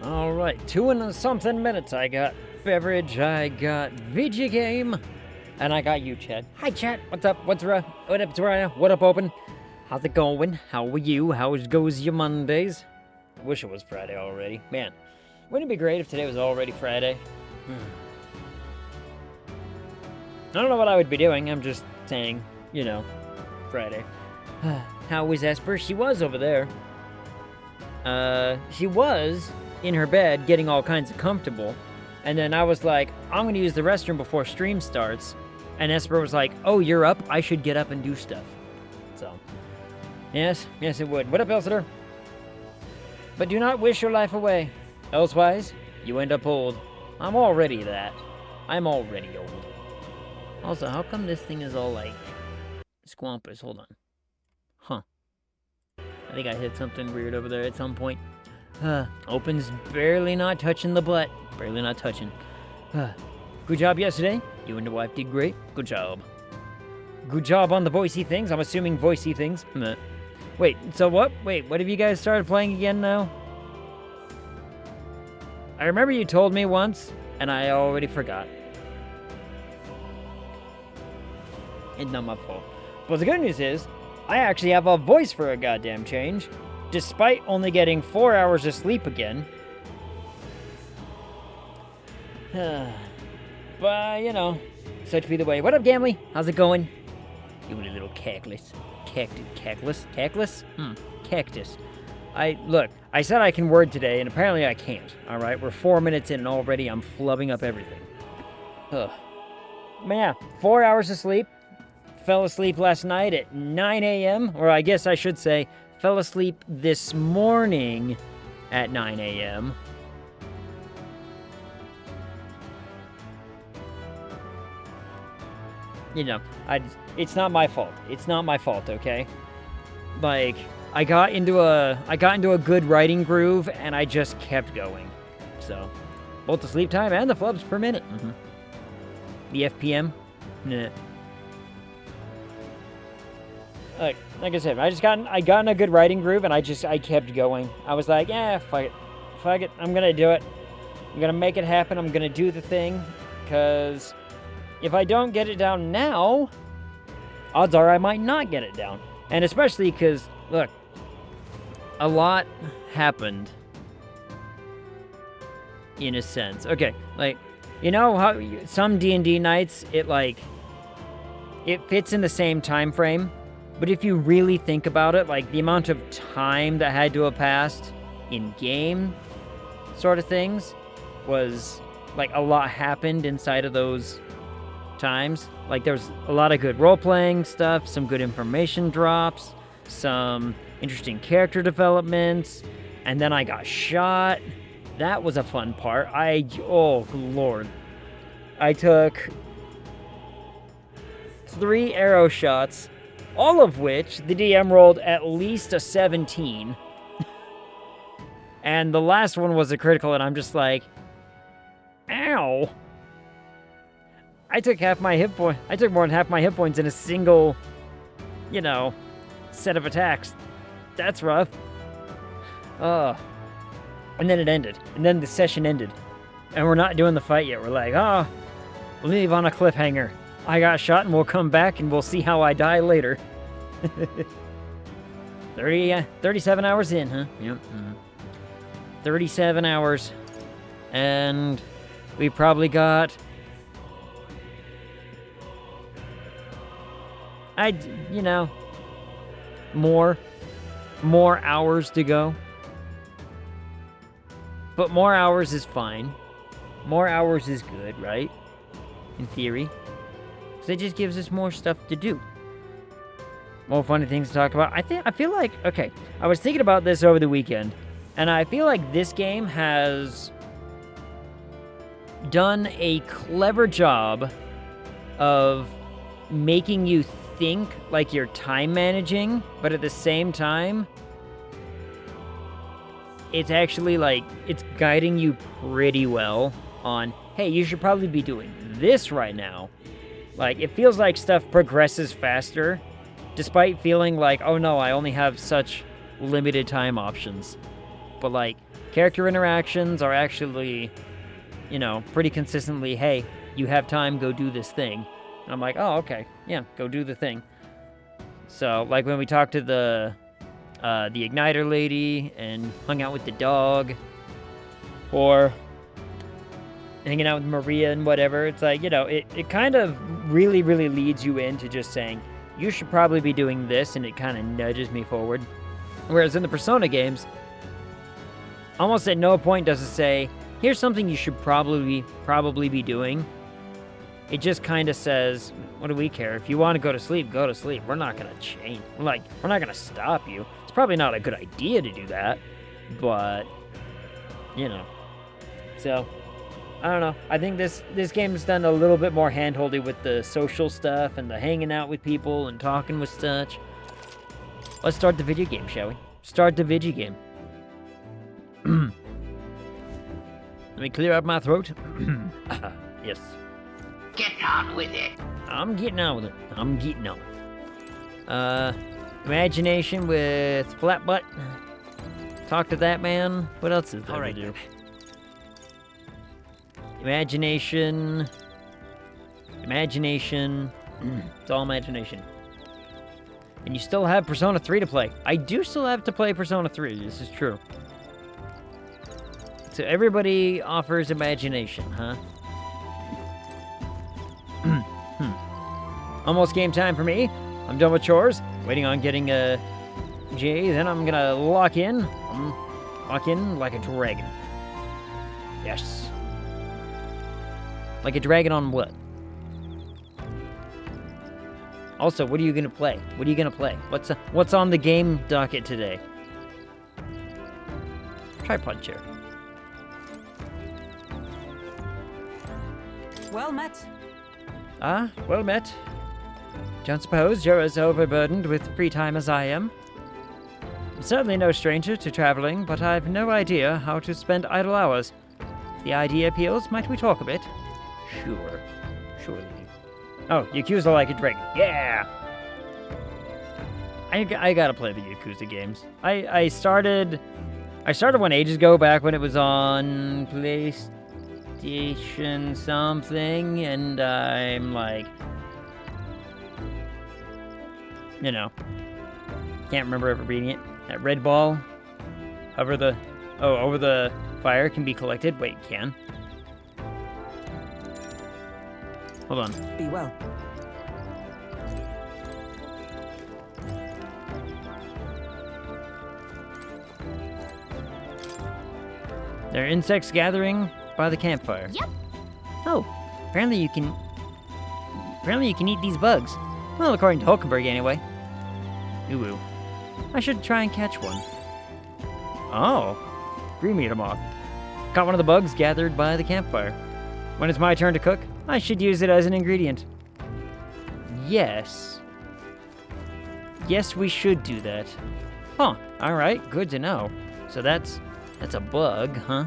Alright, 2 and something minutes. I got beverage, I got VG game, and I got you, Chad. Hi, Chad. What's up? What up, Soraya? What up, Open? How's it going? How are you? How goes your Mondays? I wish it was Friday already. Man, wouldn't it be great if today was already Friday? I don't know what I would be doing. I'm just saying, you know, Friday. How was Esper? She was over there. She was in her bed getting all kinds of comfortable. And then I was like, I'm going to use the restroom before stream starts. And Esper was like, oh, you're up? I should get up and do stuff. So, yes, it would. What up, Elsitor? But do not wish your life away. Elsewise, you end up old. I'm already that. I'm already old. Also, how come this thing is all, like, squampus? Hold on. Huh. I think I hit something weird over there at some point. Open's barely not touching the butt. Barely not touching. Good job yesterday. You and the wife did great. Good job. Good job on the voicey things. I'm assuming voicey things. Wait, so what? Wait, what have you guys started playing again now? I remember you told me once, and I already forgot. It's not my fault. But the good news is, I actually have a voice for a goddamn change, despite only getting 4 hours of sleep again. But, you know, such be the way. What up, Gamly? How's it going? You little cactus. Cactus? Cactus. Look, I said I can word today, and apparently I can't. Alright, we're 4 minutes in, and already I'm flubbing up everything. But yeah, 4 hours of sleep. Fell asleep last night at 9 a.m., or I guess I should say, fell asleep this morning at 9 a.m. You know, it's not my fault. It's not my fault, okay? Like, I got into a good writing groove, and I just kept going. So, both the sleep time and the flubs per minute. The FPM? Nah. Like I said, I got in a good writing groove, and I kept going. I was like, yeah, fuck it, I'm gonna do it. I'm gonna make it happen, I'm gonna do the thing, because if I don't get it down now, odds are I might not get it down. And especially because, look, a lot happened, in a sense. Okay, like, you know how some D&D nights, it fits in the same time frame. But if you really think about it, like, the amount of time that had to have passed in-game sort of things was, like, a lot happened inside of those times. Like, there was a lot of good role-playing stuff, some good information drops, some interesting character developments, and then I got shot. That was a fun part. Oh, Lord. I took 3 arrow shots, all of which the DM rolled at least a 17. And the last one was a critical, and I'm just like, ow. I took more than half my hit points in a single, you know, set of attacks. That's rough. And then it ended. And then the session ended. And we're not doing the fight yet. We're like, we'll leave on a cliffhanger. I got shot, and we'll come back, and we'll see how I die later. 37 hours in, huh? Yep. 37 hours. And we probably got... more hours to go. But more hours is fine. More hours is good, right? In theory. So it just gives us more stuff to do. More funny things to talk about. I feel like, okay, I was thinking about this over the weekend, and I feel like this game has done a clever job of making you think like you're time managing, but at the same time, it's actually like, it's guiding you pretty well on, hey, you should probably be doing this right now. Like, it feels like stuff progresses faster, despite feeling like, oh no, I only have such limited time options. but like character interactions are actually, you know, pretty consistently, hey, you have time, go do this thing. And I'm like, oh, okay, yeah, go do the thing. So, like when we talked to the Igniter lady and hung out with the dog, or hanging out with Maria and whatever, it's like, you know, it kind of really, really leads you into just saying, you should probably be doing this, and it kind of nudges me forward. Whereas in the Persona games, almost at no point does it say, here's something you should probably be doing. It just kind of says, what do we care? If you want to go to sleep, go to sleep. We're not going to change. We're not going to stop you. It's probably not a good idea to do that, but, you know. So, I don't know. I think this game's done a little bit more hand-holdy with the social stuff and the hanging out with people and talking with such. Let's start the video game, shall we? Start the video game. Let me clear out my throat. Yes. Get on with it. I'm getting on with it. I'm getting on. Imagination with flat butt. Talk to that man. What else is there to do? Imagination. It's all imagination. And you still have Persona 3 to play. I do still have to play Persona 3. This is true. So everybody offers imagination, huh? Almost game time for me. I'm done with chores. Waiting on getting a J. Then I'm gonna lock in. Lock in like a dragon. Yes. Like a dragon on what? Also, what are you gonna play? What are you gonna play? What's on the game docket today? Tripod chair. Well met. Well met. Don't suppose you're as overburdened with free time as I am? I'm certainly no stranger to traveling, but I've no idea how to spend idle hours. If the idea appeals, might we talk a bit? Sure. Surely. Oh, Yakuza like a dragon. Yeah! I gotta play the Yakuza games. I started one ages ago, back when it was on PlayStation something, and I'm like, you know, can't remember ever reading it. That red ball over the fire can be collected. Wait, can? Hold on. Be well. There are insects gathering by the campfire. Yep. Oh, apparently you can eat these bugs. Well, according to Hulkenberg, anyway. Ooh. I should try and catch one. Oh, green meter moth. Caught one of the bugs gathered by the campfire. When it's my turn to cook, I should use it as an ingredient. Yes. Yes, we should do that. Huh, alright, good to know. So that's a bug, huh?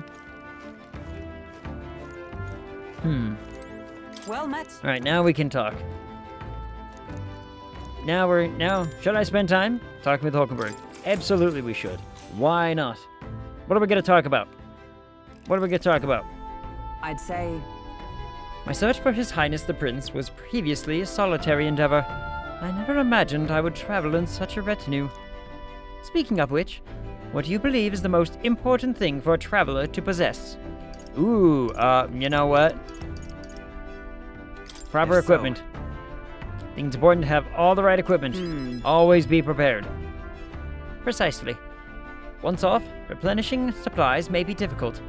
Well met. Alright, now we can talk. Now, should I spend time talking with Hulkenberg? Absolutely we should. Why not? What are we going to talk about? I'd say My search for His Highness the Prince was previously a solitary endeavor. I never imagined I would travel in such a retinue. Speaking of which, what do you believe is the most important thing for a traveler to possess? Ooh, you know what? Proper equipment. I think it's important to have all the right equipment. Always be prepared. Precisely. Once off, replenishing supplies may be difficult.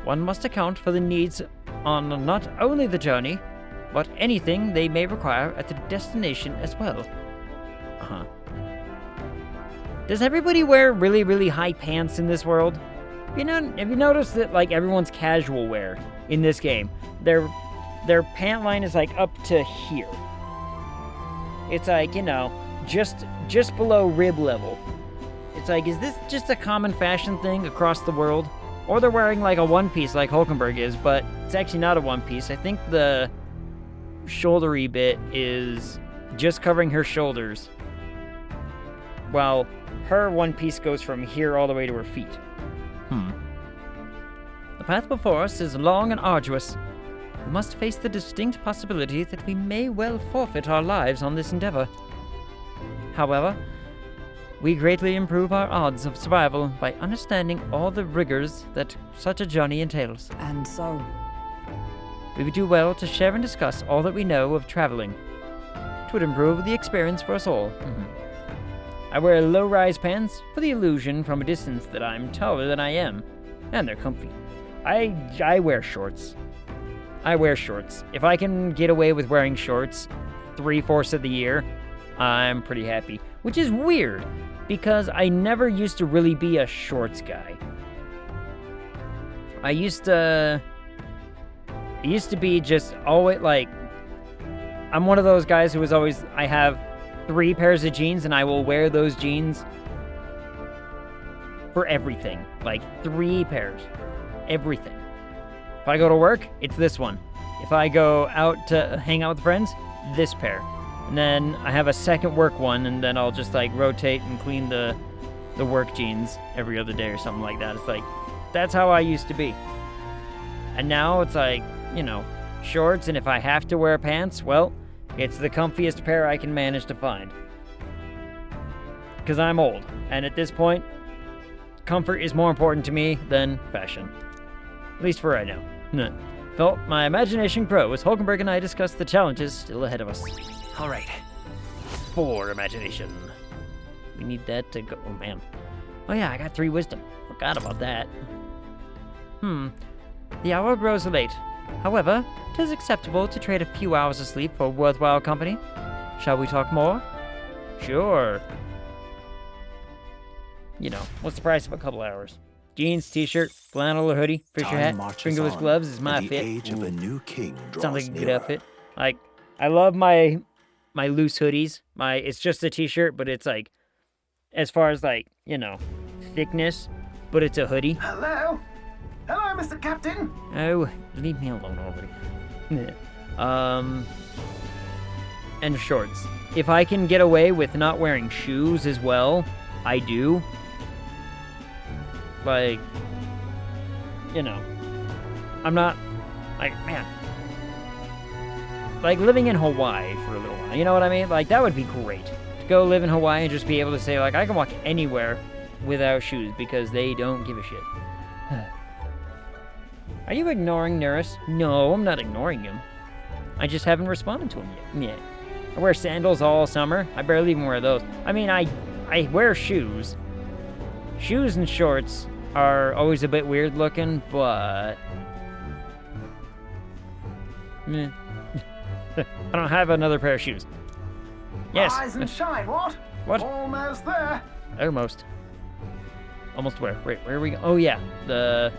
One must account for the needs on not only the journey, but anything they may require at the destination as well. Does everybody wear really, really high pants in this world? Have you noticed that, like, everyone's casual wear in this game, their pant line is like up to here. It's like, you know, just below rib level. It's like, is this just a common fashion thing across the world? Or they're wearing like a one piece like Hulkenberg is, but it's actually not a one piece. I think the shouldery bit is just covering her shoulders, while her one piece goes from here all the way to her feet. path before us is long and arduous. We must face the distinct possibility that we may well forfeit our lives on this endeavor. However, we greatly improve our odds of survival by understanding all the rigors that such a journey entails. And so, We would do well to share and discuss all that we know of traveling. It would improve the experience for us all. I wear low-rise pants for the illusion from a distance that I'm taller than I am, and they're comfy. I wear shorts. I wear shorts. If I can get away with wearing shorts 3/4 of the year, I'm pretty happy. Which is weird, because I never used to really be a shorts guy. I used to be just always like, I'm one of those guys who was always, I have 3 pairs of jeans and I will wear those jeans for everything. Like 3 pairs. Everything. If I go to work, it's this one. If I go out to hang out with friends, this pair. And then I have a second work one, and then I'll just like rotate and clean the work jeans every other day or something like that. It's like, that's how I used to be. And now it's like, you know, shorts, and if I have to wear pants, well, it's the comfiest pair I can manage to find. Because I'm old, and at this point, comfort is more important to me than fashion. At least for right now. Well, my imagination grows as Hulkenberg and I discuss the challenges still ahead of us. All right. 4 imagination. We need that to go. Oh, man. Oh, yeah, I got 3 wisdom. Forgot about that. The hour grows late. However, 'tis acceptable to trade a few hours of sleep for worthwhile company. Shall we talk more? Sure. You know, what's the price of a couple hours? Jeans, t-shirt, flannel or hoodie, fisher hat, fingerless gloves is my fit. Age of a new king Sounds like a good nearer. outfit. Like, I love my loose hoodies. It's just a t-shirt, but it's like, as far as like, you know, thickness, but it's a hoodie. Hello? Hello, Mr. Captain? Oh, leave me alone already. And shorts. If I can get away with not wearing shoes as well, I do. Like, you know, I'm not, like, man. Like, living in Hawaii for a little while, you know what I mean? Like, that would be great. To go live in Hawaii and just be able to say, like, I can walk anywhere without shoes because they don't give a shit. Are you ignoring Nurse? No, I'm not ignoring him. I just haven't responded to him yet. I wear sandals all summer. I barely even wear those. I mean, I wear shoes. Shoes and shorts are always a bit weird looking, but... I don't have another pair of shoes. Yes. Rise and shine, what? What? Almost there. Almost. Almost where? Wait, where are we? Oh, yeah. The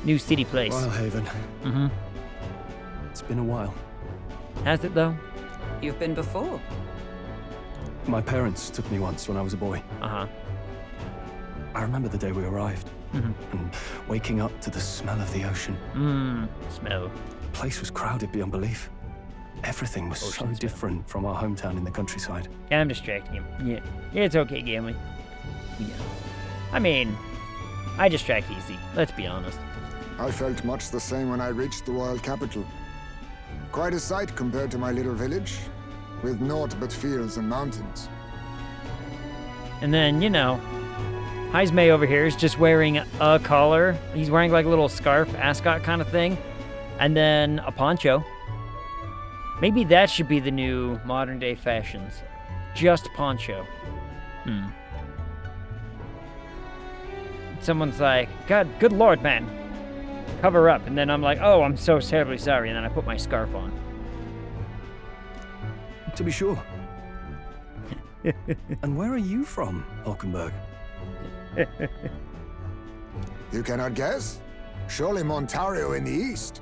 new city place. Wildhaven. Mm-hmm. It's been a while. Has it, though? you've been before. My parents took me once when I was a boy. Uh-huh. I remember the day we arrived. And waking up to the smell of the ocean. Smell. The place was crowded beyond belief. Everything was so different from our hometown in the countryside. Yeah, I'm distracting him. Yeah. It's okay, Gimli. Yeah. I mean, I distract easy. Let's be honest. I felt much the same when I reached the royal capital. Quite a sight compared to my little village, with naught but fields and mountains. And then, you know, Heismay over here is just wearing a collar. He's wearing like a little scarf, ascot kind of thing. And then a poncho. Maybe that should be the new modern day fashions. Just poncho. Someone's like, God, good lord, man. Cover up. And then I'm like, oh, I'm so terribly sorry. And then I put my scarf on. To be sure. And where are you from, Hulkenberg? You cannot guess? Surely Montario in the east.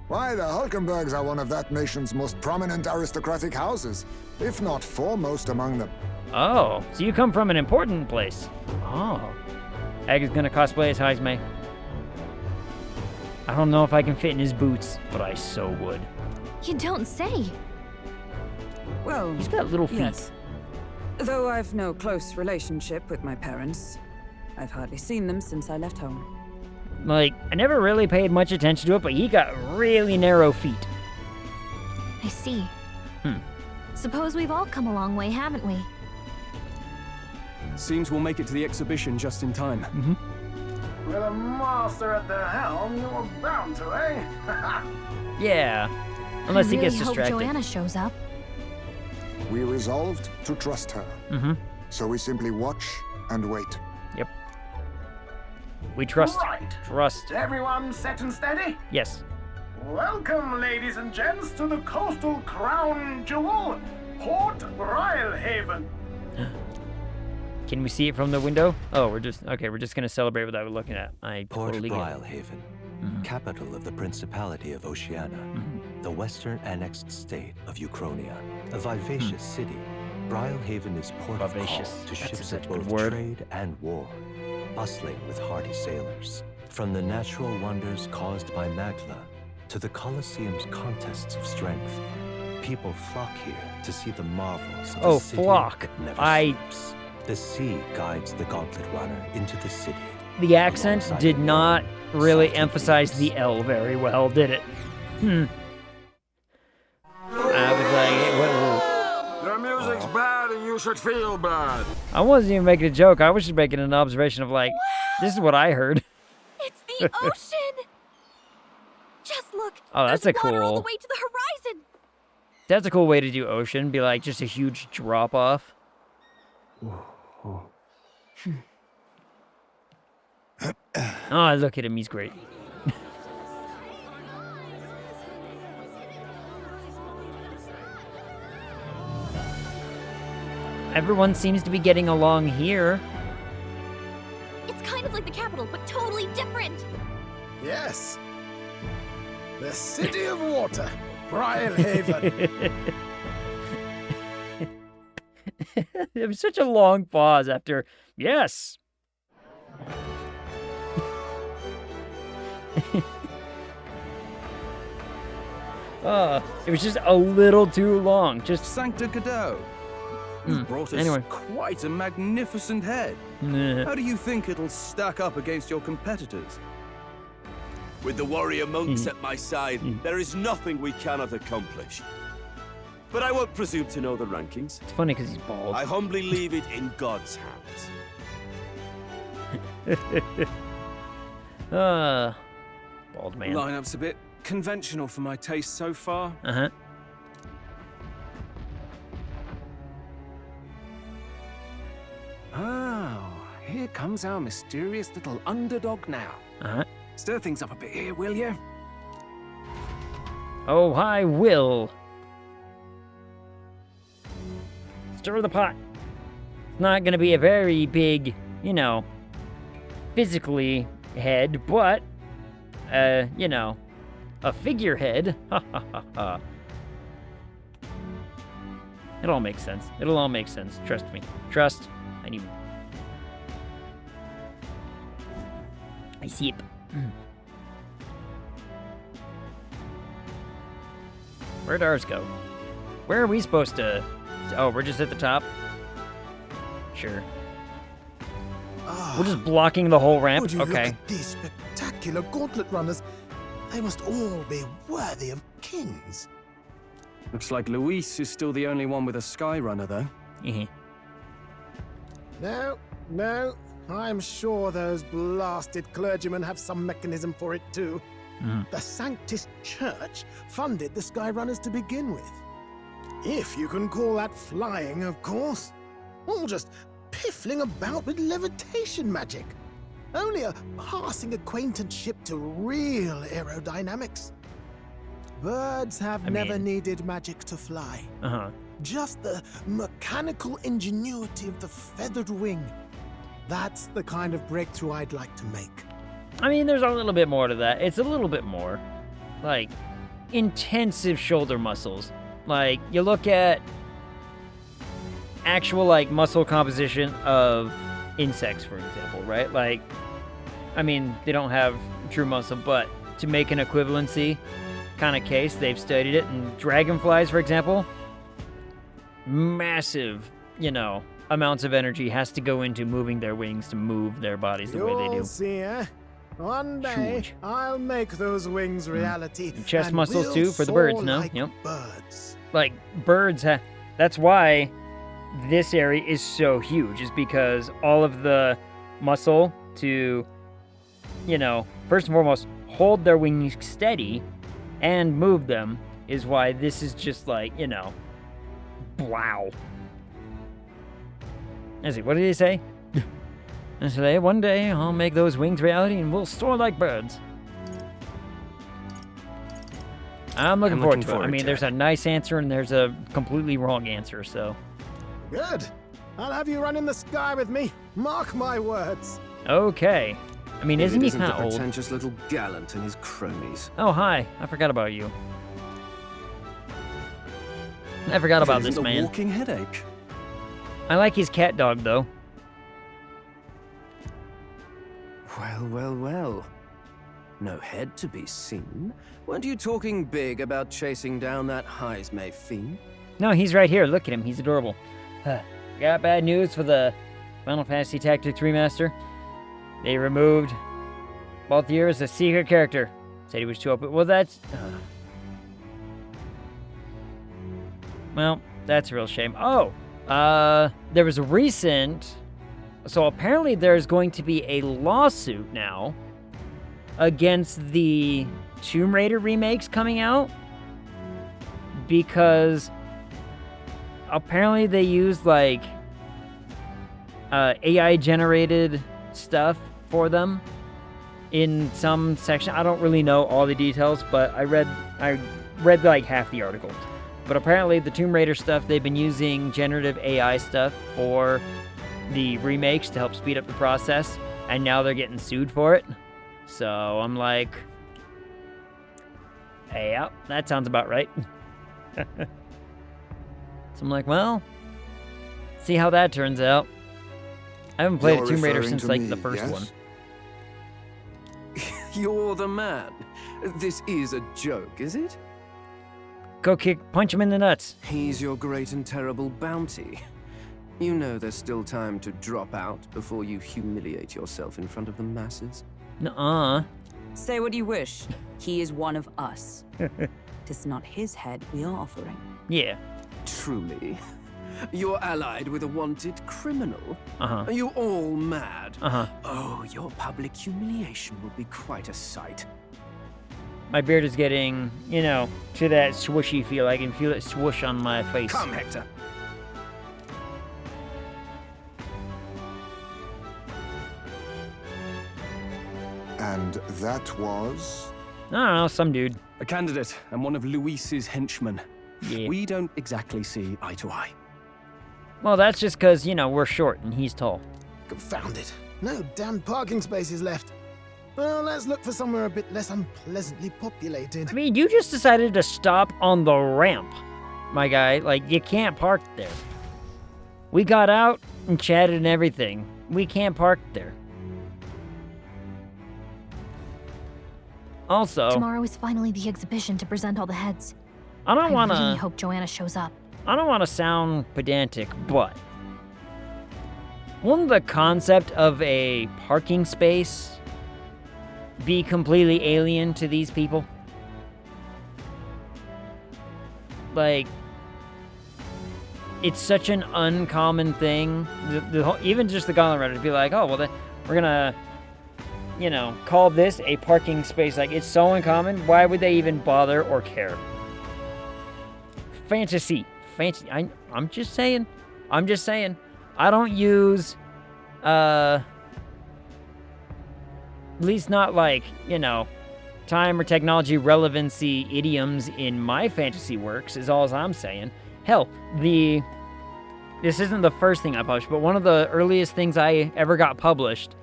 Why, the Hulkenbergs are one of that nation's most prominent aristocratic houses, if not foremost among them. Oh, so you come from an important place. Oh. Ag is gonna cosplay as Heismay. I don't know if I can fit in his boots, but I so would. You don't say. Well, He's got little feet. yes. Though I've no close relationship with my parents, I've hardly seen them since I left home. Like, I never really paid much attention to it, but he got really narrow feet. I see. Suppose we've all come a long way, haven't we? Seems we'll make it to the exhibition just in time. With a master at the helm, you're bound to, eh? Yeah. Unless I he really gets hope distracted. Joanna shows up. We resolved to trust her. So we simply watch and wait. Yep. We trust. Right. Trust. Everyone set and steady? Yes. Welcome, ladies and gents, to the coastal crown jewel, Port Brilehaven. Can we see it from the window? Oh, we're just gonna celebrate without looking at. I Port totally get it. Brilehaven, capital of the Principality of Oceania, the western annexed state of Uchronia. A vivacious city, Brilehaven is port of call Vivacious. to That's ships such of a good both word. trade and war, bustling with hardy sailors. From the natural wonders caused by Magla to the Colosseum's contests of strength, people flock here to see the marvels of Oh, a city flock. that never I- sleeps. The sea guides the gauntlet runner into the city. The accent alongside did the not warm, really salty emphasize breeze. the L very well, did it? I was like, whoa. Your music's bad and you should feel bad. I wasn't even making a joke. I was just making an observation of like, this is what I heard. It's the ocean! Just look! Oh, that's there's a water all cool- the way to the horizon! That's a cool way to do ocean. Be like just a huge drop off. Oh, look at him. He's great. Everyone seems to be getting along here. It's kind of like the capital, but totally different! Yes. The City of Water, Brilehaven. It was such a long pause after, yes. It was just a little too long. Just Sancta Cadeau. You've brought us anyway. quite a magnificent head. How do you think it'll stack up against your competitors? With the warrior monks at my side, there is nothing we cannot accomplish. But I won't presume to know the rankings. It's funny because he's bald. I humbly leave it in God's hands. Bald man. Lineup's a bit conventional for my taste so far. Uh-huh. Oh, here comes our mysterious little underdog now. Uh-huh. Stir things up a bit here, will you? Oh, hi, Will. Stir the pot. It's not gonna be a very big, you know, physically head, but, you know, a figurehead. Ha ha ha ha. It all makes sense. It'll all make sense. Trust me. Trust. I need. I see it. Where'd ours go? Where are we supposed to? Oh, we're just at the top? Sure. We're just blocking the whole ramp? Would you look Okay. at these spectacular gauntlet runners? They must all be worthy of kings. Looks like Luis is still the only one with a Skyrunner, though. No, I'm sure those blasted clergymen have some mechanism for it too. The Sanctus Church funded the Skyrunners to begin with. If you can call that flying, of course. All just piffling about with levitation magic. Only a passing acquaintanceship to real aerodynamics. Birds have never needed magic to fly. Just the mechanical ingenuity of the feathered wing. That's the kind of breakthrough I'd like to make. I mean, there's a little bit more to that. It's a little bit more. Like, intensive shoulder muscles. Like, you look at actual, like, muscle composition of insects, for example, right? Like, I mean, they don't have true muscle, but to make an equivalency kind of case, they've studied it. And dragonflies, for example, massive, you know, amounts of energy has to go into moving their wings to move their bodies the way they do. You'll see, eh? One day, Huge. I'll make those wings reality. And chest and muscles we'll too for the soar birds, no? like Yep. birds. Like, birds, that's why this area is so huge, is because all of the muscle to, first and foremost, hold their wings steady and move them is why this is just like, wow. Let's see, what did he say? And today, one day, I'll make those wings reality and we'll soar like birds. I'm looking forward to it. I mean, there's a nice answer and there's a completely wrong answer, so. Good. I'll have you run in the sky with me. Mark my words. Okay. I mean, isn't he isn't kind the of old? pretentious little gallant and his cronies. Oh, hi. I forgot about you. I forgot about this Isn't a man. walking headache. I like his cat dog, though. Well. No head to be seen. Weren't you talking big about chasing down that Heismay fiend? No, he's right here. Look at him. He's adorable. Got bad news for the Final Fantasy Tactics Remaster. They removed Balthier as a secret character. Said he was too open. Well, that's... Well, that's a real shame. Oh, there was a recent... So apparently there's going to be a lawsuit now against the Tomb Raider remakes coming out because apparently they used like AI generated stuff for them in some section. I don't really know all the details, but I read like half the article. But apparently the Tomb Raider stuff, they've been using generative AI stuff for the remakes to help speed up the process, and now they're getting sued for it. So I'm like, hey, yeah, that sounds about right. So I'm like, well, see how that turns out. I haven't played Tomb Raider since like the first one. You're the man. This is a joke, is it? Go punch him in the nuts. He's your great and terrible bounty. You know there's still time to drop out before you humiliate yourself in front of the masses. Nuh-uh. Say what you wish. He is one of us. Tis not his head we are offering. Yeah. Truly. You're allied with a wanted criminal. Uh-huh. Are you all mad? Uh-huh. Oh, your public humiliation will be quite a sight. My beard is getting, to that swooshy feel. I can feel it swoosh on my face. Come, Hector. And that was? I don't know, some dude. A candidate and one of Luis's henchmen. Yeah. We don't exactly see eye to eye. Well, that's just because, we're short and he's tall. Confound it. No damn parking spaces left. Well, let's look for somewhere a bit less unpleasantly populated. I mean, you just decided to stop on the ramp, my guy. Like, you can't park there. We got out and chatted and everything. We can't park there. Also, tomorrow is finally the exhibition to present all the heads. I really hope Joanna shows up. I don't want to sound pedantic, but wouldn't the concept of a parking space be completely alien to these people? Like, it's such an uncommon thing. Even just the Gauntlet Runners be like, oh, well, we're gonna, call this a parking space. Like, it's so uncommon. Why would they even bother or care? Fantasy. I'm just saying. I don't use, at least not like, time or technology relevancy idioms in my fantasy works is all I'm saying. Hell, this isn't the first thing I published, but one of the earliest things I ever got published,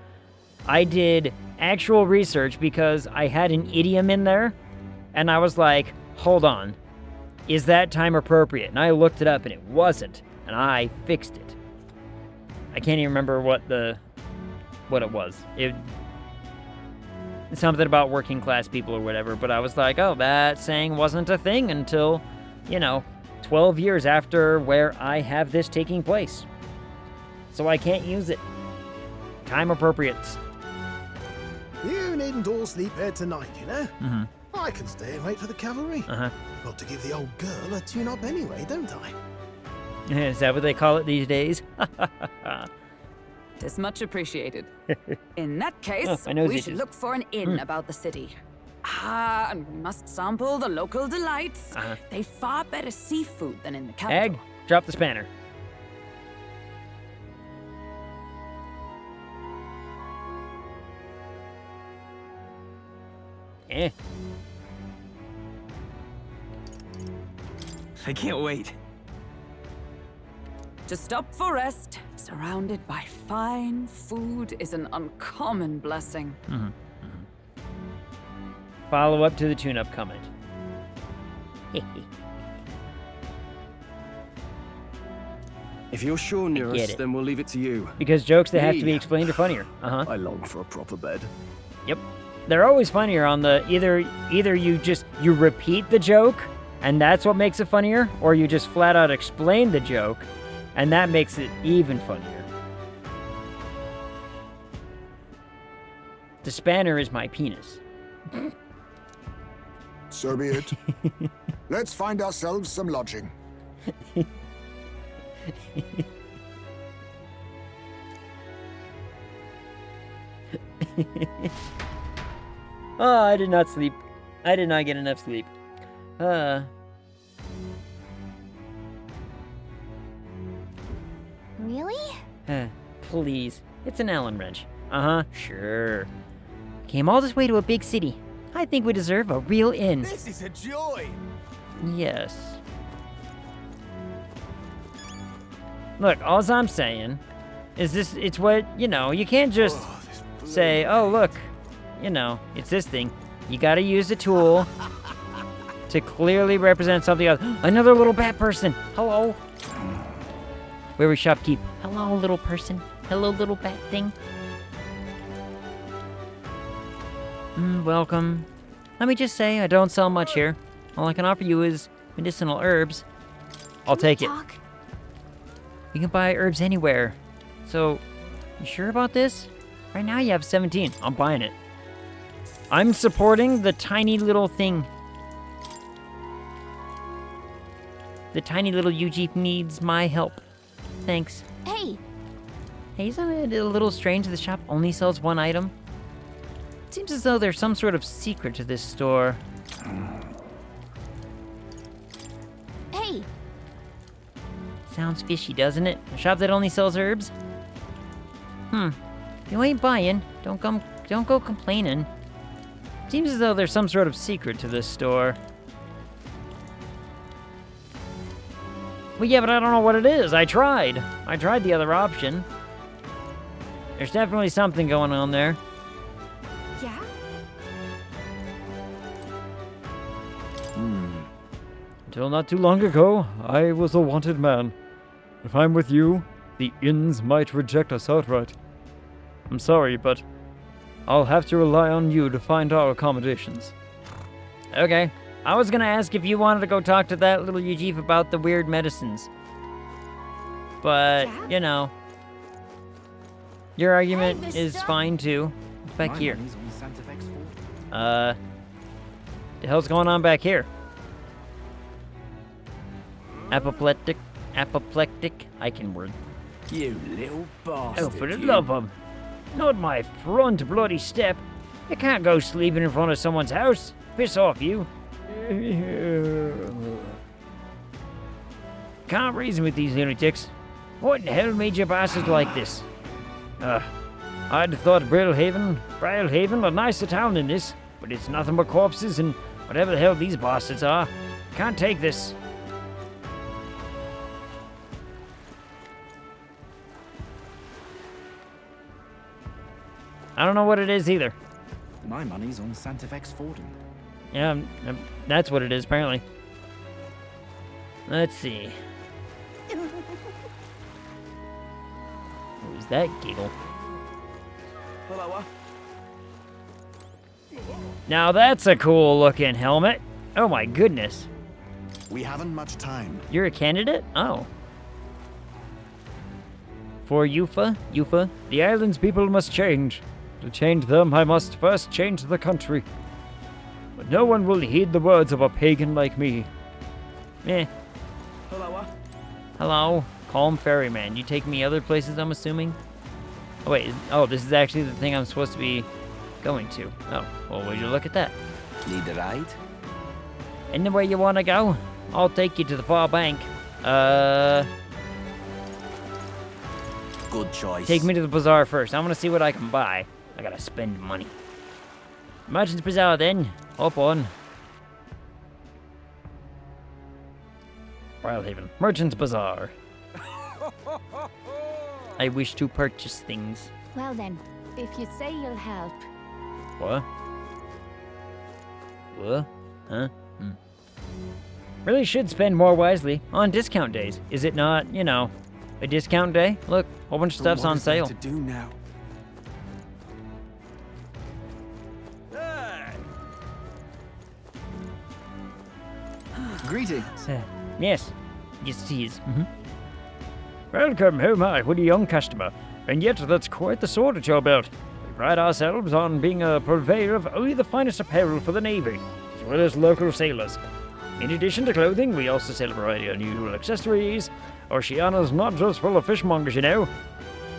I did actual research because I had an idiom in there, and I was like, hold on, is that time appropriate? And I looked it up, and it wasn't, and I fixed it. I can't even remember what it was. It's something about working class people or whatever, but I was like, oh, that saying wasn't a thing until, 12 years after where I have this taking place. So I can't use it. Time appropriate. You need needn't all sleep here tonight, you know? Mm-hmm. I can stay and wait for the cavalry. Uh-huh. Got to give the old girl a tune-up anyway, don't I? Is that what they call it these days? Tis much appreciated. In that case, Oh, my nose we itches. should look for an inn about the city. Ah, and we must sample the local delights. Uh-huh. They've far better seafood than in the capital. Egg, drop the spanner. Eh. I can't wait. To stop for rest, surrounded by fine food, is an uncommon blessing. Mm-hmm. Follow up to the tune-up comment. If you're sure, get Nearest, it. then we'll leave it to you. Because jokes that have to be Me. explained are funnier. Uh-huh. I long for a proper bed. Yep. They're always funnier on the either you repeat the joke and that's what makes it funnier, or you just flat out explain the joke and that makes it even funnier. The spanner is my penis. So be it. Let's find ourselves some lodging. Oh, I did not sleep. I did not get enough sleep. Really? Please. It's an Allen wrench. Uh-huh, sure. Came all this way to a big city. I think we deserve a real inn. This is a joy! Yes. Look, all I'm saying is it's what, you can't just say, oh, look, it's this thing. You gotta use the tool to clearly represent something else. Another little bat person. Hello. Where we shopkeep. Hello, little person. Hello, little bat thing. Welcome. Let me just say, I don't sell much here. All I can offer you is medicinal herbs. I'll take it. You can buy herbs anywhere. So, you sure about this? Right now you have 17. I'm buying it. I'm supporting the tiny little thing. The tiny little UG needs my help. Thanks. Hey! Hey, isn't it a little strange the shop only sells one item? Seems as though there's some sort of secret to this store. Hey! Sounds fishy, doesn't it? A shop that only sells herbs? If you ain't buying, don't go complaining. Seems as though there's some sort of secret to this store. Well, yeah, but I don't know what it is. I tried the other option. There's definitely something going on there. Yeah? Until not too long ago, I was a wanted man. If I'm with you, the inns might reject us outright. I'm sorry, but I'll have to rely on you to find our accommodations. Okay. I was gonna ask if you wanted to go talk to that little Yujif about the weird medicines. But, your argument is fine too. It's back here. The hell's going on back here? Apoplectic, I can word. You little bastard. Oh, for the love of... Not my front bloody step. You can't go sleeping in front of someone's house. Piss off, you. Can't reason with these lunatics. What in the hell made you bastards like this? I'd have thought Brailhaven a nicer town than this, but it's nothing but corpses and whatever the hell these bastards are. Can't take this. I don't know what it is either. My money's on Satisfactor Fordham. Yeah, that's what it is, apparently. Let's see. What was that giggle? Now that's a cool looking helmet. Oh my goodness. We haven't much time. You're a candidate? Oh. For Yufa, the island's people must change. To change them, I must first change the country. But no one will heed the words of a pagan like me. Eh. Hello. Hello, calm ferryman. You take me other places, I'm assuming? Oh, wait. Oh, this is actually the thing I'm supposed to be going to. Oh, well, would you look at that? Need a ride? Anywhere you want to go? I'll take you to the far bank. Good choice. Take me to the bazaar first. I want to see what I can buy. I gotta spend money. Merchant's Bazaar, then. Hop on. Briarhaven. Merchant's Bazaar. I wish to purchase things. Well then, if you say you'll help. What? What? Huh? Really should spend more wisely on discount days. Is it not, you know, a discount day? Look, a whole bunch of stuff's on sale. What is there to do now? Greetings. Yes. Yes, it is. Welcome, oh my, what a young customer. And yet that's quite the sword at your belt. We pride ourselves on being a purveyor of only the finest apparel for the Navy, as well as local sailors. In addition to clothing, we also sell a variety of unusual accessories. Oceania's not just full of fishmongers, you know.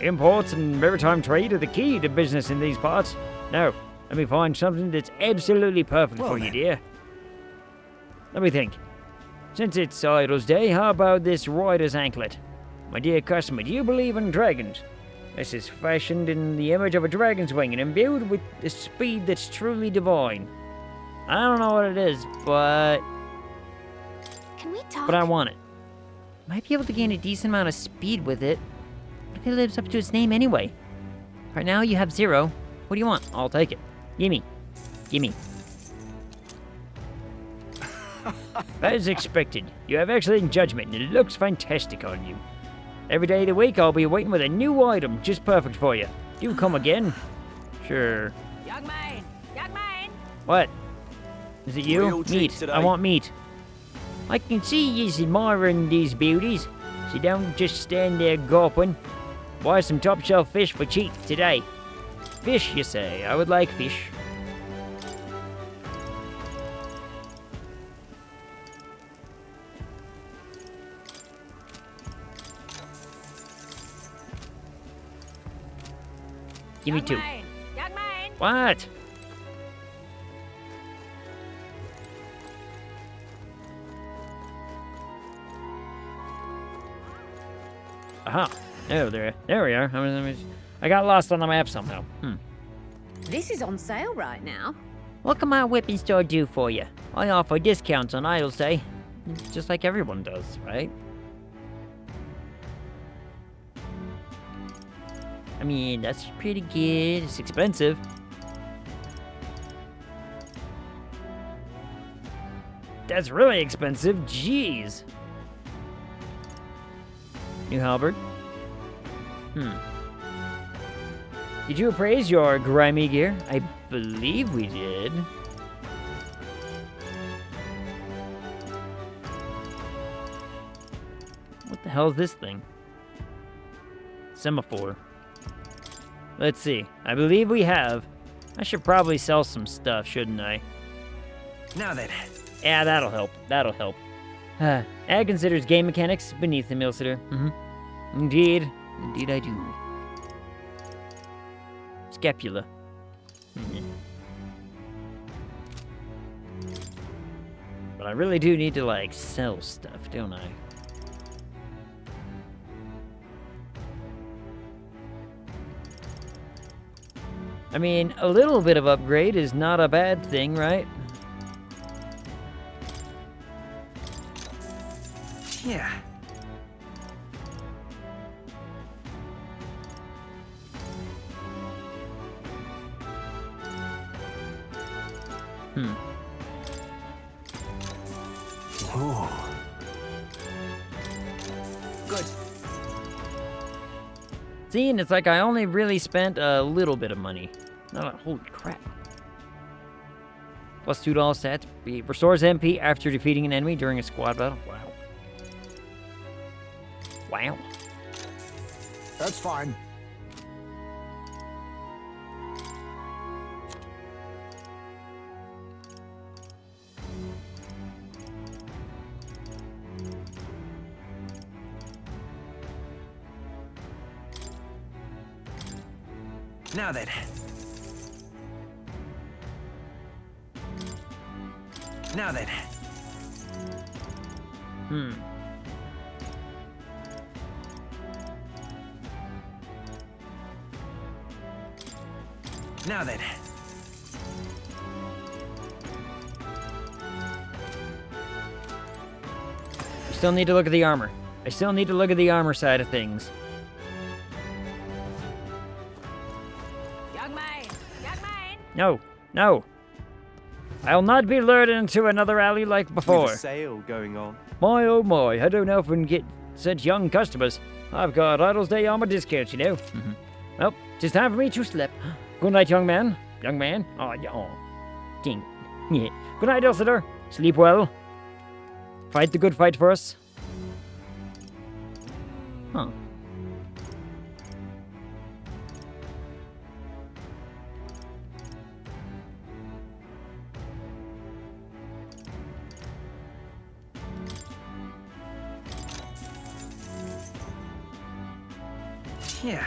Imports and maritime trade are the key to business in these parts. Now, let me find something that's absolutely perfect for you, dear. Let me think. Since it's Idol's Day, how about this rider's anklet? My dear customer, do you believe in dragons? This is fashioned in the image of a dragon's wing and imbued with a speed that's truly divine. I don't know what it is, but Can we talk? I want it. Might be able to gain a decent amount of speed with it. What if it lives up to its name anyway? Right now you have 0. What do you want? I'll take it. Gimme. Gimme. As expected, you have excellent judgment and it looks fantastic on you. Every day of the week I'll be waiting with a new item just perfect for you. Do come again. Sure. Young man! Young man! What? Is it you? Real treat Meat. today. I want meat. I can see you's admiring these beauties, so don't just stand there gawping. Buy some top shelf fish for cheap today. Fish, you say? I would like fish. Give me 2. Young man! What? Aha. Oh, there we are. I got lost on the map somehow. This is on sale right now. What can my whipping store do for you? I offer discounts on Idol's Day. Just like everyone does, right? I mean, that's pretty good. It's expensive. That's really expensive. Jeez. New halberd. Did you appraise your grimy gear? I believe we did. What the hell is this thing? Semaphore. Let's see. I believe we have. I should probably sell some stuff, shouldn't I? Now then. Yeah, that'll help. That'll help. Ad considers game mechanics beneath the meal sitter. Indeed. Indeed I do. Scapula. But I really do need to, like, sell stuff, don't I? I mean, a little bit of upgrade is not a bad thing, right? Yeah. Ooh. Good. See, and it's like I only really spent a little bit of money. Not a, holy crap. Plus $2 stats. Restores MP after defeating an enemy during a squad battle. Wow. Wow. That's fine. Now then. Now then. Now then. I still need to look at the armor. I still need to look at the armor side of things. Young man! Young man! No, no. I'll not be lured into another alley like before. With a sale going on. My oh my, I don't often get such young customers. I've got Idle's Day on my discount, you know. Well, it's time for me to sleep. Good night, young man. Young man. Oh, yeah. Oh. King. Yeah. Good night, Elsidor. Sleep well. Fight the good fight for us. Huh. Yeah.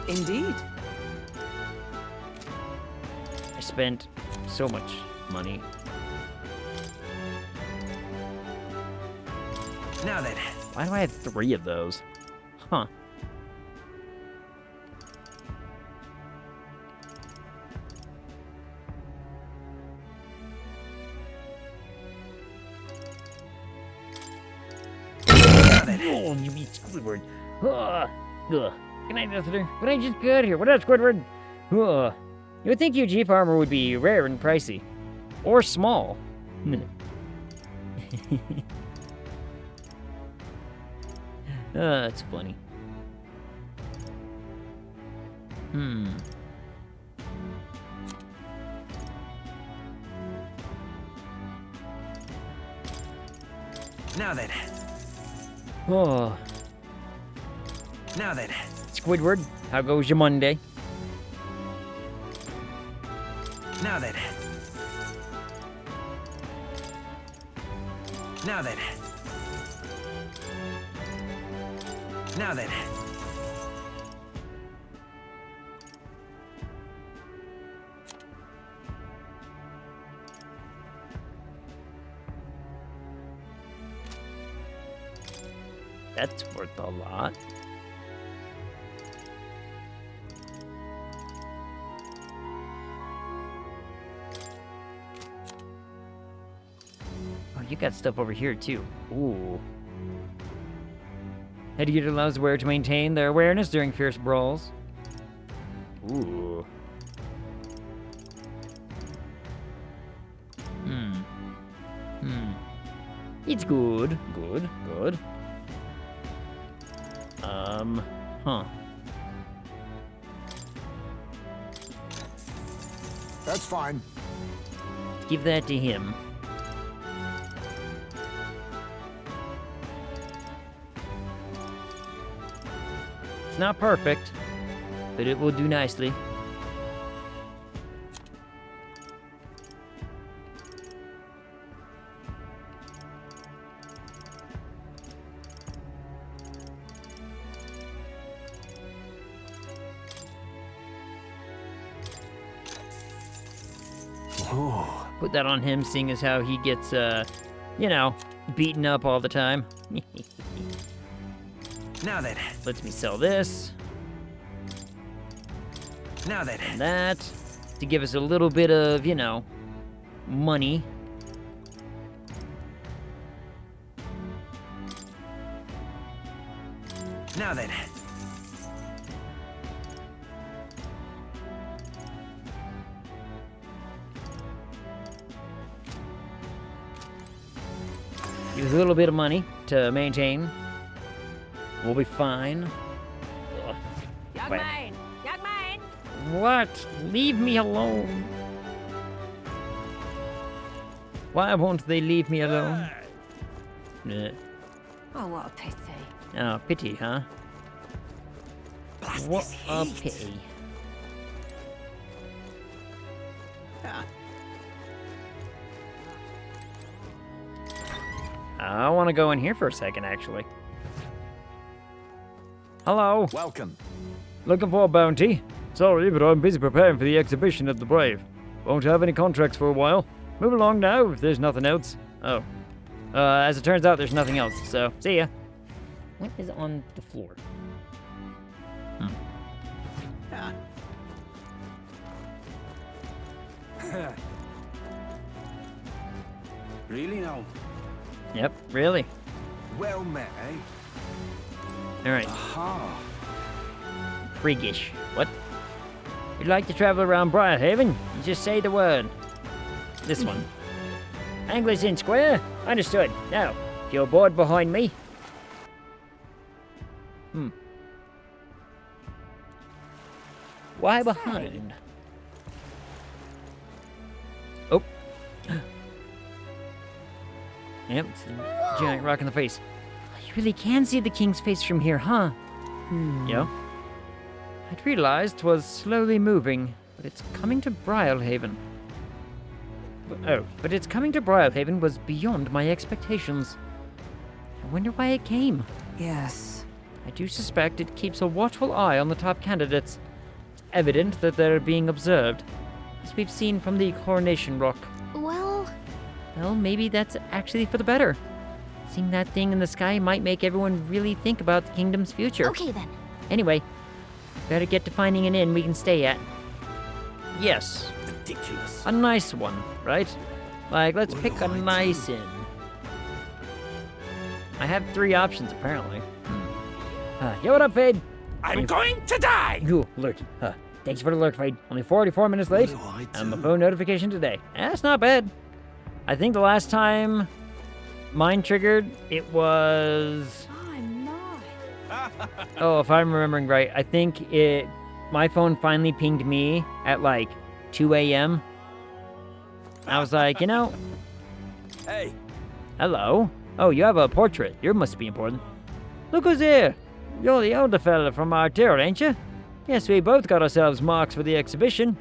Indeed. I spent so much money. Now then. Why do I have 3 of those? Huh. Oh, you mean Squidward. Ugh. Ugh. Good night, Elsidor. What I just got here? What up, Squidward? Ugh. You would think your Jeep armor would be rare and pricey. Or small. That's funny. Now then. Oh. Now then. Squidward, how goes your Monday? Now then. Now then. Now then. That's worth a lot. Oh, you got stuff over here too. Ooh. Headgear allows the wearer to maintain their awareness during fierce brawls. Ooh. It's good. Good. Good. Huh. That's fine. Give that to him. It's not perfect, but it will do nicely. Put that on him, seeing as how he gets, you know, beaten up all the time. Now then. Lets me sell this. Now then. And that. To give us a little bit of, you know, money. Now then. Use a little bit of money to maintain. We'll be fine. Ugh. Young man! Young man! What? Leave me alone. Why won't they leave me alone? Oh, what a pity. Oh, pity, huh? What a pity. I want to go in here for a second, actually. Hello. Welcome. Looking for a bounty? Sorry, but I'm busy preparing for the exhibition at the Brave. Won't have any contracts for a while. Move along now if there's nothing else. Oh. As it turns out, there's nothing else, so see ya. What is on the floor? Really now? Yep, really. Well met, eh? Alright. Aha. Priggish. What? You'd like to travel around Briarhaven? You just say the word. This one. Anglers in square? Understood. Now, if you're bored behind me. Why behind? Oh. Yep, it's the giant rock in the face. You really can see the king's face from here, huh? Yeah. I'd realized 'twas slowly moving, but it's coming to Briarhaven. But its coming to Briarhaven was beyond my expectations. I wonder why it came. Yes. I do suspect it keeps a watchful eye on the top candidates. It's evident that they're being observed, as we've seen from the coronation rock. Well, maybe that's actually for the better. Seeing that thing in the sky might make everyone really think about the kingdom's future. Okay, then. Anyway, better get to finding an inn we can stay at. Yes. Ridiculous. A nice one, right? Like, let's pick a nice inn. I have 3 options, apparently. Yo, what up, Fade? I'm going to die! Ooh, alert. Thanks for the alert, Fade. Only 44 minutes late. And the phone notification today. That's not bad. I think the last time mine triggered, it was... I'm not. Oh, if I'm remembering right, I think my phone finally pinged me at like 2 a.m. I was like, you know... Hey. Hello. Oh, you have a portrait. You must be important. Look who's here. You're the older fella from our tour, ain't you? Yes, we both got ourselves marks for the exhibition.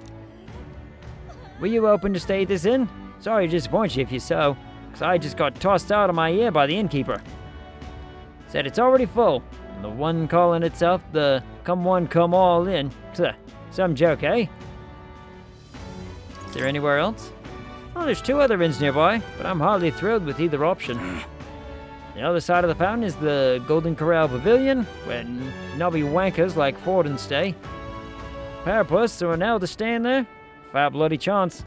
Were you open to stay at this inn? Sorry to disappoint you if you so, because I just got tossed out of my ear by the innkeeper. Said it's already full, and the one calling itself the come one, come all in. Some joke, eh? Is there anywhere else? Oh, there's 2 other inns nearby, but I'm hardly thrilled with either option. The other side of the fountain is the Golden Corral Pavilion, where knobby wankers like Forden stay. Parapuss or an elder staying there? Fair bloody chance.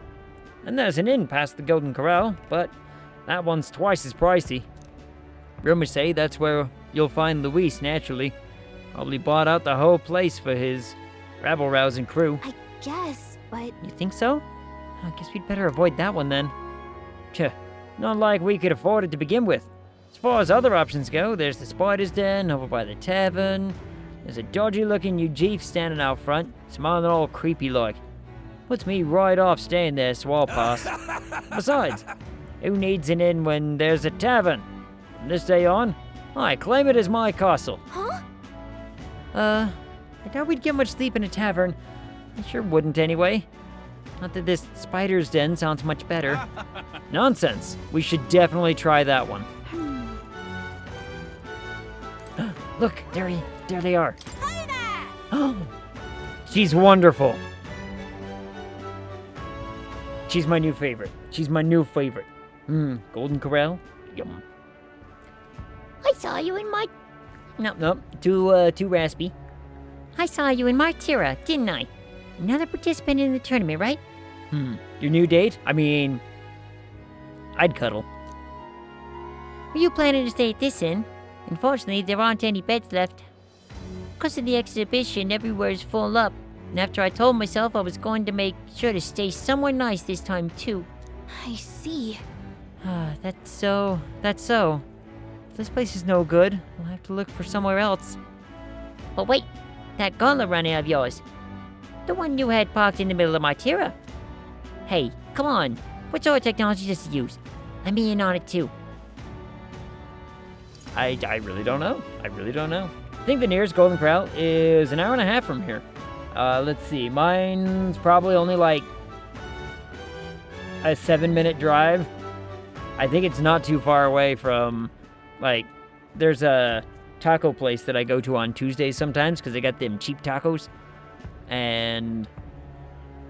And there's an inn past the Golden Corral, but that one's twice as pricey. Rumors say that's where you'll find Luis, naturally. Probably bought out the whole place for his rabble-rousing crew. I guess, but... You think so? I guess we'd better avoid that one then. Not like we could afford it to begin with. As far as other options go, there's the Spider's Den over by the tavern. There's a dodgy-looking Ujeef standing out front, smiling all creepy-like. Puts me right off staying there, swall pass. Besides, who needs an inn when there's a tavern? From this day on, I claim it as my castle. Huh? I doubt we'd get much sleep in a tavern. I sure wouldn't anyway. Not that this Spider's Den sounds much better. Nonsense. We should definitely try that one. Look, there they are. She's wonderful. She's my new favorite. Golden Corral? Yum. I saw you in my... No, too raspy. I saw you in Martira, didn't I? Another participant in the tournament, right? Your new date? I mean... I'd cuddle. Were you planning to stay at this inn? Unfortunately, there aren't any beds left. Because of the exhibition, everywhere is full up. And after I told myself I was going to make sure to stay somewhere nice this time, too. I see. That's so. If this place is no good, we'll have to look for somewhere else. But wait, that gondola runner of yours. The one you had parked in the middle of Martira. Hey, come on. What sort of technology does it use? Let me in on it, too. I really don't know. I think the nearest Golden Corral is an hour and a half from here. Let's see. Mine's probably only like a 7-minute drive. I think it's not too far away from, like, there's a taco place that I go to on Tuesdays sometimes because they got them cheap tacos. And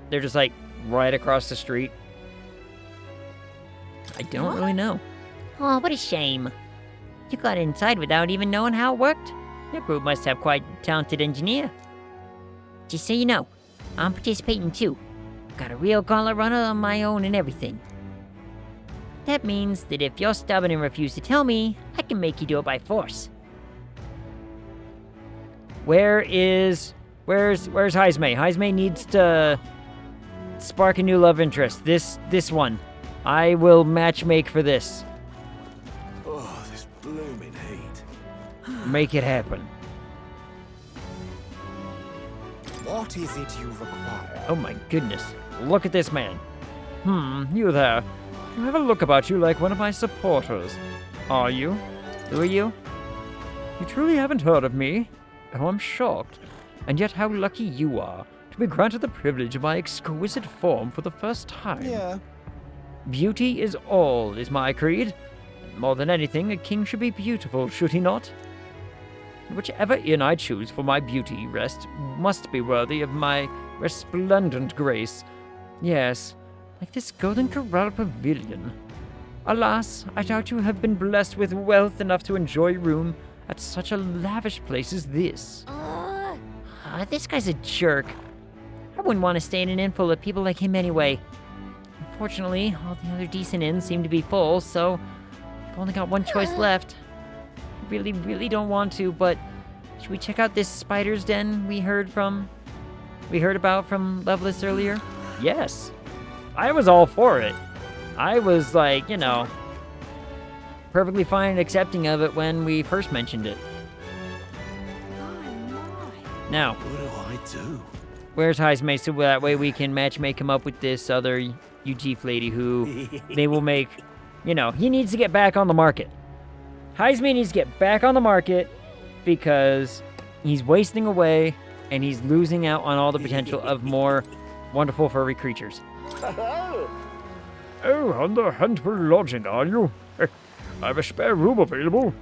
they're just, like, right across the street. I don't really know. Oh, what a shame. You got inside without even knowing how it worked. Your group must have quite a talented engineer. Just so you know, I'm participating too. Got a real gauntlet runner on my own and everything. That means that if you're stubborn and refuse to tell me, I can make you do it by force. Where's Heismay? Heismay needs to spark a new love interest. This one. I will matchmake for this. Oh, this blooming heat. Make it happen. What is it you require? Oh my goodness. Look at this man. You there. You have a look about you like one of my supporters. Are you? Who are you? You truly haven't heard of me? Oh, I'm shocked. And yet how lucky you are to be granted the privilege of my exquisite form for the first time. Yeah. Beauty is all, is my creed. More than anything, a king should be beautiful, should he not? Whichever inn I choose for my beauty rest must be worthy of my resplendent grace. Yes, like this golden corral pavilion. Alas, I doubt you have been blessed with wealth enough to enjoy room at such a lavish place as this. This guy's a jerk. I wouldn't want to stay in an inn full of people like him anyway. Unfortunately, all the other decent inns seem to be full, so I've only got one choice left. I really, really don't want to, but should we check out this spider's den we heard about from Loveless earlier? Yes. I was all for it. I was like, you know, perfectly fine and accepting of it when we first mentioned it. Now, What do I do? where's Heismay so that way we can matchmake him up with this other UG lady who they will make, you know, he needs to get back on the market. Heismay needs to get back on the market because he's wasting away and he's losing out on all the potential of more wonderful furry creatures. Oh, on the hunt for lodging, are you? I have a spare room available.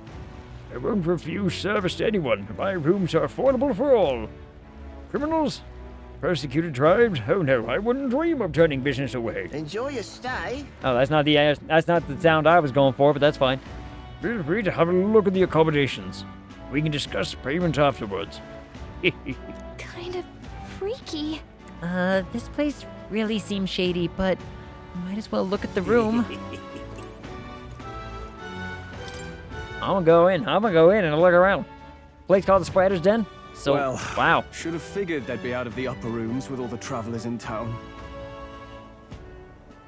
I won't refuse service to anyone. My rooms are affordable for all. Criminals? Persecuted tribes? Oh no, I wouldn't dream of turning business away. Enjoy your stay. Oh, that's not the sound I was going for, but that's fine. Feel free to have a look at the accommodations. We can discuss payment afterwards. Kind of freaky. This place really seems shady, but might as well look at the room. I'm gonna go in and look around. Place called the Spider's Den. So, well, wow. Should have figured they'd be out of the upper rooms with all the travelers in town.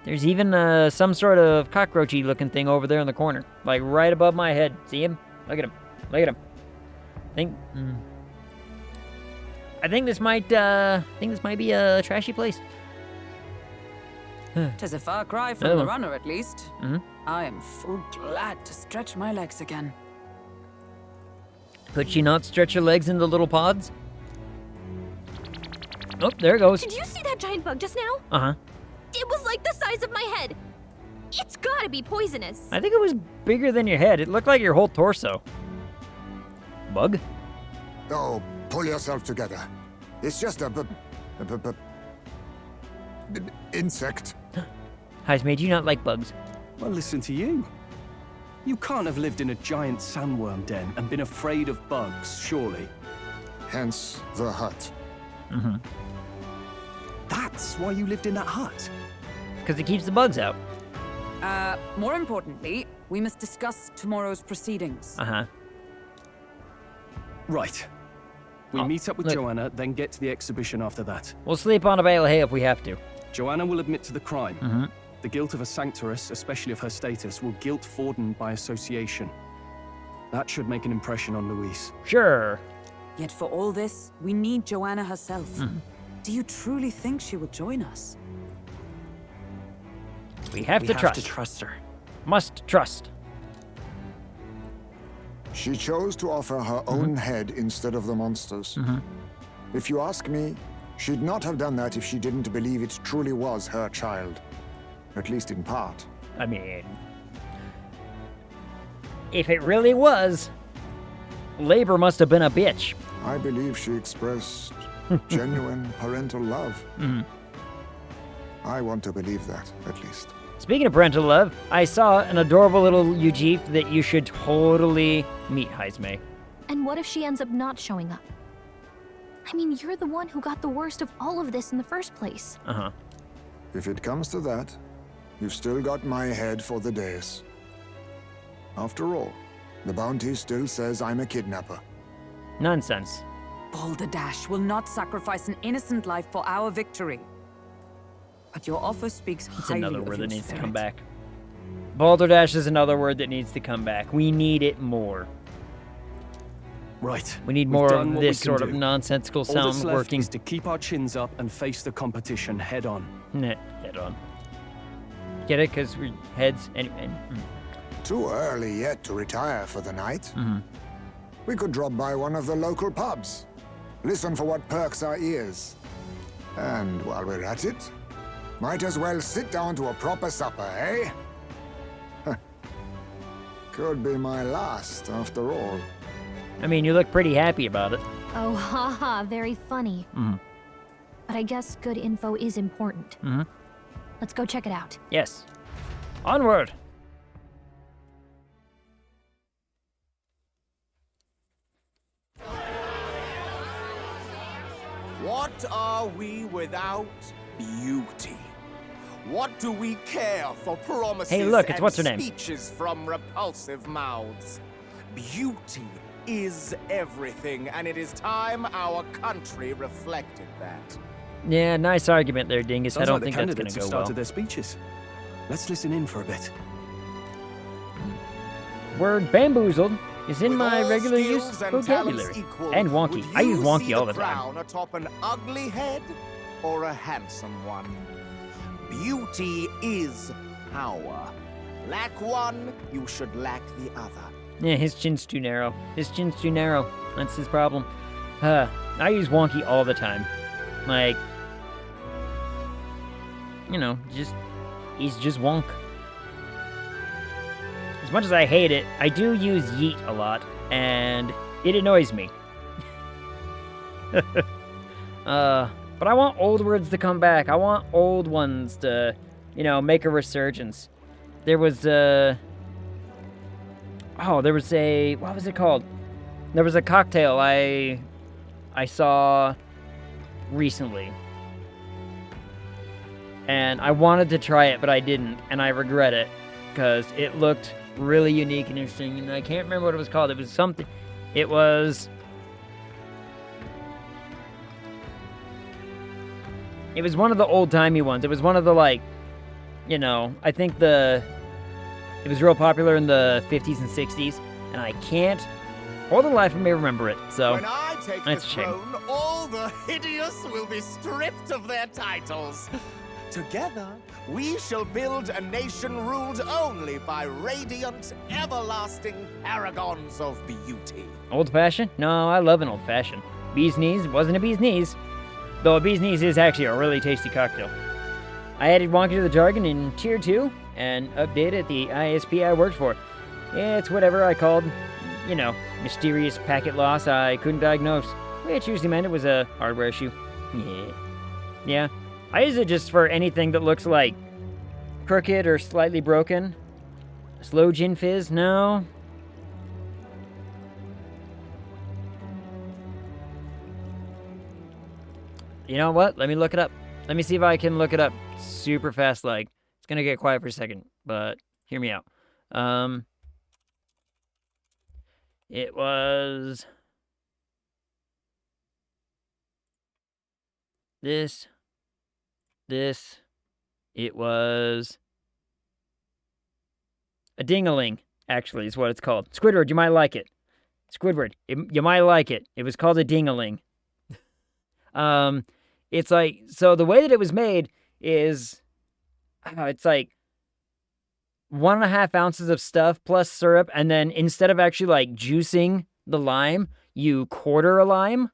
There's even some sort of cockroachy looking thing over there in the corner, like right above my head. See him? Look at him. Look at him. I think this might be a trashy place. Tis a far cry from the runner, at least. I am full glad to stretch my legs again. Could she not stretch her legs into little pods? Oh, there it goes. Did you see that giant bug just now? Uh-huh. It was like the size of my head. It's gotta be poisonous. I think it was bigger than your head. It looked like your whole torso. Bug? Oh, pull yourself together. It's just a insect. Heismay, do you not like bugs? Well, listen to you. You can't have lived in a giant sandworm den and been afraid of bugs, surely. Hence the hut. Mm-hmm. That's why you lived in that hut? Because it keeps the bugs out. More importantly, we must discuss tomorrow's proceedings. Uh-huh. Right. We meet up with Joanna, then get to the exhibition after that. We'll sleep on a bale of hay if we have to. Joanna will admit to the crime. Mm-hmm. The guilt of a sanctoress, especially of her status, will guilt Forden by association. That should make an impression on Louise. Sure. Yet for all this, we need Joanna herself. Do you truly think she will join us? We have to trust her. Must trust. She chose to offer her own head instead of the monster's. If you ask me, she'd not have done that if she didn't believe it truly was her child. At least in part. I mean, if it really was, labor must have been a bitch. I believe she expressed genuine parental love. I want to believe that, at least. Speaking of parental love, I saw an adorable little Ujif that you should totally meet, Heismay. And what if she ends up not showing up? I mean, you're the one who got the worst of all of this in the first place. Uh-huh. If it comes to that, you've still got my head for the days. After all, the bounty still says I'm a kidnapper. Nonsense. Balderdash will not sacrifice an innocent life for our victory. But your offer speaks It's highly another of word your that needs to spirit. come back. Balderdash is another word that needs to come back. We need it more. Right. We need We've more done of what this we can sort of do. nonsensical All sound that's left working. is to keep our chins up and face the competition head on. Head on. Get it? Because we're heads and Too early yet to retire for the night. We could drop by one of the local pubs. Listen for what perks our ears. And while we're at it, might as well sit down to a proper supper, eh? Could be my last, after all. I mean, you look pretty happy about it. Oh, haha, very funny. But I guess good info is important. Let's go check it out. Yes. Onward. What are we without beauty? What do we care for promises Hey, look, it's and what's her name? speeches from repulsive mouths? Beauty is everything, and it is time our country reflected that. Yeah, nice argument there, Dingus. Sounds I don't like think the that's going candidates to have go well. started their speeches. Let's listen in for a bit. Word bamboozled is in my All regular use skills and vocabulary. talents equal, And wonky. would I use you wonky see all the the time. crown atop an ugly head or a handsome one? Beauty is power. Lack one, you should lack the other. Yeah, his chin's too narrow. His chin's too narrow. That's his problem. I use wonky all the time. Like, you know, he's just wonk. As much as I hate it, I do use yeet a lot, and it annoys me. But I want old words to come back. I want old ones to, you know, make a resurgence. There was what was it called? There was a cocktail I saw recently. And I wanted to try it, but I didn't, and I regret it, because it looked really unique and interesting, and I can't remember what it was called. It was something, it was one of the old-timey ones. It was one of the, like, you know, I think it was real popular in the 50s and 60s, and I can't, for the life of me, remember it, so When I take that's the a shame. throne, all the hideous will be stripped of their titles. Together, we shall build a nation ruled only by radiant, everlasting paragons of beauty. Old-fashioned? No, I love an old-fashioned. Bee's knees wasn't a bee's knees, though a bee's knees is actually a really tasty cocktail. I added wonky to the jargon in Tier 2 and updated the ISP I worked for. It's whatever I called, you know, mysterious packet loss I couldn't diagnose, which usually meant it was a hardware issue. Yeah. I use it just for anything that looks like crooked or slightly broken. Slow gin fizz? No. You know what? Let me look it up. Let me see if I can look it up super fast. Like, it's gonna get quiet for a second, but hear me out. It was this. It was a ding-a-ling, actually, is what it's called. Squidward, you might like it. Squidward, you might like it. It was called a ding-a-ling. It's like, so the way that it was made is, it's like 1.5 ounces of stuff plus syrup, and then instead of actually like juicing the lime, you quarter a lime.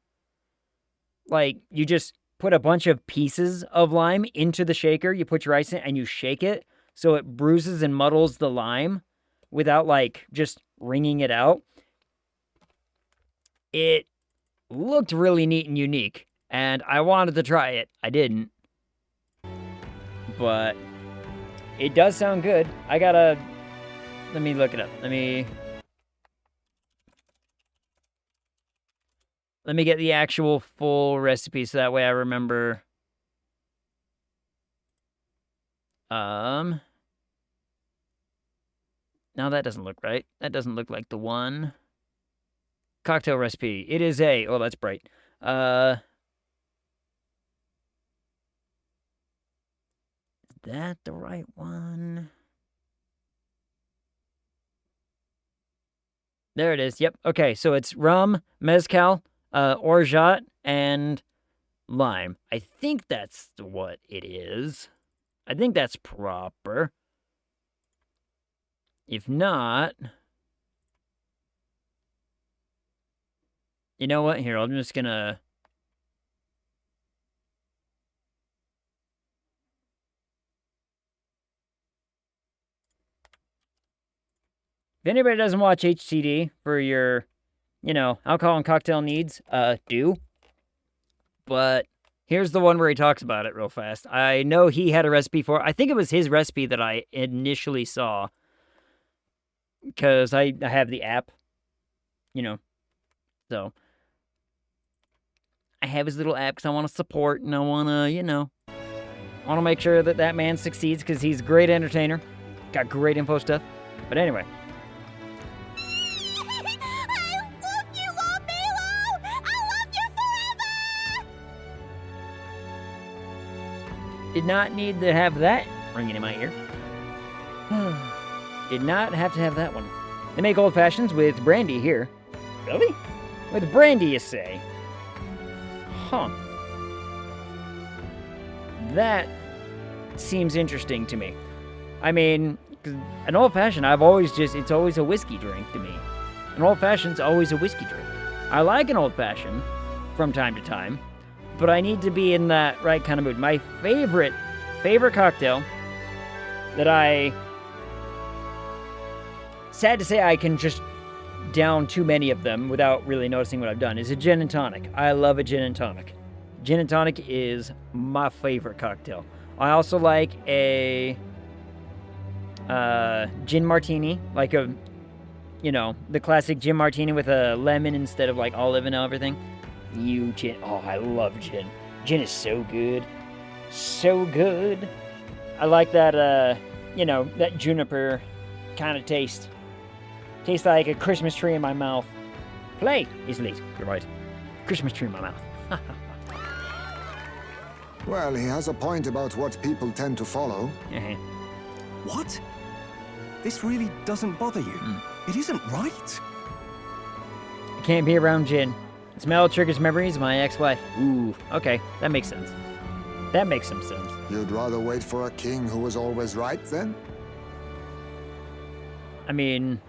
Like, you just put a bunch of pieces of lime into the shaker, you put your ice in, and you shake it, so it bruises and muddles the lime. without, like, just wringing it out, it looked really neat and unique. And I wanted to try it. I didn't. But it does sound good. I gotta... Let me look it up. Let me get the actual full recipe so that way I remember. No, that doesn't look right. That doesn't look like the one. Cocktail recipe. It is a... Oh, that's bright. Is that the right one? There it is. Yep. Okay, so it's rum, mezcal, orgeat, and lime. I think that's what it is. I think that's proper. If not... You know what? Here, I'm just gonna... If anybody doesn't watch HCD for your, alcohol and cocktail needs, do. But here's the one where he talks about it real fast. I know he had a recipe for it. I think it was his recipe that I initially saw. Because I have the app, so... I have his little app because I want to support and I want to, I want to make sure that that man succeeds because he's a great entertainer. Got great info stuff. But anyway. I love you, Lord Milo! I love you forever! Did not need to have that ringing in my ear. Did not have to have that one. They make old fashions with brandy here. Really? With brandy, you say? Huh. That seems interesting to me. I mean, an old-fashioned, it's always a whiskey drink to me. An old-fashioned's always a whiskey drink. I like an old-fashioned from time to time, but I need to be in that right kind of mood. My favorite cocktail that sad to say I can just down too many of them without really noticing what I've done, is a gin and tonic. I love a gin and tonic. Gin and tonic is my favorite cocktail. I also like a gin martini, like the classic gin martini with a lemon instead of like olive and everything. Gin. Oh, I love gin. Gin is so good. So good. I like that, that juniper kind of taste. Tastes like a Christmas tree in my mouth. Play is late. You're right. Christmas tree in my mouth. Well, he has a point about what people tend to follow. What? This really doesn't bother you? It isn't right. I can't be around gin. The smell triggers memories of my ex-wife. Ooh, okay. That makes sense. That makes some sense. You'd rather wait for a king who was always right, then? I mean...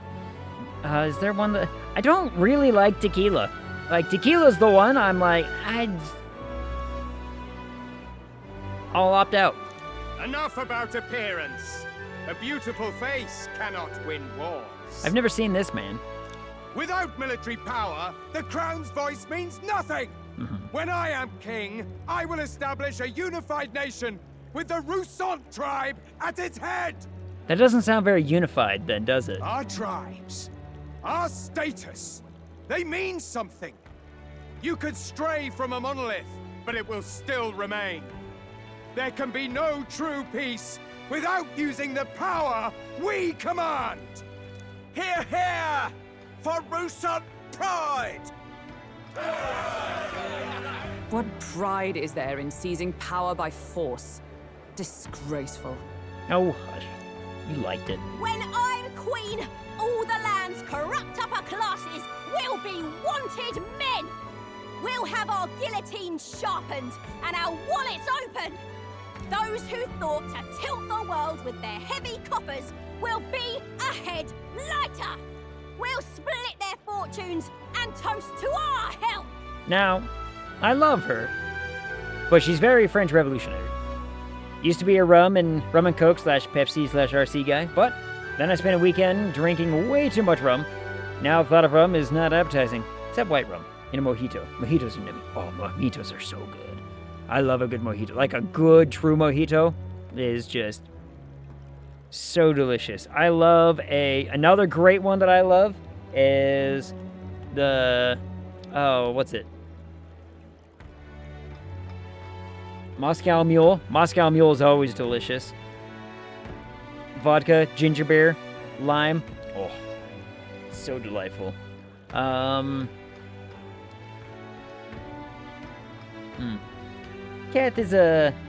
is there one that... I don't really like tequila. Like, tequila's the one I'm like, I'll opt out. Enough about appearance. A beautiful face cannot win wars. I've never seen this man. Without military power, the crown's voice means nothing. When I am king, I will establish a unified nation with the Roussant tribe at its head. That doesn't sound very unified then, does it? Our tribes, our status, they mean something. You could stray from a monolith, but it will still remain. There can be no true peace without using the power we command. Hear, hear! For Roussant pride! What pride is there in seizing power by force? Disgraceful. Oh, hush. You liked it. When I'm queen, all the land's corrupt upper classes will be wanted men. We'll have our guillotines sharpened and our wallets open. Those who thought to tilt the world with their heavy coffers will be a head lighter. We'll split their fortunes and toast to our health. Now, I love her, but she's very French Revolutionary. Used to be a rum and Coke /Pepsi /RC guy, but Then I spent a weekend drinking way too much rum. Now the thought of rum is not appetizing, except white rum in a mojito. Mojitos are nimby. Oh, mojitos are so good. I love a good mojito. Like a good, true mojito is just so delicious. I love another great one that I love is the, what's it? Moscow Mule. Moscow Mule is always delicious. Vodka, ginger beer, lime. Oh, so delightful. Kath is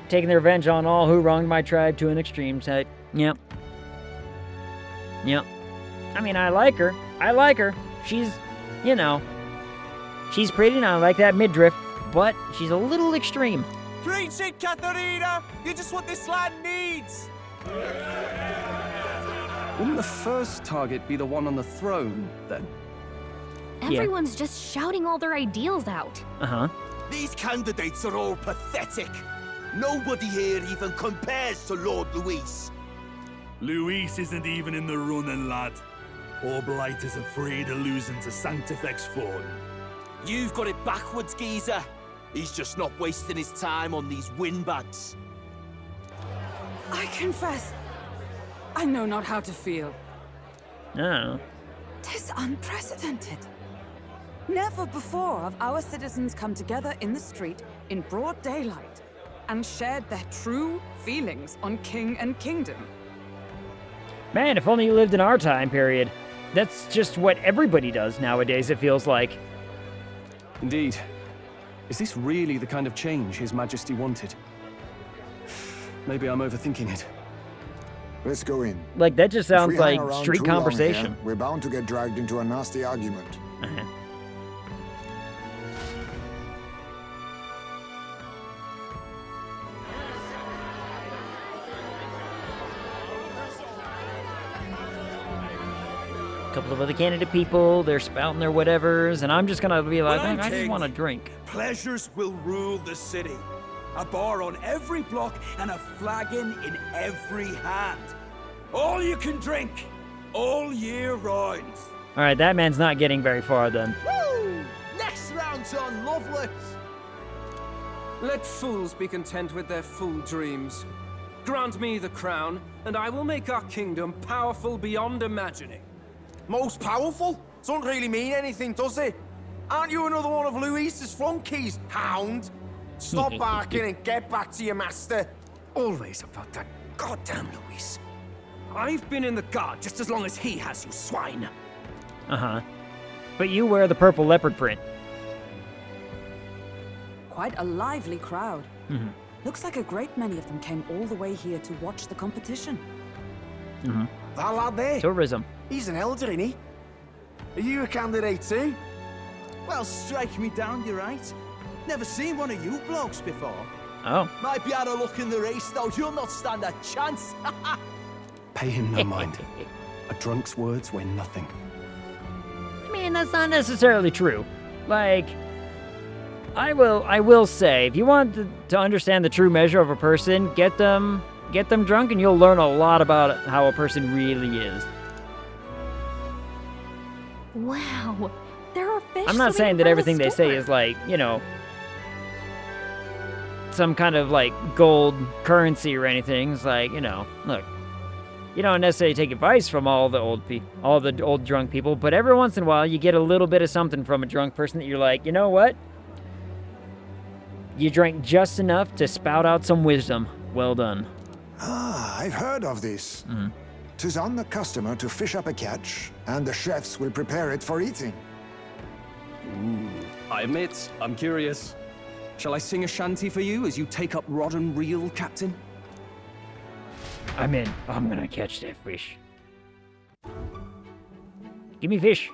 taking their revenge on all who wronged my tribe to an extreme type. Yep. I mean, I like her. She's, you know, she's pretty and I like that midriff, but she's a little extreme. Preach it, Katharina! You're just what this land needs! Wouldn't the first target be the one on the throne, then? Everyone's just shouting all their ideals out. Uh-huh. These candidates are all pathetic. Nobody here even compares to Lord Luis. Luis isn't even in the running, lad. Poor Blight is afraid of losing to Sanctifex Ford. You've got it backwards, geezer. He's just not wasting his time on these windbags. I confess, I know not how to feel. Oh. 'Tis unprecedented. Never before have our citizens come together in the street in broad daylight and shared their true feelings on king and kingdom. Man, if only you lived in our time period. That's just what everybody does nowadays, it feels like. Indeed. Is this really the kind of change His Majesty wanted? Maybe I'm overthinking it. Let's go in. Like, that just sounds like If we hang around street too long conversation. here, we're bound to get dragged into a nasty argument. Uh-huh. Couple of other candidate people, they're spouting their whatevers, and I'm just gonna be like, I just want to drink. Pleasures will rule the city. A bar on every block and a flagon in every hand. All you can drink, all year round. All right, that man's not getting very far then. Woo! Next round's on Loveless. Let fools be content with their fool dreams. Grant me the crown, and I will make our kingdom powerful beyond imagining. Most powerful? Doesn't really mean anything, does it? Aren't you another one of Luis's flunkies, hound? Stop barking and get back to your master. Always about that goddamn Luis. I've been in the guard just as long as he has, you swine. Uh-huh. But you wear the purple leopard print. Quite a lively crowd. Mm-hmm. Looks like a great many of them came all the way here to watch the competition. Mm-hmm. That lad there? Tourism. He's an elder, isn't he? Are you a candidate too? Well, strike me down, you're right. Never seen one of you blokes before. Oh. Might be out of luck in the race, though. You'll not stand a chance. Pay him no mind. A drunk's words weigh nothing. I mean, that's not necessarily true. Like, I will say, if you want to understand the true measure of a person, get them drunk and you'll learn a lot about how a person really is. Wow, there are fish. I'm not saying that everything they say is like, you know, some kind of like gold currency or anything. It's like, you know, look, you don't necessarily take advice from all the old drunk people, but every once in a while you get a little bit of something from a drunk person that you're like, you know what? You drank just enough to spout out some wisdom. Well done. Ah, I've heard of this. 'Tis on the customer to fish up a catch, and the chefs will prepare it for eating. Ooh, I admit, I'm curious. Shall I sing a shanty for you as you take up rod and reel, Captain? I'm in. I'm gonna catch that fish. Give me fish.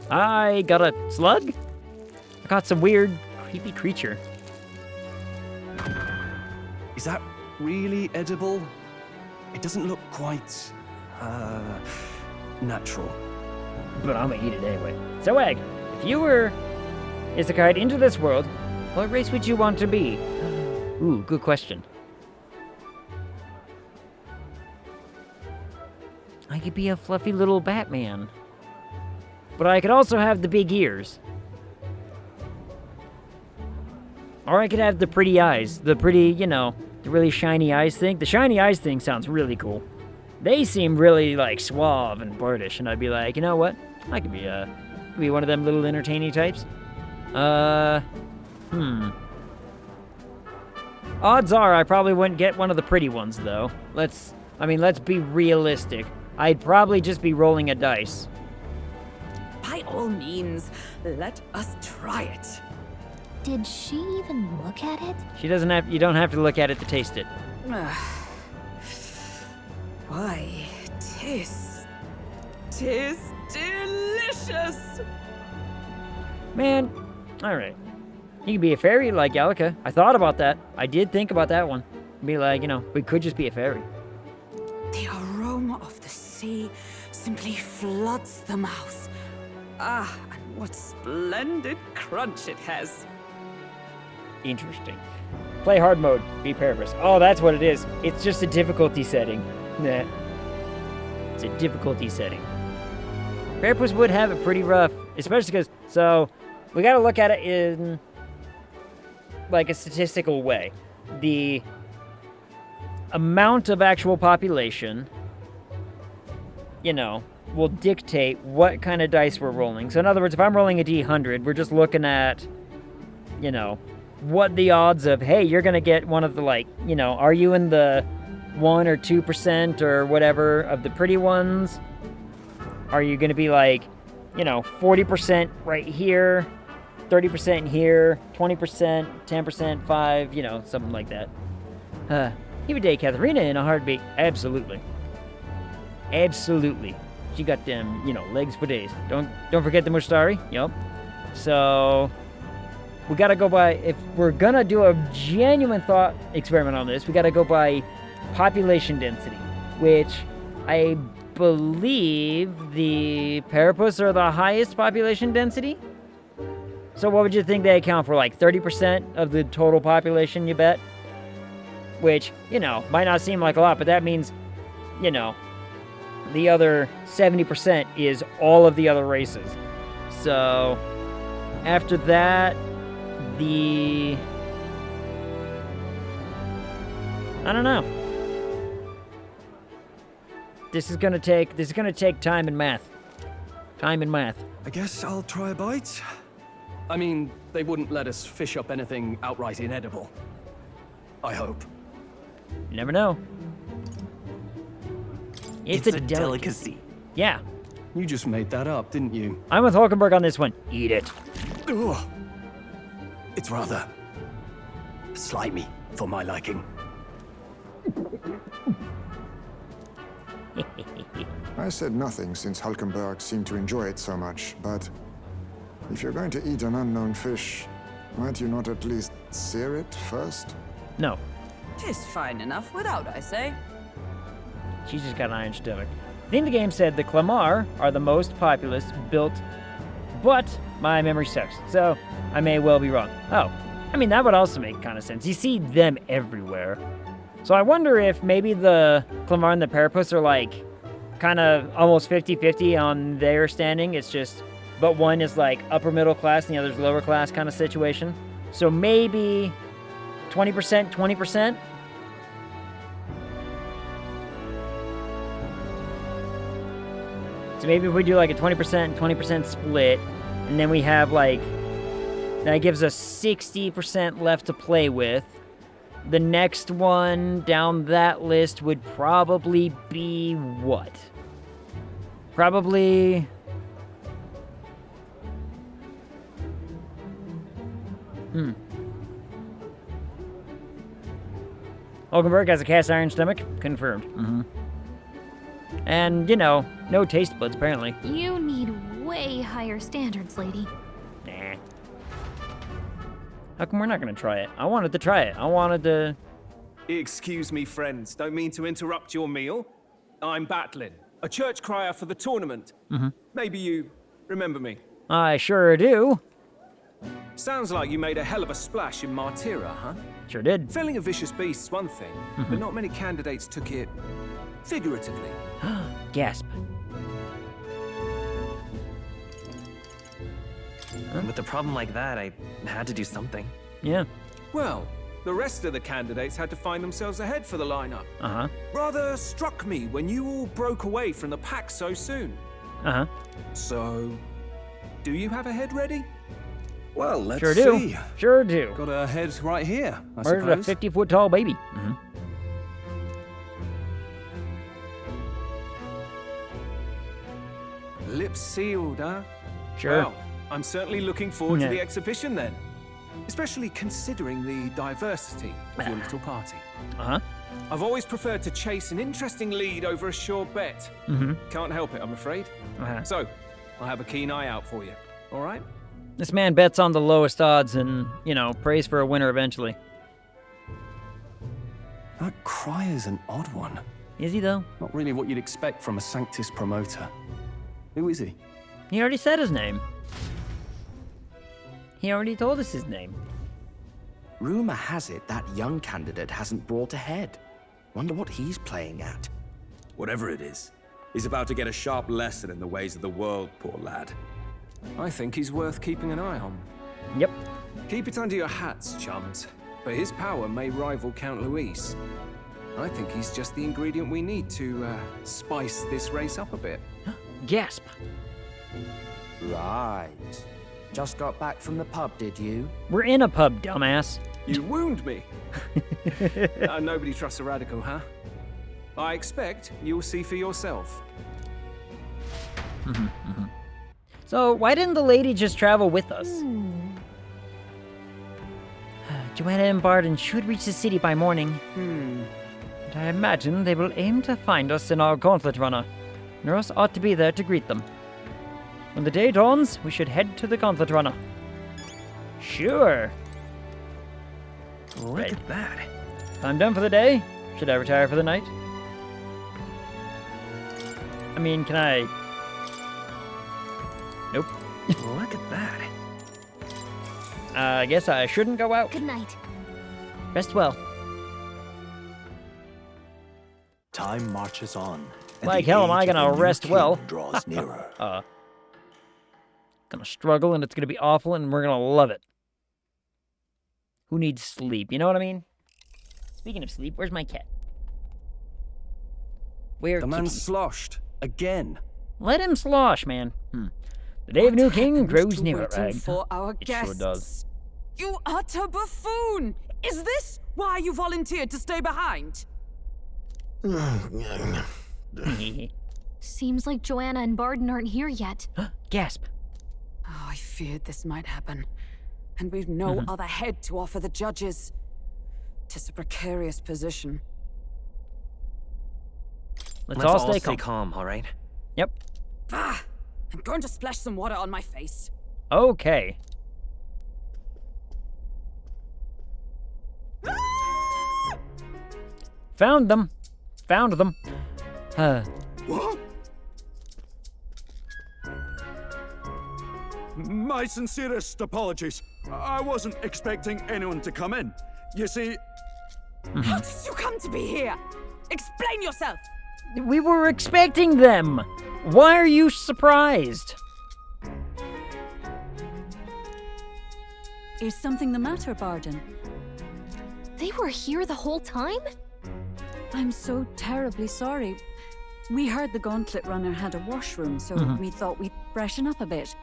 I got a slug? I got some weird, creepy creature. Is that really edible? It doesn't look quite, natural. But I'm gonna eat it anyway. So, Egg, if you were isekai into this world, what race would you want to be? Ooh, good question. I could be a fluffy little Batman. But I could also have the big ears. Or I could have the pretty eyes. The pretty, you know, the really shiny eyes thing. The shiny eyes thing sounds really cool. They seem really, like, suave and Bardish, and I'd be like, you know what? I could be one of them little entertaining types. Odds are I probably wouldn't get one of the pretty ones, though. Let's be realistic. I'd probably just be rolling a dice. By all means, let us try it. Did she even look at it? She doesn't have, you don't have to look at it to taste it. Why, tis delicious! Man, alright. You could be a fairy like Yalika. I thought about that. I did think about that one. Be like, you know, we could just be a fairy. The aroma of the sea simply floods the mouth. Ah, and what splendid crunch it has. Interesting. Play hard mode. Be Paragus. Oh, that's what it is. It's just a difficulty setting. Nah. It's a difficulty setting. Paragus would have it pretty rough. Especially because, so, we gotta look at it in, like, a statistical way. The amount of actual population, you know, will dictate what kind of dice we're rolling. So in other words, if I'm rolling a D100, we're just looking at, you know, what the odds of, hey, you're gonna get one of the, like, you know, are you in the 1 or 2% or whatever of the pretty ones? Are you gonna be like, you know, 40% right here, 30% here, 20%, 10%, 5, you know, something like that. Give a day, Katharina, in a heartbeat. Absolutely. Absolutely. She got them, you know, legs for days. Don't forget the Mushtari. Yup. So, we gotta go by, if we're gonna do a genuine thought experiment on this, we gotta go by population density, which I believe the Parapus are the highest population density. So what would you think they account for, like 30% of the total population, you bet? Which, you know, might not seem like a lot, but that means, you know, the other 70% is all of the other races. So, after that, I don't know. This is gonna take time and math. Time and math. I guess I'll try a bite. I mean, they wouldn't let us fish up anything outright inedible. I hope. You never know. It's a delicacy. Yeah. You just made that up, didn't you? I'm with Hulkenberg on this one. Eat it. Ugh. It's rather slimy for my liking. I said nothing since Hulkenberg seemed to enjoy it so much, but if you're going to eat an unknown fish, might you not at least sear it first? No. 'Tis fine enough without, I say. She's just got an iron stomach. I think the game said the Clamar are the most populous built, but my memory sucks, so I may well be wrong. Oh, I mean, that would also make kind of sense. You see them everywhere. So I wonder if maybe the Clamar and the Parapus are like kind of almost 50-50 on their standing. It's just, but one is like upper middle class and the other's lower class kind of situation. So maybe 20%, 20%? So maybe if we do like a 20%, 20% split, and then we have like, that gives us 60% left to play with. The next one down that list would probably be what? Probably... Hulkenberg has a cast iron stomach. Confirmed. Mm-hmm. And, you know, no taste buds, apparently. You need way higher standards, lady. Nah. How come we're not gonna try it? I wanted to try it. I wanted to... Excuse me, friends. Don't mean to interrupt your meal. I'm Batlin, a church crier for the tournament. Mm-hmm. Maybe you remember me. I sure do. Sounds like you made a hell of a splash in Martyra, huh? Sure did. Felling a vicious beast's one thing, but not many candidates took it Figuratively. Gasp. With a problem like that, I had to do something. Yeah. Well, the rest of the candidates had to find themselves ahead for the lineup. Uh-huh. Rather struck me when you all broke away from the pack so soon. Uh-huh. So, do you have a head ready? Well, let's Sure do. see. Sure do. Got a head right here, I Murdered a suppose. 50-foot tall baby. Mm-hmm. Lips sealed, huh? Sure. Well, I'm certainly looking forward Yeah. to the exhibition then. Especially considering the diversity of your little party. Uh-huh. I've always preferred to chase an interesting lead over a sure bet. Mm-hmm. Can't help it, I'm afraid. Uh-huh. So, I'll have a keen eye out for you. All right? This man bets on the lowest odds and, prays for a winner eventually. That cry is an odd one. Is he, though? Not really what you'd expect from a Sanctus promoter. Who is he? He already said his name. He already told us his name. Rumor has it that young candidate hasn't brought ahead. Wonder what he's playing at. Whatever it is, he's about to get a sharp lesson in the ways of the world, poor lad. I think he's worth keeping an eye on. Yep. Keep it under your hats, chums. But his power may rival Count Luis. I think he's just the ingredient we need to spice this race up a bit. Gasp. Right. Just got back from the pub, did you? We're in a pub, dumbass. You wound me. Nobody trusts a radical, huh? I expect you'll see for yourself. Mm-hmm, mm-hmm. So, why didn't the lady just travel with us? Joanna and Barden should reach the city by morning. And I imagine they will aim to find us in our gauntlet runner. Nurse ought to be there to greet them. When the day dawns, we should head to the gauntlet runner. Sure. Look at that. I'm done for the day. Should I retire for the night? I mean, can I... Nope. Look at that. I guess I shouldn't go out. Good night. Rest well. Time marches on. and Like the hell am I age of gonna the new rest king well? draws nearer. Gonna struggle and it's gonna be awful and we're gonna love it. Who needs sleep? You know what I mean? Speaking of sleep, where's my cat? Where The man's sloshed. Again. Let him slosh, man. The day of new king grows nearer, Waiting right? for our It guests. sure does. You utter buffoon! Is this why you volunteered to stay behind? Seems like Joanna and Barden aren't here yet. Gasp. Oh, I feared this might happen. And we've no other head to offer the judges. 'Tis a precarious position. Let's all stay calm. calm, all right? Yep. Ah! I'm going to splash some water on my face. Okay. Found them. Found them. What? My sincerest apologies. I wasn't expecting anyone to come in. You see... How did you come to be here? Explain yourself! We were expecting them. Why are you surprised? Is something the matter, Barden? They were here the whole time? I'm so terribly sorry. We heard the Gauntlet Runner had a washroom, so we thought we'd freshen up a bit.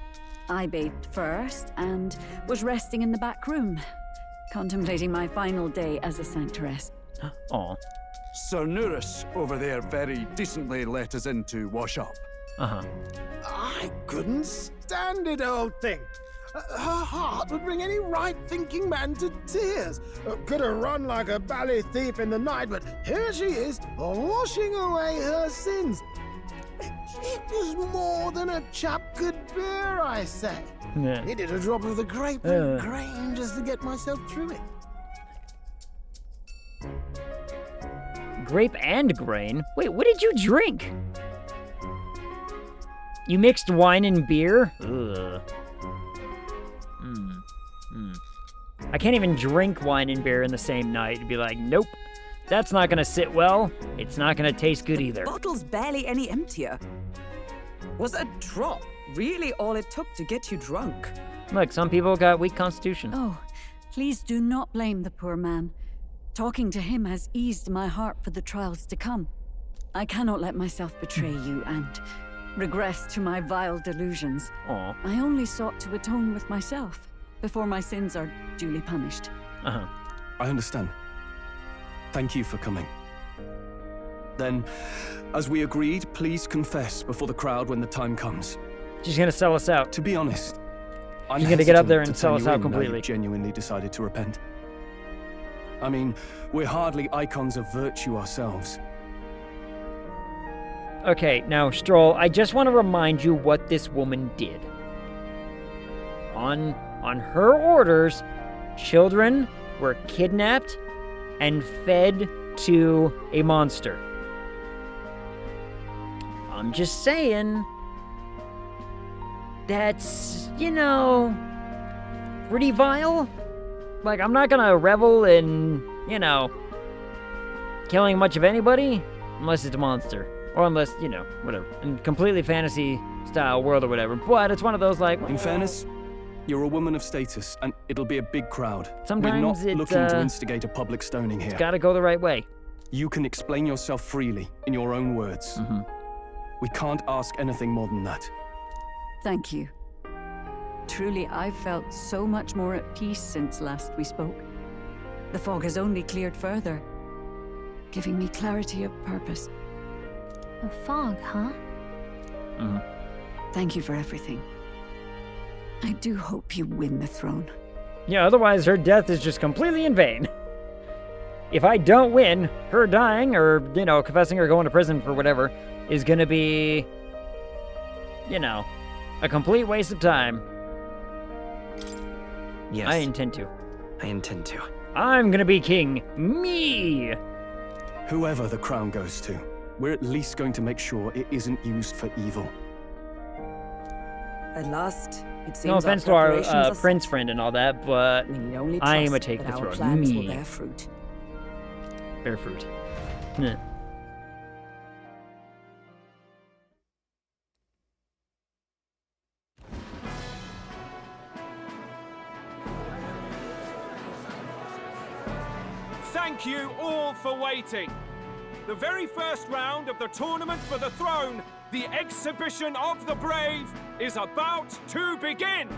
I bathed first and was resting in the back room, contemplating my final day as a Sanctoress. Aw. Sir Nuris over there very decently let us in to wash up. I couldn't stand it, old thing. Her heart would bring any right-thinking man to tears. Could have run like a bally thief in the night, but here she is, washing away her sins. It was more than a chap could bear, I say. Yeah. Needed a drop of the grape and grain just to get myself through it. Grape and grain? Wait, what did you drink? You mixed wine and beer? Ugh. I can't even drink wine and beer in the same night and be like, nope, That's not gonna sit well. It's not gonna taste good either. Bottle's barely any emptier. Was a drop really all it took to get you drunk? Look, some people got weak constitution. Oh, please do not blame the poor man. Talking to him has eased my heart for the trials to come. I cannot let myself betray you and regress to my vile delusions. Aw. I only sought to atone with myself before my sins are duly punished. Uh-huh. I understand. Thank you for coming. Then, as we agreed, please confess before the crowd when the time comes. She's gonna sell us out. To be honest, I'm She's gonna get up there and hesitant to sell turn us you out in now completely. you've genuinely decided to repent. I mean, we're hardly icons of virtue ourselves. Okay, now, Stroll, I just want to remind you what this woman did. On her orders, children were kidnapped and fed to a monster. I'm just saying, that's, you know, pretty vile. Like, I'm not gonna revel in, you know, killing much of anybody unless it's a monster. Or unless, you know, whatever. In completely fantasy style world or whatever. But it's one of those, like... In fairness, you're a woman of status, and it'll be a big crowd. Sometimes we're not it's, looking to instigate a public stoning here. It's gotta go the right way. You can explain yourself freely, in your own words. We can't ask anything more than that. Thank you. Truly, I've felt so much more at peace since last we spoke. The fog has only cleared further, giving me clarity of purpose. A fog, huh? Thank you for everything. I do hope you win the throne. Yeah, otherwise her death is just completely in vain. If I don't win, her dying or, you know, confessing or going to prison for whatever is gonna be, you know, a complete waste of time. Yes. I intend to. I intend to. I'm gonna be king. Me! Whoever the crown goes to, we're at least going to make sure it isn't used for evil. At last, it seems No offense to our preparations are prince set. friend and all that, but We need only I am a trust take that the our throne. plans will Me. bear fruit. Bear fruit. Heh. Thank you all for waiting. The very first round of the tournament for the throne, the exhibition of the brave, is about to begin.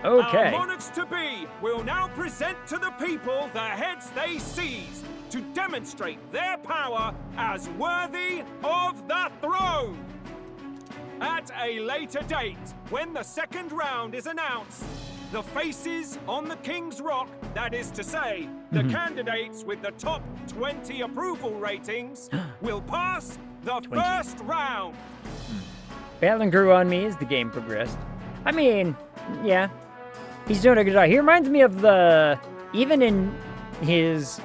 Okay. Our monarchs-to-be will now present to the people the heads they seized to demonstrate their power as worthy of the throne. At a later date, when the second round is announced, the faces on the King's Rock, that is to say, the candidates with the top 20 approval ratings, will pass the 20. first round. Battling grew on me as the game progressed. I mean, yeah. He's doing a good job. He reminds me of even in his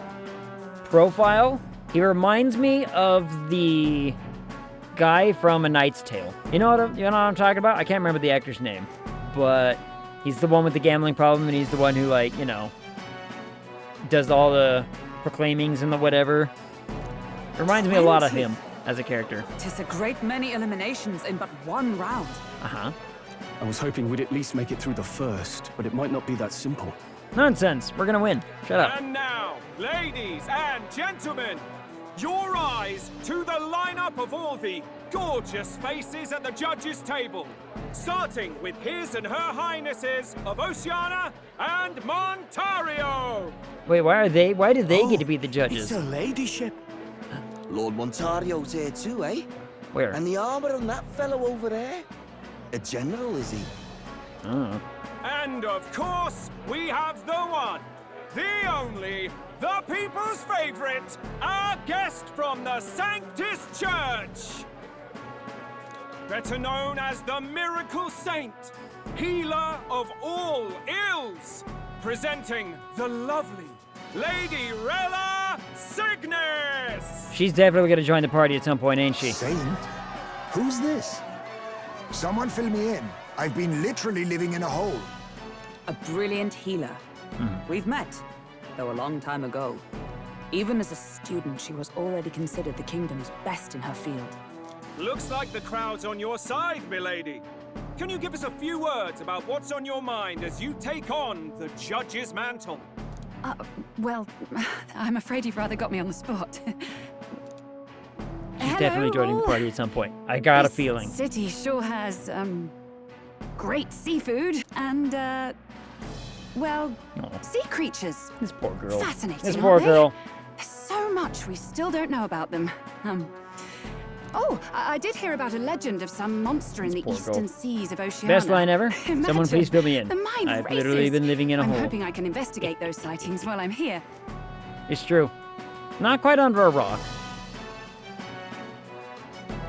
profile, he reminds me of the guy from A Knight's Tale. You know what I'm talking about? I can't remember the actor's name, but he's the one with the gambling problem, and he's the one who, like, you know, does all the proclaimings and the whatever. It reminds me a lot of him as a character. 'Tis a great many eliminations in but one round. Uh-huh. I was hoping we'd at least make it through the first, but it might not be that simple. Nonsense. We're gonna win. Shut up. And now, ladies and gentlemen, your eyes to the lineup of all the gorgeous faces at the judges' table, starting with His and Her Highnesses of Oceania and Montario. Wait, why did they get to be the judges? It's a ladyship. Lord Montario's here too, eh? Where? And the armor on that fellow over there? A general, is he? Oh. And of course, we have the one, the only, the people's favorite, our guest from the Sanctus Church. Better known as the Miracle Saint, healer of all ills, presenting the lovely Lady Rella Cygnus. She's definitely gonna join the party at some point, ain't she? Saint? Who's this? Someone fill me in. I've been literally living in a hole. A brilliant healer. We've met, though a long time ago. Even as a student, she was already considered the kingdom's best in her field. Looks like the crowd's on your side, milady. Can you give us a few words about what's on your mind as you take on the judge's mantle? Well, I'm afraid you've rather got me on the spot. She's definitely joining the party at some point. I got a feeling. This city sure has, great seafood and, well, sea creatures. This poor girl. Fascinating, This poor aren't they? girl. There's so much we still don't know about them. Oh, I did hear about a legend of some monster in the poor eastern girl. seas of Oceania. Best line ever. Someone Imagine, please fill me in. the mind I've races. literally been living in a I'm hole. hoping I can investigate those sightings while I'm here. It's true. Not quite under a rock.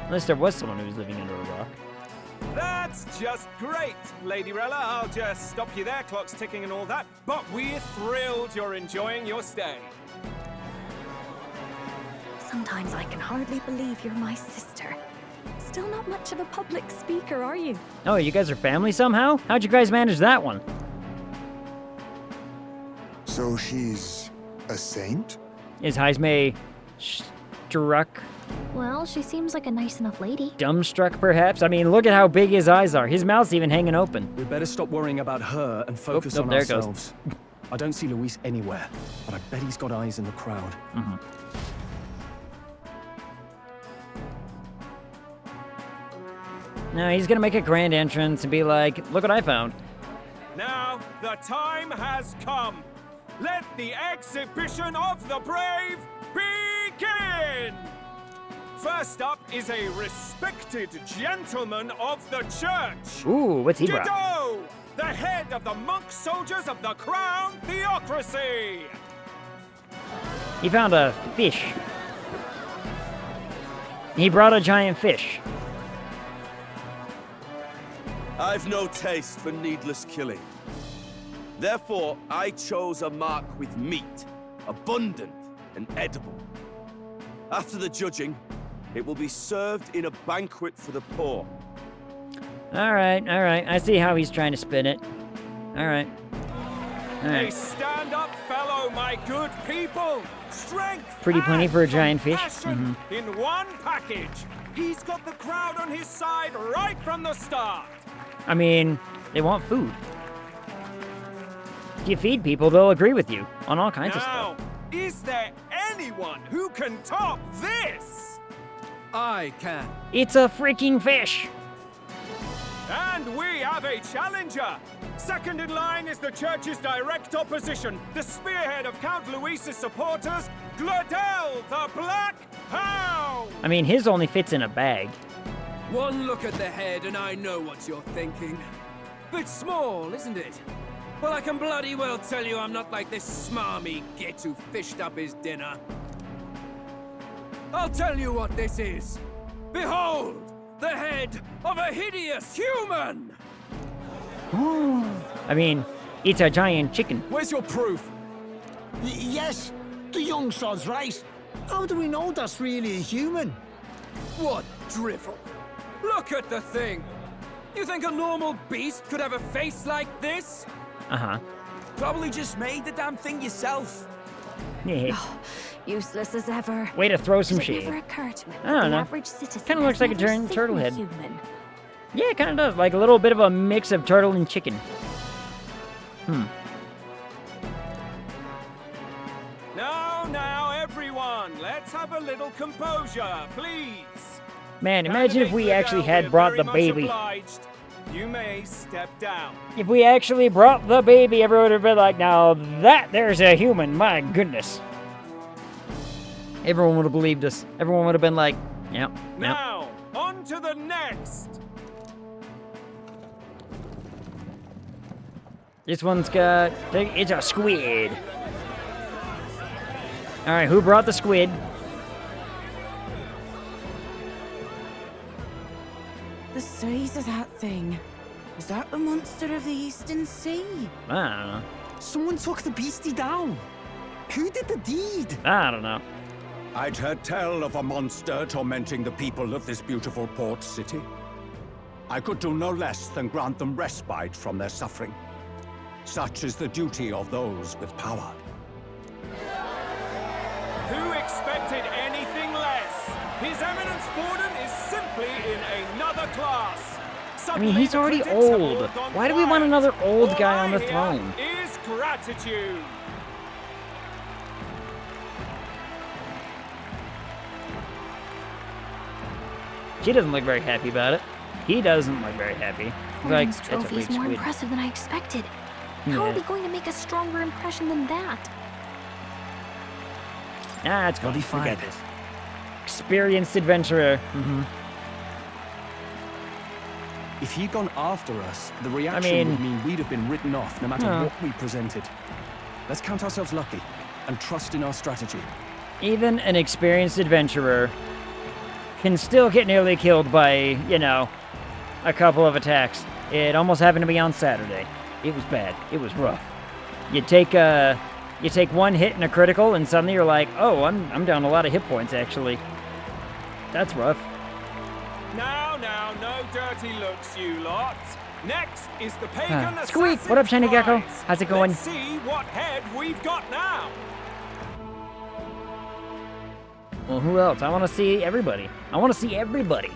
Unless there was someone who was living under a rock. That's just great, Lady Rella. I'll just stop you there, clock's ticking and all that. But we're thrilled you're enjoying your stay. Sometimes I can hardly believe you're my sister. Still not much of a public speaker, are you? Oh, you guys are family somehow? How'd you guys manage that one? So she's a saint? Is Heisme struck? Well, she seems like a nice enough lady. Dumbstruck, perhaps? I mean, look at how big his eyes are. His mouth's even hanging open. We better stop worrying about her and focus on there it goes. ourselves. I don't see Luis anywhere, but I bet he's got eyes in the crowd. Mm-hmm. No, he's gonna make a grand entrance and be like, look what I found. Now, the time has come. Let the exhibition of the brave begin! First up is a respected gentleman of the church. Ooh, what's he brought? Dido, the head of the monk soldiers of the Crown Theocracy. He found a fish. He brought a giant fish. I've no taste for needless killing. Therefore, I chose a mark with meat, abundant and edible. After the judging, it will be served in a banquet for the poor. All right. I see how he's trying to spin it. All right. A stand-up fellow, my good people. Strength. Pretty plenty for a giant fish. Passion in one package. He's got the crowd on his side right from the start. I mean, they want food. If you feed people, they'll agree with you on all kinds of stuff. Now, is there anyone who can top this? I can. It's a freaking fish. And we have a challenger. Second in line is the church's direct opposition, the spearhead of Count Luis's supporters, Gladel the Black Hound. I mean, his only fits in a bag. One look at the head and I know what you're thinking. Bit small, isn't it? Well, I can bloody well tell you I'm not like this smarmy git who fished up his dinner. I'll tell you what this is. Behold, the head of a hideous human! I mean, it's a giant chicken. Where's your proof? Yes, the young sod's right. How do we know that's really a human? What drivel? Look at the thing! You think a normal beast could have a face like this? Uh-huh. Probably just made the damn thing yourself. Yeah. Useless as ever. Way to throw some Did it shade. never occur to me I that don't the know. average citizen Kind of looks has like a never giant seen turtle a head. human? Yeah, it kind of does. Like a little bit of a mix of turtle and chicken. Now, everyone, let's have a little composure, please. Man, imagine if we actually had brought the baby. You may step down. If we actually brought the baby, everyone would have been like, now that there's a human, my goodness. Everyone would have believed us. Everyone would have been like, yep. Now, on to the next. This one's got, it's a squid. All right, who brought the squid? The size of that thing. Is that the monster of the Eastern Sea? I don't know. Someone took the beastie down. Who did the deed? I don't know. I'd heard tell of a monster tormenting the people of this beautiful port city. I could do no less than grant them respite from their suffering. Such is the duty of those with power. who expected anything less? His Eminence Borden is simply in another class. I mean, he's already old. Why do we want another old guy on the throne? Is gratitude. She doesn't look very happy about it. He doesn't look very happy. He's like, Borden's trophy is more impressive than I expected. How are we going to make a stronger impression than that? Ah, it's gonna be fine. Forget this. Experienced adventurer. If he'd gone after us, the reaction would mean we'd have been written off no matter what we presented. Let's count ourselves lucky and trust in our strategy. Even an experienced adventurer can still get nearly killed by, you know, a couple of attacks. It almost happened to me on Saturday. It was bad. It was rough. You take one hit and a critical, and suddenly you're like, oh, I'm down a lot of hit points, actually. That's rough. Now, no dirty looks, you lot. Next is the pagan Squeak! What up, Shiny Gecko? How's it going? Let's see what head we've got now. Well, who else? I want to see everybody. I want to see everybody.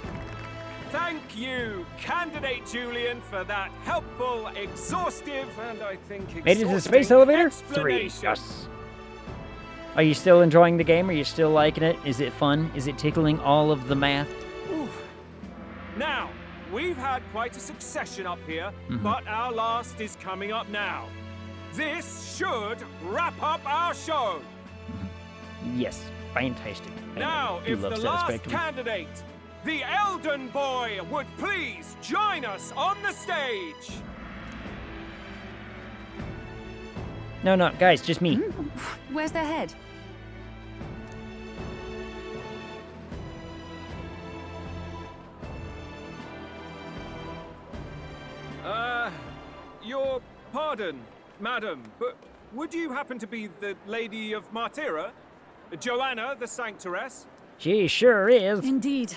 Thank you, Candidate Julian, for that helpful, exhaustive, and I think Made it to the space elevator? 3. explanation. Yes. Are you still enjoying the game? Are you still liking it? Is it fun? Is it tickling all of the math? Ooh. Now, we've had quite a succession up here, but our last is coming up now. This should wrap up our show. Yes. Fantastic. Now, I do if love the last Satisfactor. candidate, the Elden Boy, would please join us on the stage. No, guys, just me. Where's their head? Your pardon, madam, but would you happen to be the Lady of Martira? Joanna, the Sanctoress? She sure is. Indeed.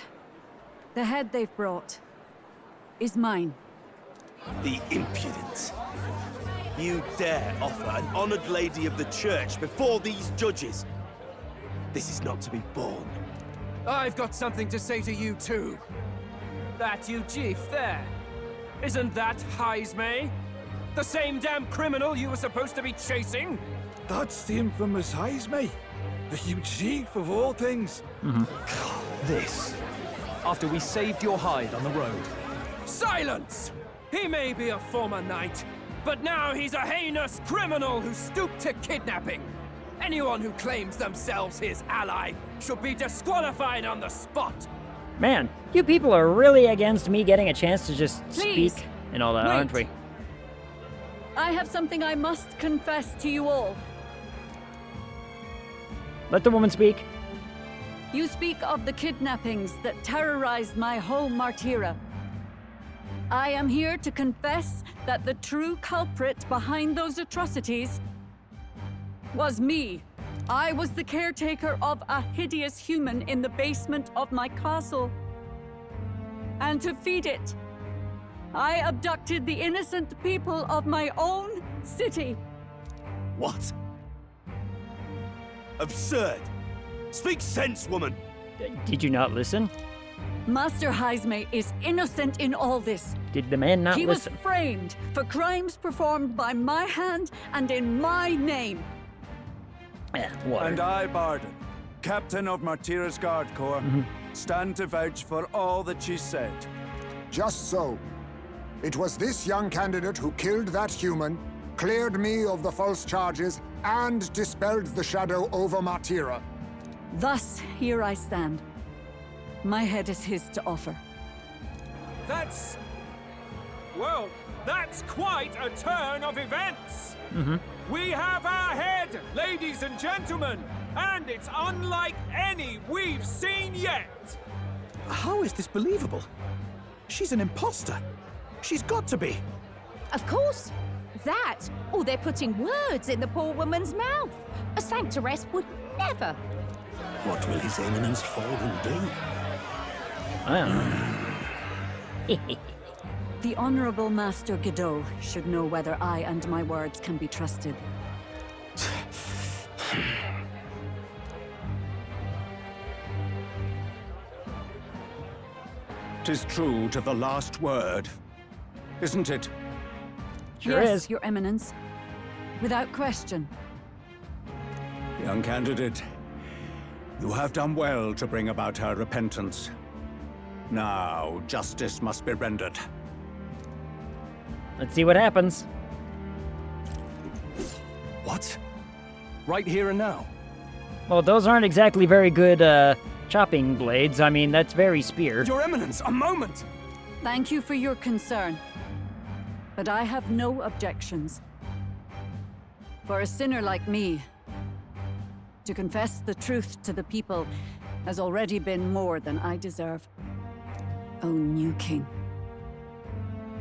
The head they've brought is mine. The impudence. You dare offer an honored lady of the church before these judges? This is not to be borne. I've got something to say to you too. That you chief there. Isn't that Heismay? The same damn criminal you were supposed to be chasing? That's the infamous Heismay. The huge chief of all things. This. After we saved your hide on the road. Silence! He may be a former knight, but now he's a heinous criminal who stooped to kidnapping. Anyone who claims themselves his ally should be disqualified on the spot. Man, you people are really against me getting a chance to just Please, speak and all that, aren't we? I have something I must confess to you all. Let the woman speak. You speak of the kidnappings that terrorized my home, Martira. I am here to confess that the true culprit behind those atrocities was me. I was the caretaker of a hideous human in the basement of my castle. And to feed it, I abducted the innocent people of my own city. What? Absurd. Speak sense, woman. Did you not listen? Master Heismay is innocent in all this. Did the man not He listen? was framed for crimes performed by my hand and in my name. And I, Bardon, captain of Martira's Guard Corps, stand to vouch for all that she said. Just so. It was this young candidate who killed that human, cleared me of the false charges, and dispelled the shadow over Martira. Thus, here I stand. My head is his to offer. That's... well, that's quite a turn of events. We have our head, ladies and gentlemen, and it's unlike any we've seen yet. How is this believable? She's an imposter. She's got to be. Of course. That, or they're putting words in the poor woman's mouth. A sanctoress would never. What will His Eminence Fallen do? I don't know. The Honorable Master Godot should know whether I and my words can be trusted. 'Tis true to the last word, isn't it? Sure yes, is. Your Eminence. Without question. Young candidate, you have done well to bring about her repentance. Now, justice must be rendered. Let's see what happens. What? Right here and now? Well, those aren't exactly very good, chopping blades. I mean, that's very spear. Your Eminence, a moment! Thank you for your concern. But I have no objections. For a sinner like me, to confess the truth to the people has already been more than I deserve. O new king,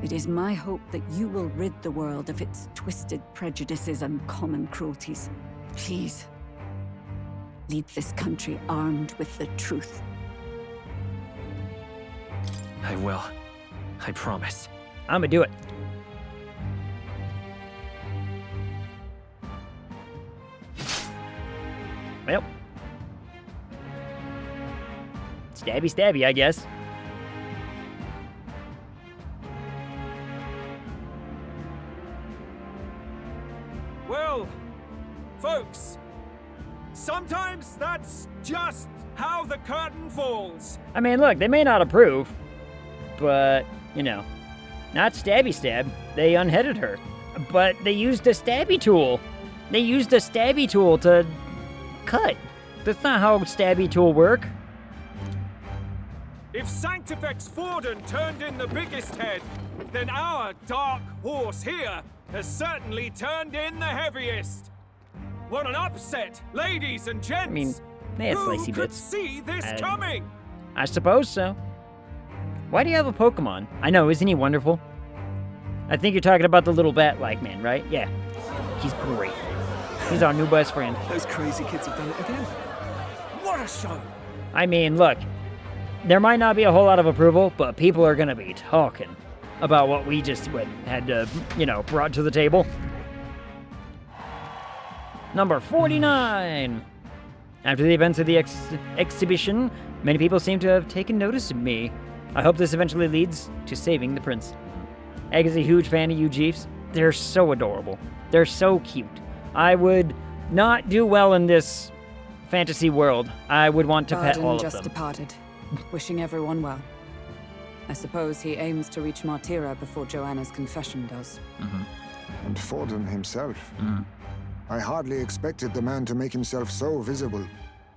it is my hope that you will rid the world of its twisted prejudices and common cruelties. Please, lead this country armed with the truth. I will. I promise. I'ma do it. Well. Stabby stabby, I guess. Well, folks, sometimes that's just how the curtain falls. I mean, look, they may not approve, but, you know, not stabby stab. They unheaded her. But they used a stabby tool. They used a stabby tool to cut. That's not how stabby tool work. If Sanctifex Forden turned in the biggest head, then our dark horse here has certainly turned in the heaviest. What an upset, ladies and gents! I mean, they had Who slicey could bits. see this coming? I suppose so. Why do you have a Pokemon? I know, isn't he wonderful? I think you're talking about the little bat-like man, right? Yeah. He's great. He's our new best friend. Those crazy kids have done it again. What a show! I mean, look, there might not be a whole lot of approval, but people are gonna be talking about what we just had, brought to the table. Number 49. After the events of the exhibition, many people seem to have taken notice of me. I hope this eventually leads to saving the prince. Egg is a huge fan of you, Jeeves. They're so adorable. They're so cute. I would not do well in this fantasy world. I would want to pet Barden all of just them. departed, wishing everyone well. I suppose he aims to reach Martira before Joanna's confession does. And Forden himself. I hardly expected the man to make himself so visible.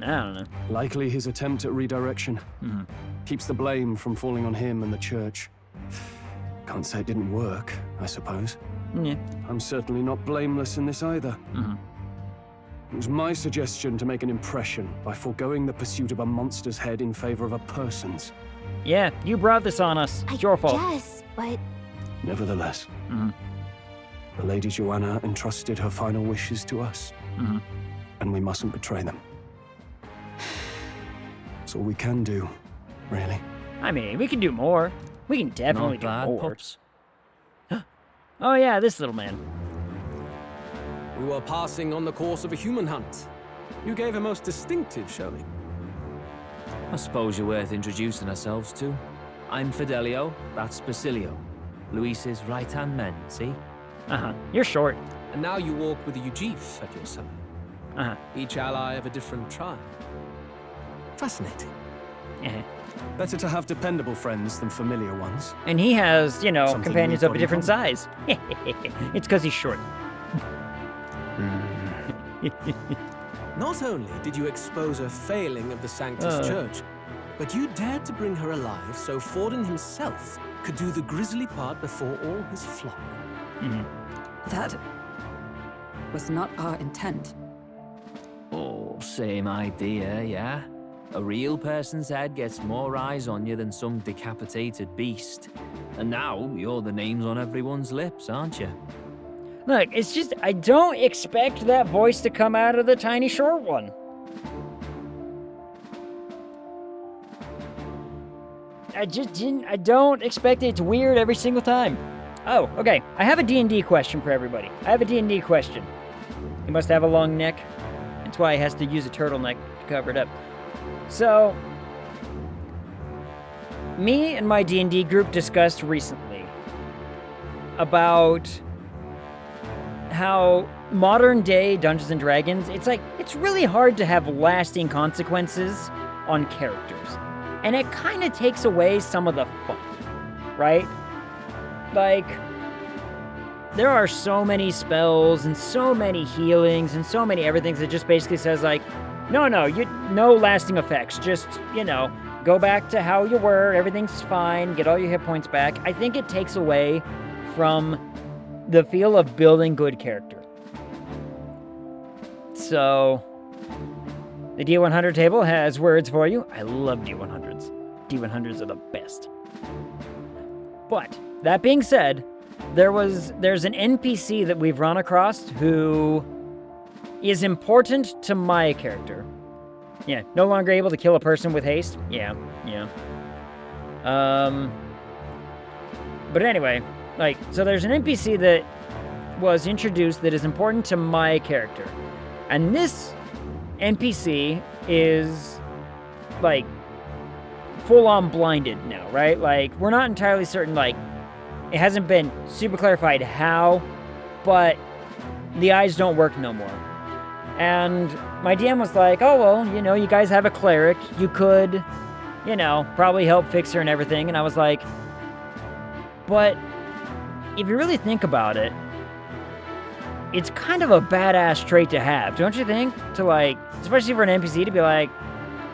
I don't know. Likely his attempt at redirection. Keeps the blame from falling on him and the church. Can't say it didn't work, I suppose. Yeah. I'm certainly not blameless in this either. It was my suggestion to make an impression by foregoing the pursuit of a monster's head in favor of a person's. Yeah, you brought this on us. It's your fault. Yes, but Nevertheless, the Lady Joanna entrusted her final wishes to us, and we mustn't betray them. That's all we can do, really. I mean, we can do more. We can definitely Not bad, do more. pups. Oh yeah, this little man. We were passing on the course of a human hunt. You gave a most distinctive showing. I suppose you're worth introducing ourselves to. I'm Fidelio, that's Basilio. Luis's right-hand man, see? You're short. And now you walk with a Ujif at your side. Each ally of a different tribe. Fascinating. Better to have dependable friends than familiar ones. And he has, Something companions we've of a got in different common. size. It's because he's short. Not only did you expose a failing of the Sanctus Church, but you dared to bring her alive so Forden himself could do the grisly part before all his flock. That was not our intent. Oh, same idea, yeah? A real person's head gets more eyes on you than some decapitated beast. And now, you're the names on everyone's lips, aren't you? Look, it's just, I don't expect that voice to come out of the tiny short one. I don't expect it. It's weird every single time. Oh, okay. I have a D&D question for everybody. I have a D&D question. He must have a long neck. That's why he has to use a turtleneck to cover it up. So, me and my D&D group discussed recently about how modern day Dungeons and Dragons, it's really hard to have lasting consequences on characters. And it kind of takes away some of the fun, right? Like, there are so many spells and so many healings and so many everythings that just basically says like, no lasting effects. Just, go back to how you were, everything's fine, get all your hit points back. I think it takes away from the feel of building good character. So, the D100 table has words for you. I love D100s. D100s are the best. But, that being said, there's an NPC that we've run across who is important to my character. Yeah, no longer able to kill a person with haste. Yeah. But anyway, so there's an NPC that was introduced that is important to my character. And this NPC is, full-on blinded now, right? We're not entirely certain, it hasn't been super clarified how, but the eyes don't work no more. And my DM was like, oh, well, you guys have a cleric. You could, probably help fix her and everything. And I was like, but if you really think about it, it's kind of a badass trait to have, don't you think? To, especially for an NPC to be like,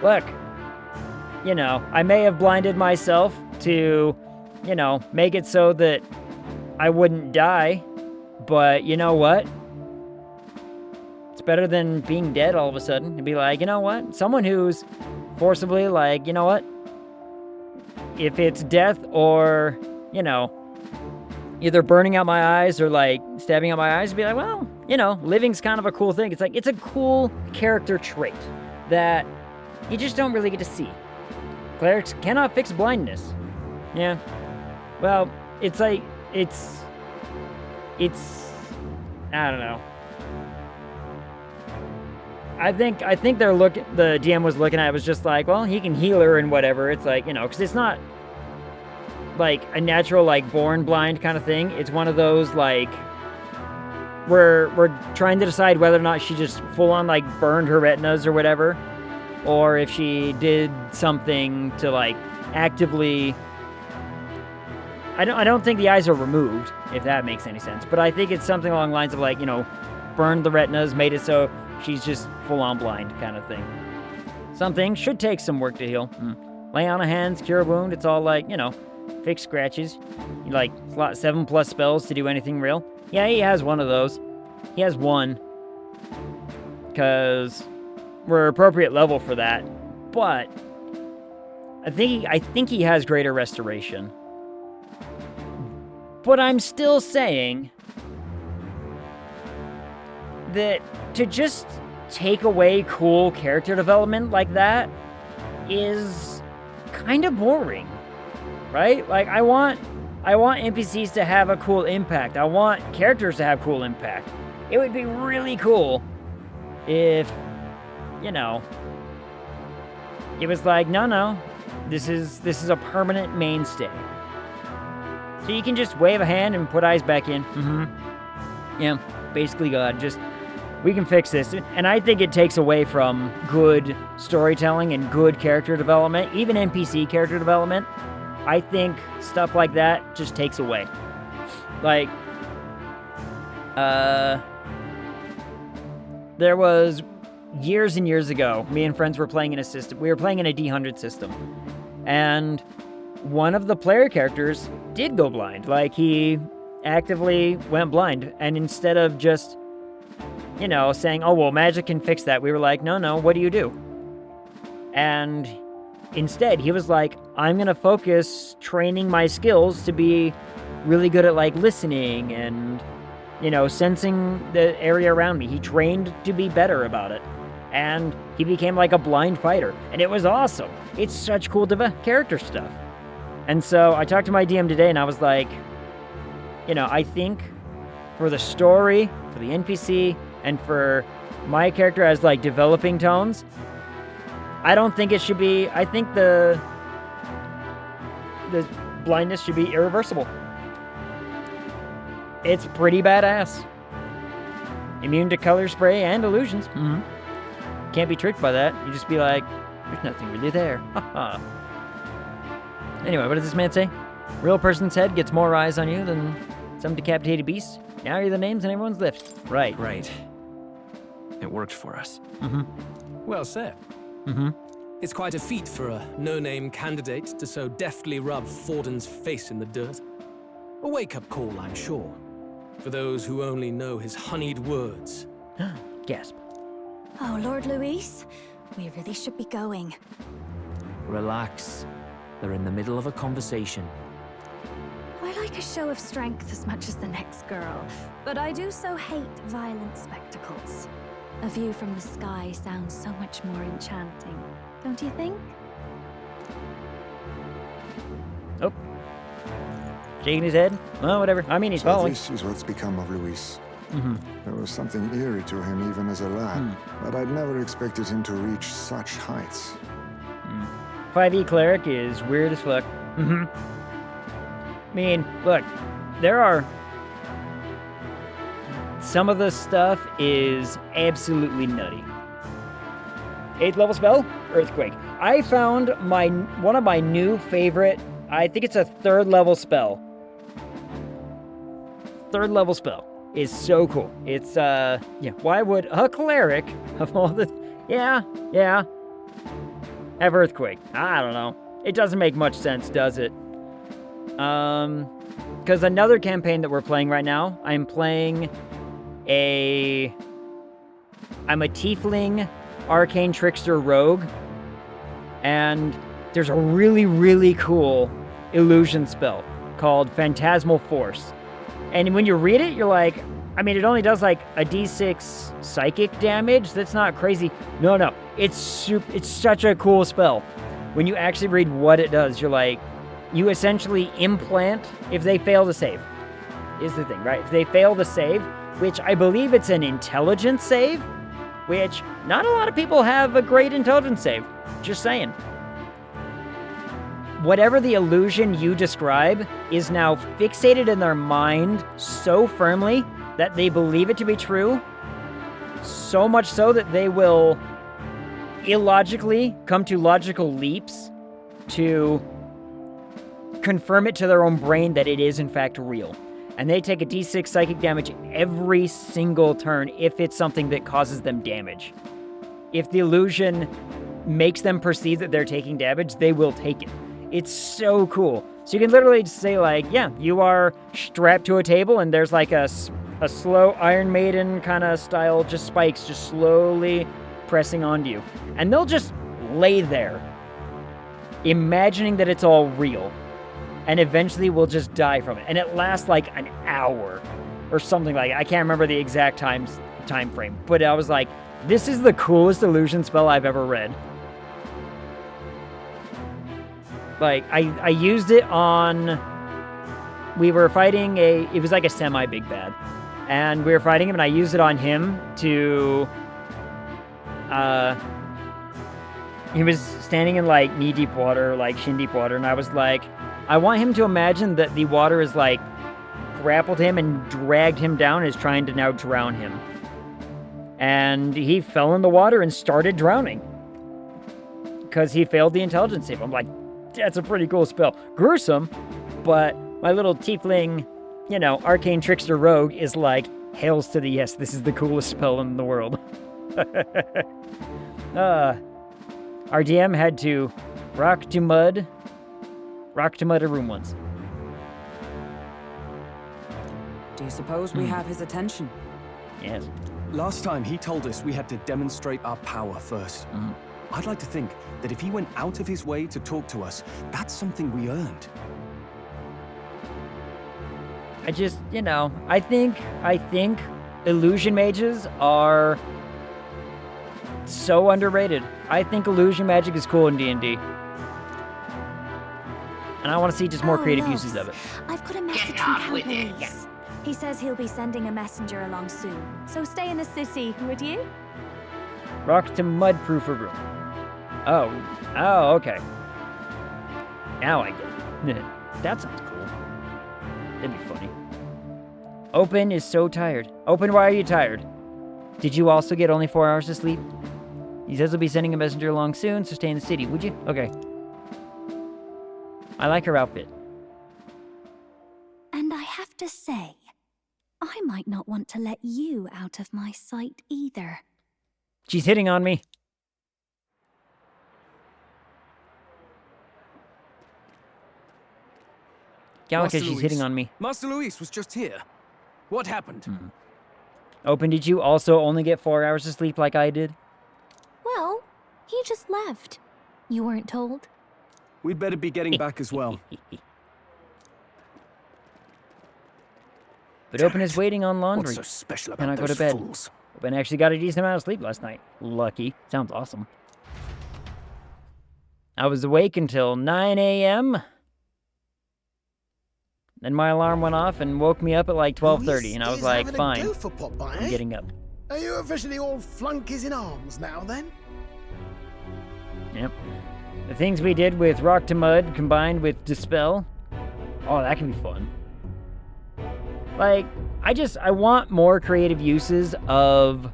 look, I may have blinded myself to, make it so that I wouldn't die, but you know what? It's better than being dead all of a sudden. And be like, you know what? Someone who's forcibly you know what? If it's death or, either burning out my eyes or stabbing out my eyes, be like, well, living's kind of a cool thing. It's a cool character trait that you just don't really get to see. Clerics cannot fix blindness. Yeah. Well, it's I don't know. I think the DM was looking at it was just like, well, he can heal her and whatever. It's because it's not a natural born blind kind of thing. It's one of those we're trying to decide whether or not she just full on burned her retinas or whatever, or if she did something to actively. I don't think the eyes are removed, if that makes any sense. But I think it's something along the lines of burned the retinas, made it so she's just full-on blind kind of thing. Something should take some work to heal. Lay on of hands, cure a wound, it's all fix scratches. 7+ spells to do anything real. Yeah, he has one of those. He has one. Because we're appropriate level for that. But I think he has greater restoration. But I'm still saying that to just take away cool character development like that is kind of boring, right? I want NPCs to have a cool impact. I want characters to have cool impact. It would be really cool if, it was no, this is a permanent mainstay. So you can just wave a hand and put eyes back in. Yeah, basically God, we can fix this. And I think it takes away from good storytelling and good character development, even NPC character development. I think stuff like that just takes away. There was years and years ago, me and friends were playing in a system. We were playing in a D100 system. And one of the player characters did go blind. He actively went blind. And instead of just, saying, oh, well, magic can fix that, we were like, no, what do you do? And instead, he was like, I'm going to focus training my skills to be really good at, listening and, sensing the area around me. He trained to be better about it. And he became a blind fighter. And it was awesome. It's such cool character stuff. And so I talked to my DM today and I was like, I think for the story, for the NPC, and for my character as developing tones, I don't think it should be, I think the blindness should be irreversible. It's pretty badass. Immune to color spray and illusions. Can't be tricked by that. You just be like, there's nothing really there. Haha. Anyway, what does this man say? Real person's head gets more eyes on you than some decapitated beast. Now you're the names on everyone's lips. Right. Right. It worked for us. Well said. It's quite a feat for a no-name candidate to so deftly rub Forden's face in the dirt. A wake-up call, I'm sure, for those who only know his honeyed words. Gasp. Oh, Lord Luis, we really should be going. Relax. They're in the middle of a conversation. I like a show of strength as much as the next girl, but I do so hate violent spectacles. A view from the sky sounds so much more enchanting, don't you think? Oh. Shaking his head? Well, whatever. I mean, he's So following. this is what's become of Luis. There was something eerie to him even as a lad, but I'd never expected him to reach such heights. 5e cleric is weird as fuck. I mean, look, there are... Some of the stuff is absolutely nutty. 8th level spell? Earthquake. I found one of my new favorite, I think it's a 3rd level spell. 3rd level spell is so cool. It's, yeah, why would a cleric of all the... Yeah, have earthquake. I don't know. It doesn't make much sense, does it? Because another campaign that we're playing right now, I'm a tiefling arcane trickster rogue, and there's a really, really cool illusion spell called Phantasmal Force. And when you read it, you're like, I mean, it only does like a d6 psychic damage. That's not crazy. No. It's such a cool spell. When you actually read what it does, you're like, you essentially implant if they fail to save. Is the thing, right? If they fail to save, which I believe it's an intelligence save, which not a lot of people have a great intelligence save. Just saying. Whatever the illusion you describe is now fixated in their mind so firmly that they believe it to be true, so much so that they will illogically come to logical leaps to confirm it to their own brain that it is in fact real. And they take a d6 psychic damage every single turn if it's something that causes them damage. If the illusion makes them perceive that they're taking damage, they will take it. It's so cool. So you can literally just say like, yeah, you are strapped to a table and there's like a slow Iron Maiden kind of style, just spikes just slowly pressing onto you. And they'll just lay there, imagining that it's all real. And eventually will just die from it. And it lasts like an hour or something like that. I can't remember the exact time frame. But I was like, this is the coolest illusion spell I've ever read. Like, I used it on... We were fighting it was like a semi-big bad. And we were fighting him, and I used it on him to... He was standing in, like, knee-deep water, like, shin-deep water, and I was like, I want him to imagine that the water is, like, grappled him and dragged him down and is trying to now drown him. And he fell in the water and started drowning. Because he failed the intelligence save. I'm like, that's a pretty cool spell. Gruesome, but my little tiefling, arcane trickster rogue is like, hails to the yes, this is the coolest spell in the world. Our DM had to rock to mud a room once. Do you suppose we have his attention? Yes. Last time he told us we had to demonstrate our power first. I'd like to think that if he went out of his way to talk to us, that's something we earned. I just, I think illusion mages are so underrated. I think illusion magic is cool in D&D. And I want to see just more creative uses of it. I've got a message from Count Luis. He says he'll be sending a messenger along soon. So stay in the city, would you? Rock to mud-proof a room. Oh, okay. Now I get it. That sounds cool. That'd be funny. Open is so tired. Open, why are you tired? Did you also get only 4 hours of sleep? He says he'll be sending a messenger along soon, so stay in the city, would you? Okay. I like her outfit. And I have to say, I might not want to let you out of my sight either. She's hitting on me. Gallica, she's hitting on me. Master Luis was just here. What happened? Open, did you also only get 4 hours of sleep like I did? Well, he just left. You weren't told? We'd better be getting back as well. But Open is waiting on laundry. What's so special about Can I go those to bed? fools? Open actually got a decent amount of sleep last night. Lucky. Sounds awesome. I was awake until 9 a.m. Then my alarm went off and woke me up at like 12:30, and I was like, fine, I'm getting up. Are you officially all flunkies in arms now, then? Yep. The things we did with Rock to Mud combined with Dispel, oh, that can be fun. Like, I want more creative uses of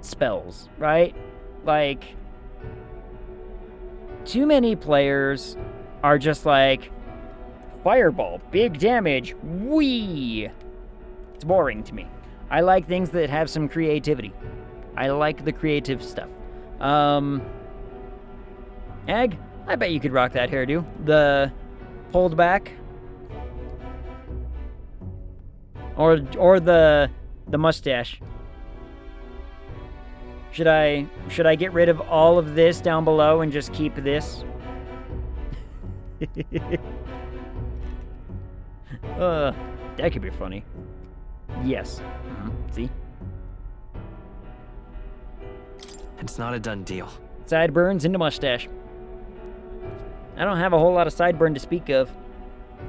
spells, right? Like, too many players are just like, Fireball, big damage, whee! It's boring to me. I like things that have some creativity. I like the creative stuff. Egg, I bet you could rock that hairdo. The pulled back. Or the mustache. Should I get rid of all of this down below and just keep this? That could be funny. Yes. See? It's not a done deal. Sideburns into mustache. I don't have a whole lot of sideburn to speak of.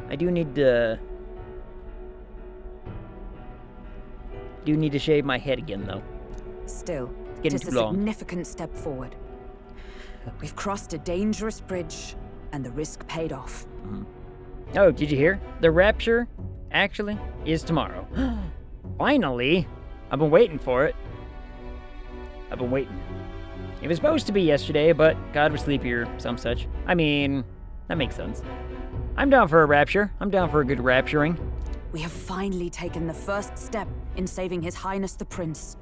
I do need to shave my head again, though. Still, Getting it is too a long. significant step forward. We've crossed a dangerous bridge, and the risk paid off. Oh, did you hear? The rapture, actually, is tomorrow. Finally! I've been waiting for it. I've been waiting. It was supposed to be yesterday, but God was sleepier, some such. I mean, that makes sense. I'm down for a rapture. I'm down for a good rapturing. We have finally taken the first step in saving His Highness the Prince.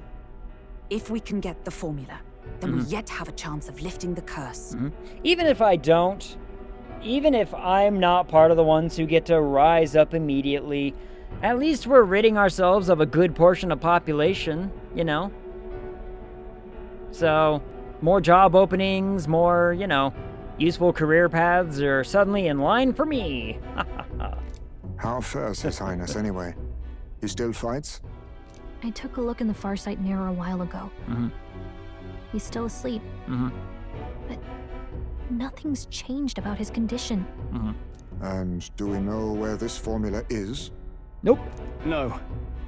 If we can get the formula, then we yet have a chance of lifting the curse. Even if I don't, even if I'm not part of the ones who get to rise up immediately, at least we're ridding ourselves of a good portion of population, you know? So, more job openings, more, you know, useful career paths are suddenly in line for me. How fares His Highness, anyway? He still fights? I took a look in the Farsight mirror a while ago. He's still asleep. But nothing's changed about his condition. And do we know where this formula is? Nope. No,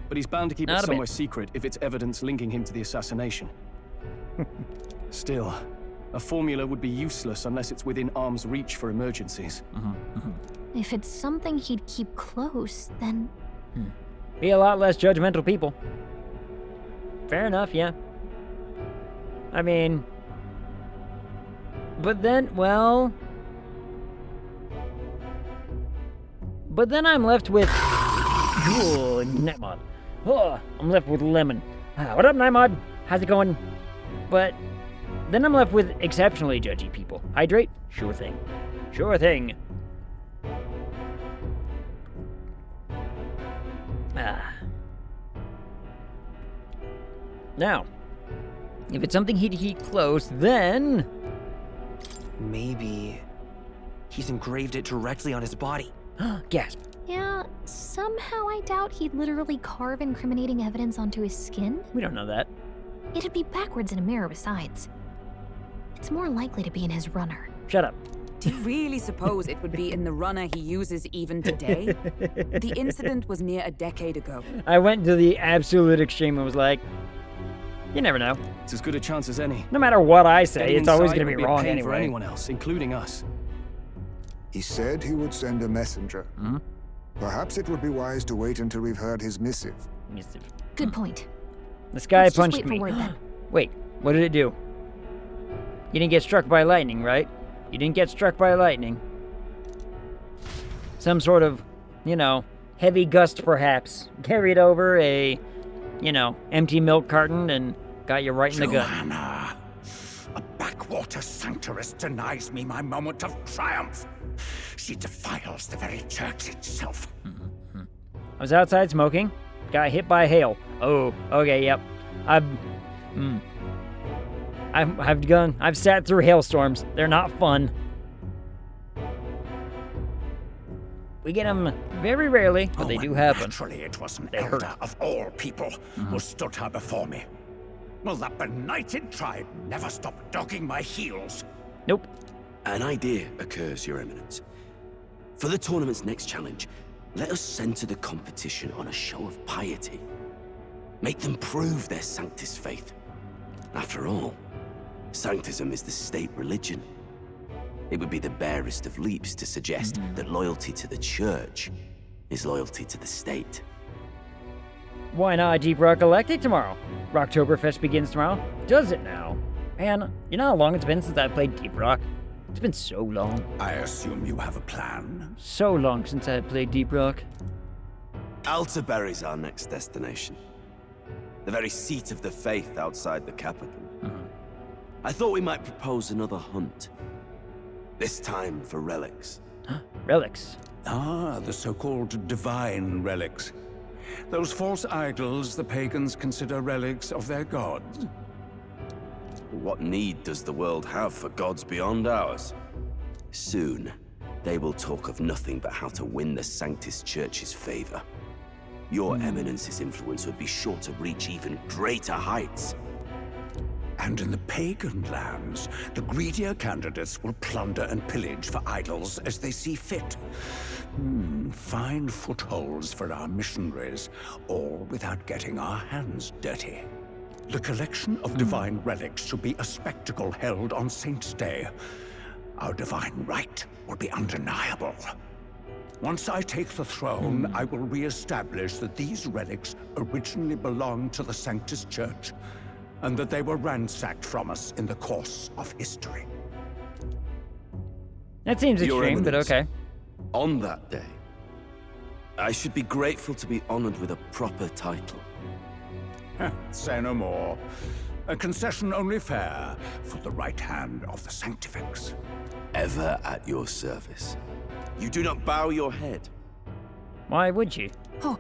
but he's bound to keep Not it a bit. somewhere secret if it's evidence linking him to the assassination. Still, a formula would be useless unless it's within arm's reach for emergencies. If it's something he'd keep close, then... Be a lot less judgmental people. Fair enough, yeah. I mean... But then, well... But then I'm left with... Ooh, Nightmod. Oh, I'm left with Lemon. What up, Nightmod? How's it going? But then I'm left with exceptionally judgy people. Hydrate? Sure thing. Sure thing. Now, if it's something he'd keep close, then... Maybe he's engraved it directly on his body. Gasp. Yeah, somehow I doubt he'd literally carve incriminating evidence onto his skin. We don't know that. It'd be backwards in a mirror besides. It's more likely to be in his runner. Shut up. Do you really suppose it would be in the runner he uses even today? The incident was near a decade ago. I went to the absolute extreme and was like, you never know. It's as good a chance as any. No matter what I say, Getting it's always inside going to would be a wrong pain for anyway. anyone else, including us. He said he would send a messenger. Perhaps it would be wise to wait until we've heard his missive. Good point. This guy Let's just punched wait for me. word then. Wait, what did it do? You didn't get struck by lightning, right? You didn't get struck by lightning. Some sort of, you know, heavy gust perhaps carried over a, you know, empty milk carton and got you right in the gut. Joanna, a backwater sanctuarist denies me my moment of triumph. She defiles the very church itself. I was outside smoking, got hit by hail. Oh, okay, yep. I've sat through hailstorms. They're not fun. We get them very rarely, but they do happen. Naturally, it was an They elder hurt. of all people who stood her before me. Will that benighted tribe never stop dogging my heels? Nope. An idea occurs, Your Eminence. For the tournament's next challenge, let us center the competition on a show of piety. Make them prove their Sanctus faith. After all, Sanctism is the state religion. It would be the barest of leaps to suggest that loyalty to the church is loyalty to the state. Why not Deep Rock Galactic tomorrow? Rocktoberfest begins tomorrow. Does it now? Man, you know how long it's been since I played Deep Rock? It's been so long. I assume you have a plan? So long since I played Deep Rock. Altaberry's our next destination. The very seat of the faith outside the capital. I thought we might propose another hunt. This time for relics. Relics? Ah, the so-called divine relics. Those false idols the pagans consider relics of their gods. What need does the world have for gods beyond ours? Soon, they will talk of nothing but how to win the Sanctus Church's favor. Your Eminence's influence would be sure to reach even greater heights. And in the pagan lands, the greedier candidates will plunder and pillage for idols as they see fit. Fine footholds for our missionaries, all without getting our hands dirty. The collection of divine relics should be a spectacle held on Saint's Day. Our divine right will be undeniable. Once I take the throne, I will re-establish that these relics originally belonged to the Sanctus Church, and that they were ransacked from us in the course of history. That seems Your extreme, but Eminence, okay. On that day, I should be grateful to be honored with a proper title. Say no more. A concession only fair for the right hand of the Sanctifex. Ever at your service. You do not bow your head. Why would you? Oh,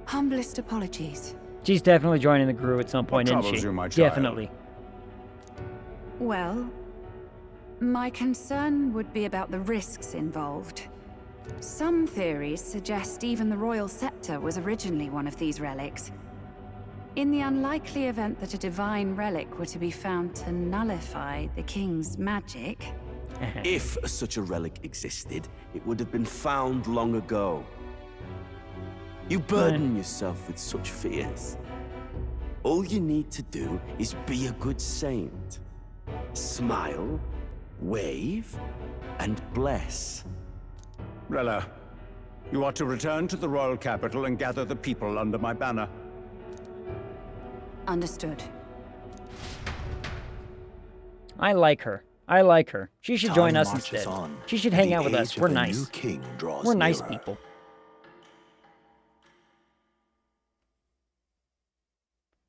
humblest apologies. She's definitely joining the crew at some point, isn't troubles she? you, my child? Definitely. Well, my concern would be about the risks involved. Some theories suggest even the royal scepter was originally one of these relics. In the unlikely event that a divine relic were to be found to nullify the king's magic... If such a relic existed, it would have been found long ago. You burden yourself with such fears. All you need to do is be a good saint. Smile, wave, and bless. Rella, you are to return to the royal capital and gather the people under my banner. Understood. I like her. I like her. She should join Time us marches instead. on, She should and hang the out with us. age of We're a nice. new king draws We're nice nearer. people.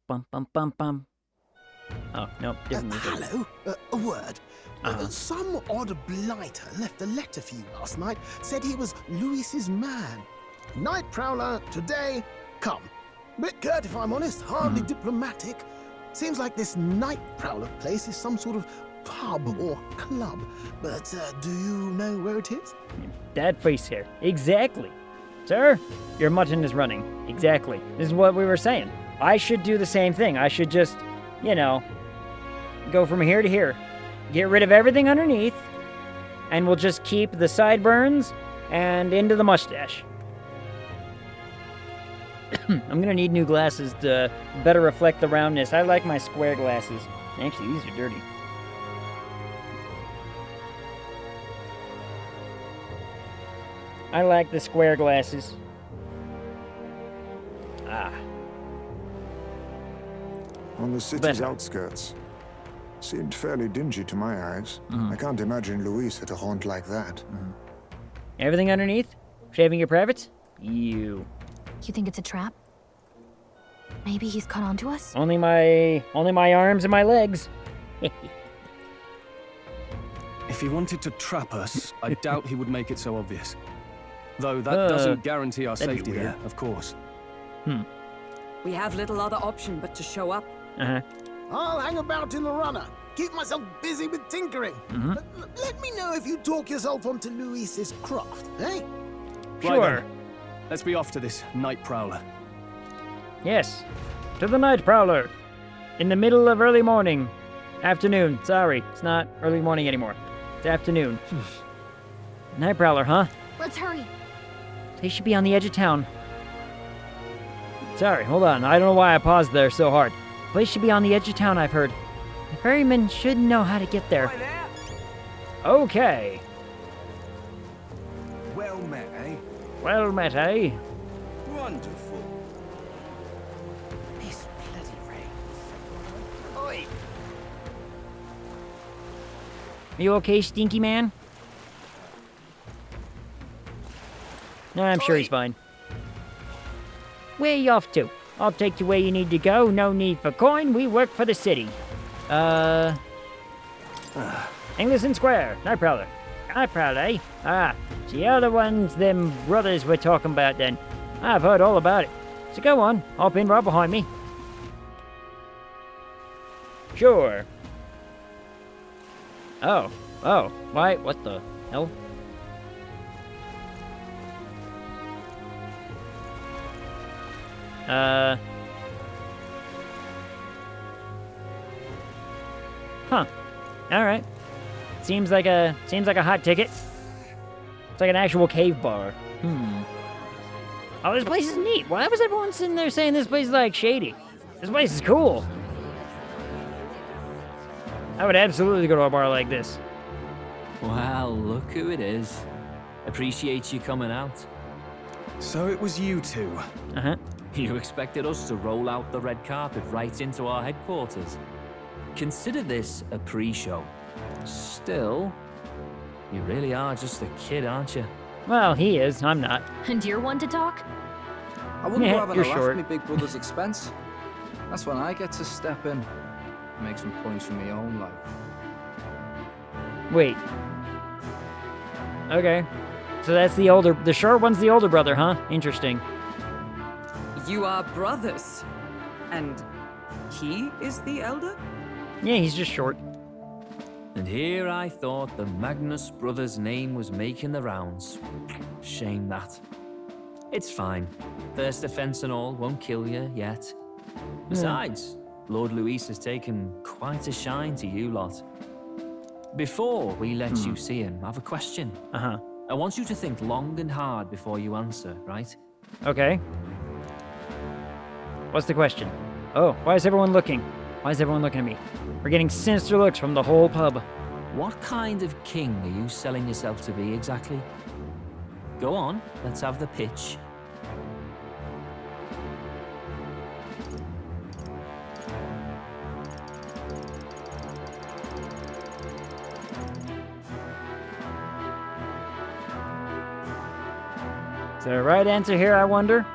Bum bum bum bum. Oh, no, different music. Hello, a word. Some odd blighter left a letter for you last night. Said he was Louis's man. Night Prowler, today, come. Bit curt, if I'm honest, hardly diplomatic. Seems like this Night Prowler place is some sort of pub or club. But do you know where it is? That face here. Exactly. Sir, your mutton is running. Exactly. This is what we were saying. I should do the same thing. I should just, you know, go from here to here. Get rid of everything underneath, and we'll just keep the sideburns and into the mustache. I'm gonna need new glasses to better reflect the roundness. I like my square glasses. Actually, these are dirty. I like the square glasses. Ah. On the city's outskirts. Seemed fairly dingy to my eyes. I can't imagine Luis at a haunt like that. Everything underneath? Shaving your privates? You think it's a trap? Maybe he's caught on to us? Only my arms and my legs. If he wanted to trap us, I doubt he would make it so obvious. Though that doesn't guarantee our safety there, of course. We have little other option but to show up. I'll hang about in the runner. Keep myself busy with tinkering. But let me know if you talk yourself onto Luis's craft, eh? Sure. Right then. Let's be off to this night prowler. Yes. To the night prowler. In the middle of early morning. Afternoon. Sorry, it's not early morning anymore. It's afternoon. Night prowler, huh? Let's hurry. They should be on the edge of town. Sorry, hold on. I don't know why I paused there so hard. The place should be on the edge of town, I've heard. The ferryman should know how to get there. Okay. Well met, eh? Well met, eh? Wonderful. This bloody rain. Oi! Are you okay, Stinky Man? No, I'm sure he's fine. Where you off to? I'll take you where you need to go. No need for coin. We work for the city. Engleson Square. Night Prowler. Night Prowler, eh? Ah, it's the other ones them brothers were talking about then. I've heard all about it. So go on. Hop in right behind me. Sure. Oh. Why? What the hell? Huh. Alright. Seems like a hot ticket. It's like an actual cave bar. Oh, this place is neat. Why was everyone sitting there saying this place is like shady? This place is cool. I would absolutely go to a bar like this. Well, look who it is. Appreciate you coming out. So it was you two. You expected us to roll out the red carpet right into our headquarters. Consider this a pre-show. Still, you really are just a kid, aren't you? Well, he is. I'm not. And you're one to talk? I wouldn't go having you're a laugh short. at my big brother's expense. That's when I get to step in and make some points for my own life. Wait. Okay. So that's the short one's the older brother, huh? Interesting. You are brothers. And he is the elder? Yeah, he's just short. And here I thought the Magnus brothers' name was making the rounds. Shame that. It's fine. First offense and all won't kill you yet. Besides, Lord Luis has taken quite a shine to you lot. Before we let you see him, I have a question. I want you to think long and hard before you answer, right? Okay. What's the question? Oh, why is everyone looking? Why is everyone looking at me? We're getting sinister looks from the whole pub. What kind of king are you selling yourself to be exactly? Go on, let's have the pitch. Is there a right answer here, I wonder?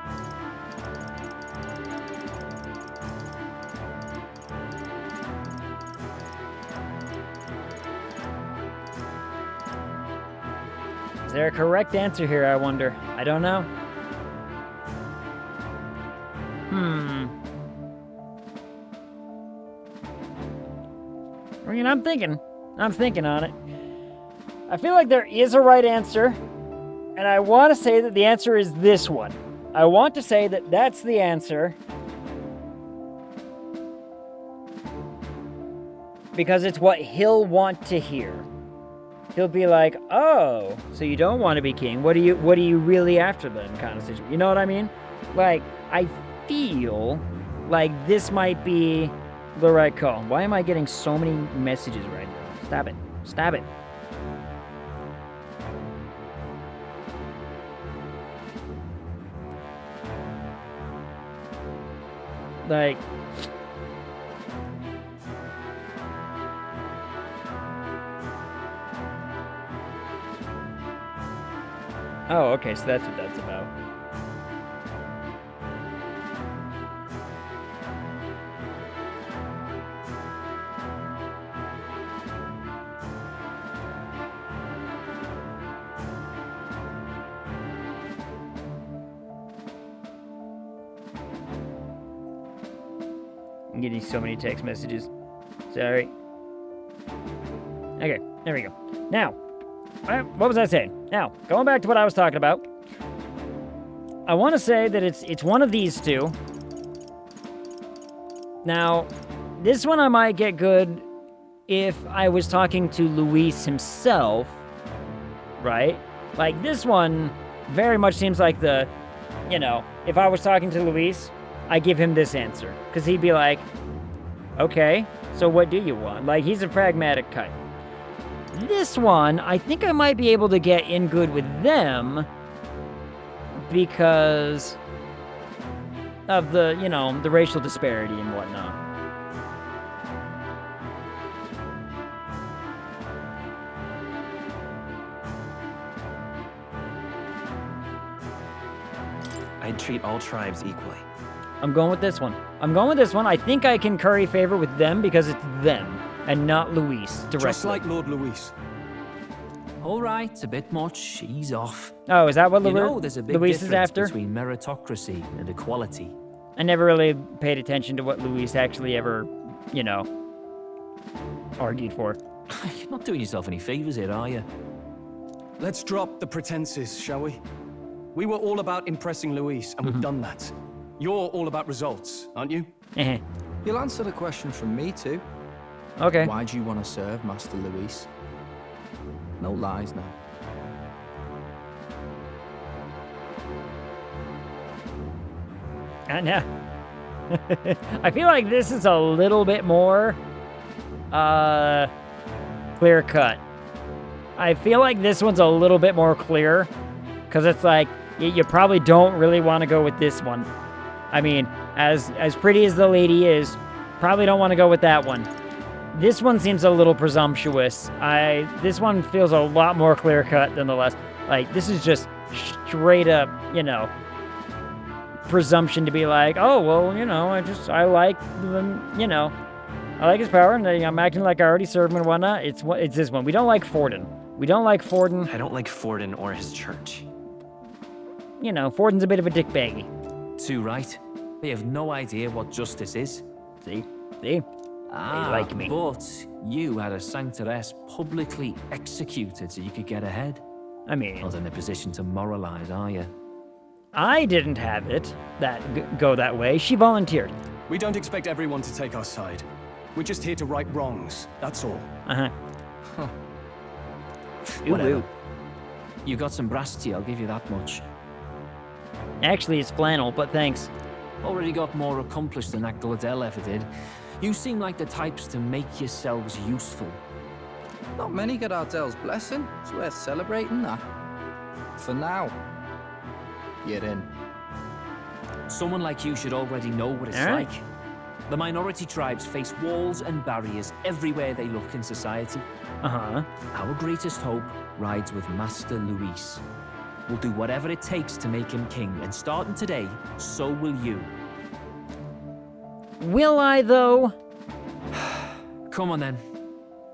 Is there a correct answer here, I wonder? I don't know. I mean, I'm thinking on it. I feel like there is a right answer, and I want to say that the answer is this one. I want to say that that's the answer, because it's what he'll want to hear. He'll be like, "Oh, so you don't want to be king? What are you really after then?" Kind of situation. You know what I mean? Like, I feel like this might be the right call. Why am I getting so many messages right now? Stop it. Stop it. Like... Oh, okay, so that's what that's about. I'm getting so many text messages. Sorry. Okay, there we go. Now, what was I saying? Now, going back to what I was talking about. I want to say that it's one of these two. Now, this one I might get good if I was talking to Luis himself, right? Like, this one very much seems like the, you know, if I was talking to Luis, I give him this answer. Because he'd be like, okay, so what do you want? Like, he's a pragmatic type. This one, I think I might be able to get in good with them because of the, you know, the racial disparity and whatnot. I'd treat all tribes equally. I'm going with this one. I think I can curry favor with them because it's them and not Luis directly. Just like Lord Luis. All right, a bit much. He's off. Oh, is that what You know, there's a big Luis is difference after? between meritocracy and equality. I never really paid attention to what Luis actually ever, you know, argued for. You're not doing yourself any favors here, are you? Let's drop the pretenses, shall we? We were all about impressing Luis, and we've done that. You're all about results, aren't you? You'll answer the question from me too. Okay. Why do you want to serve Master Luis? No lies now. No. I feel like this is a little bit more clear cut. I feel like this one's a little bit more clear because it's like you probably don't really want to go with this one. I mean, as pretty as the lady is, probably don't want to go with that one. This one seems a little presumptuous. This one feels a lot more clear cut than the last. Like, this is just straight up, you know, presumption to be like, oh, well, you know, I like them, you know, I like his power, and I'm acting like I already served him and whatnot. It's this one. We don't like Forden. I don't like Forden or his church. You know, Forden's a bit of a dickbaggy. Too right. They have no idea what justice is. See? Ah, they like me. But you had a sanctoress publicly executed so you could get ahead. I mean... Not in a position to moralize, are you? I didn't have it go that way. She volunteered. We don't expect everyone to take our side. We're just here to right wrongs, that's all. Uh-huh. Whatever. You got some brass tea, I'll give you that much. Actually, it's flannel, but thanks. Already got more accomplished than that Gladell ever did. You seem like the types to make yourselves useful. Not many get Ardell's blessing. It's worth celebrating that. For now, you're in. Someone like you should already know what it's like. The minority tribes face walls and barriers everywhere they look in society. Uh-huh. Our greatest hope rides with Master Luis. We'll do whatever it takes to make him king, and starting today, so will you. Will I, though? Come on, then.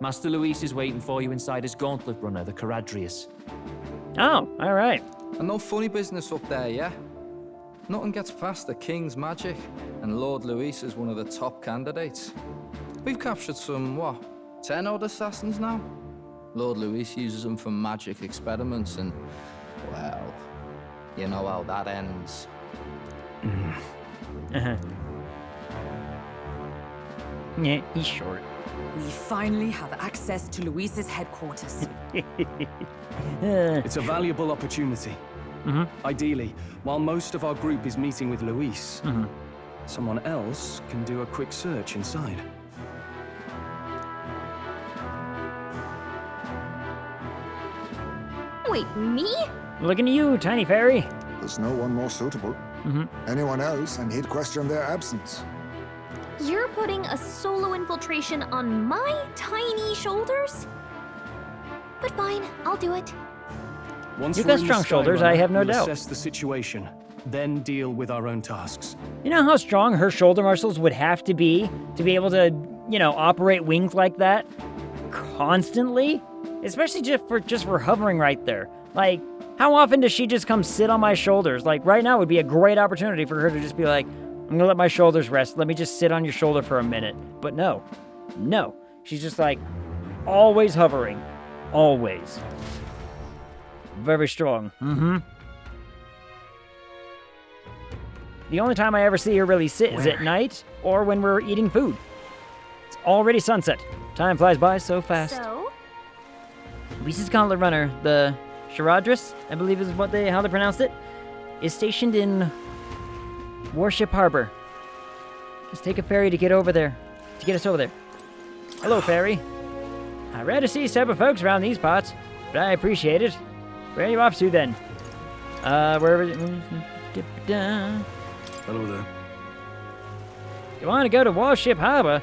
Master Luis is waiting for you inside his gauntlet runner, the Caradrius. Oh, all right. And no funny business up there, yeah? Nothing gets past the king's magic, and Lord Luis is one of the top candidates. We've captured some, 10 odd assassins now? Lord Luis uses them for magic experiments, and, well, you know how that ends. Uh-huh. Yeah, he's short. We finally have access to Luis's headquarters. It's a valuable opportunity. Ideally, while most of our group is meeting with Luis, someone else can do a quick search inside. Wait, me? Looking to you, Tiny Fairy. There's no one more suitable. Anyone else, and he'd question their absence. You're putting a solo infiltration on my tiny shoulders? But fine, I'll do it. Once You've we're got in the strong shoulders, I Skyrunner, have no we'll doubt. assess the situation, then deal with our own tasks. You know how strong her shoulder muscles would have to be able to, you know, operate wings like that constantly? Especially just for hovering right there. Like, how often does she just come sit on my shoulders? Like, right now would be a great opportunity for her to just be like, I'm gonna let my shoulders rest. Let me just sit on your shoulder for a minute. But no. No. She's just like, always hovering. Always. Very strong. Mm-hmm. The only time I ever see her really sit is at night or when we're eating food. It's already sunset. Time flies by so fast. So? Luis's Gauntlet Runner, the Charadris, I believe is how they pronounced it, is stationed in Warship Harbor. Let's take a ferry to get over there. To get us over there. Hello, ferry. I rarely see several folks around these parts, but I appreciate it. Where are you off to then? Wherever. Hello there. You want to go to Warship Harbor?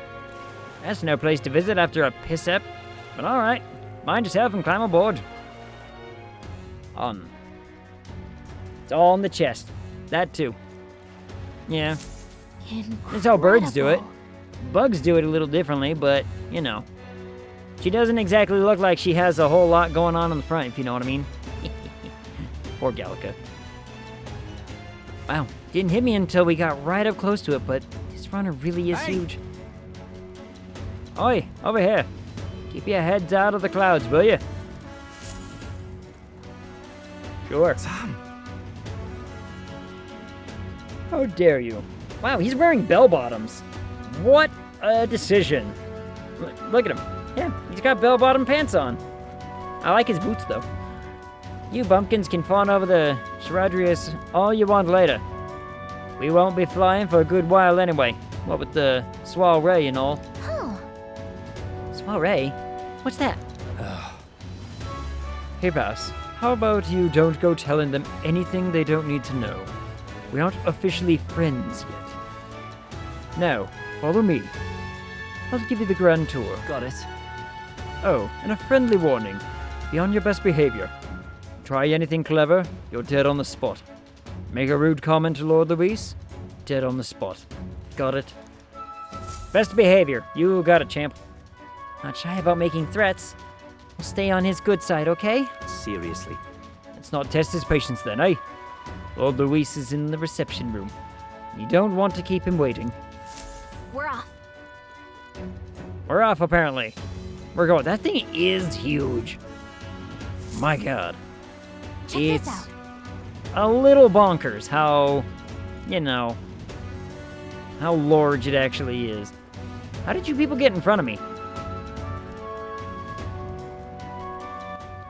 That's no place to visit after a piss-up. But alright, mind yourself and climb aboard. On. It's all in the chest. That too. Yeah. That's how birds do it. Bugs do it a little differently, but, you know. She doesn't exactly look like she has a whole lot going on in the front, if you know what I mean. Poor Gallica. Wow, didn't hit me until we got right up close to it, but this runner really is huge. Oi, over here. Keep your heads out of the clouds, will you? Sure. Sam. How dare you? Wow, he's wearing bell bottoms. What a decision. Look at him. Yeah, he's got bell bottom pants on. I like his boots though. You bumpkins can fawn over the Charadrius all you want later. We won't be flying for a good while anyway. What with the soiree and all. Huh. Soiree? What's that? Hey, Bass. How about you don't go telling them anything they don't need to know? We aren't officially friends yet. Now, follow me. I'll give you the grand tour. Got it. Oh, and a friendly warning. Be on your best behavior. Try anything clever, you're dead on the spot. Make a rude comment to Lord Luis, dead on the spot. Got it? Best behavior. You got it, champ. Not shy about making threats. We'll stay on his good side, okay? Seriously. Let's not test his patience then, eh? Lord Luis is in the reception room. You don't want to keep him waiting. We're off. We're off, apparently. We're going. That thing is huge. My God. Check It's this out. a little bonkers how, you know, how large it actually is. How did you people get in front of me?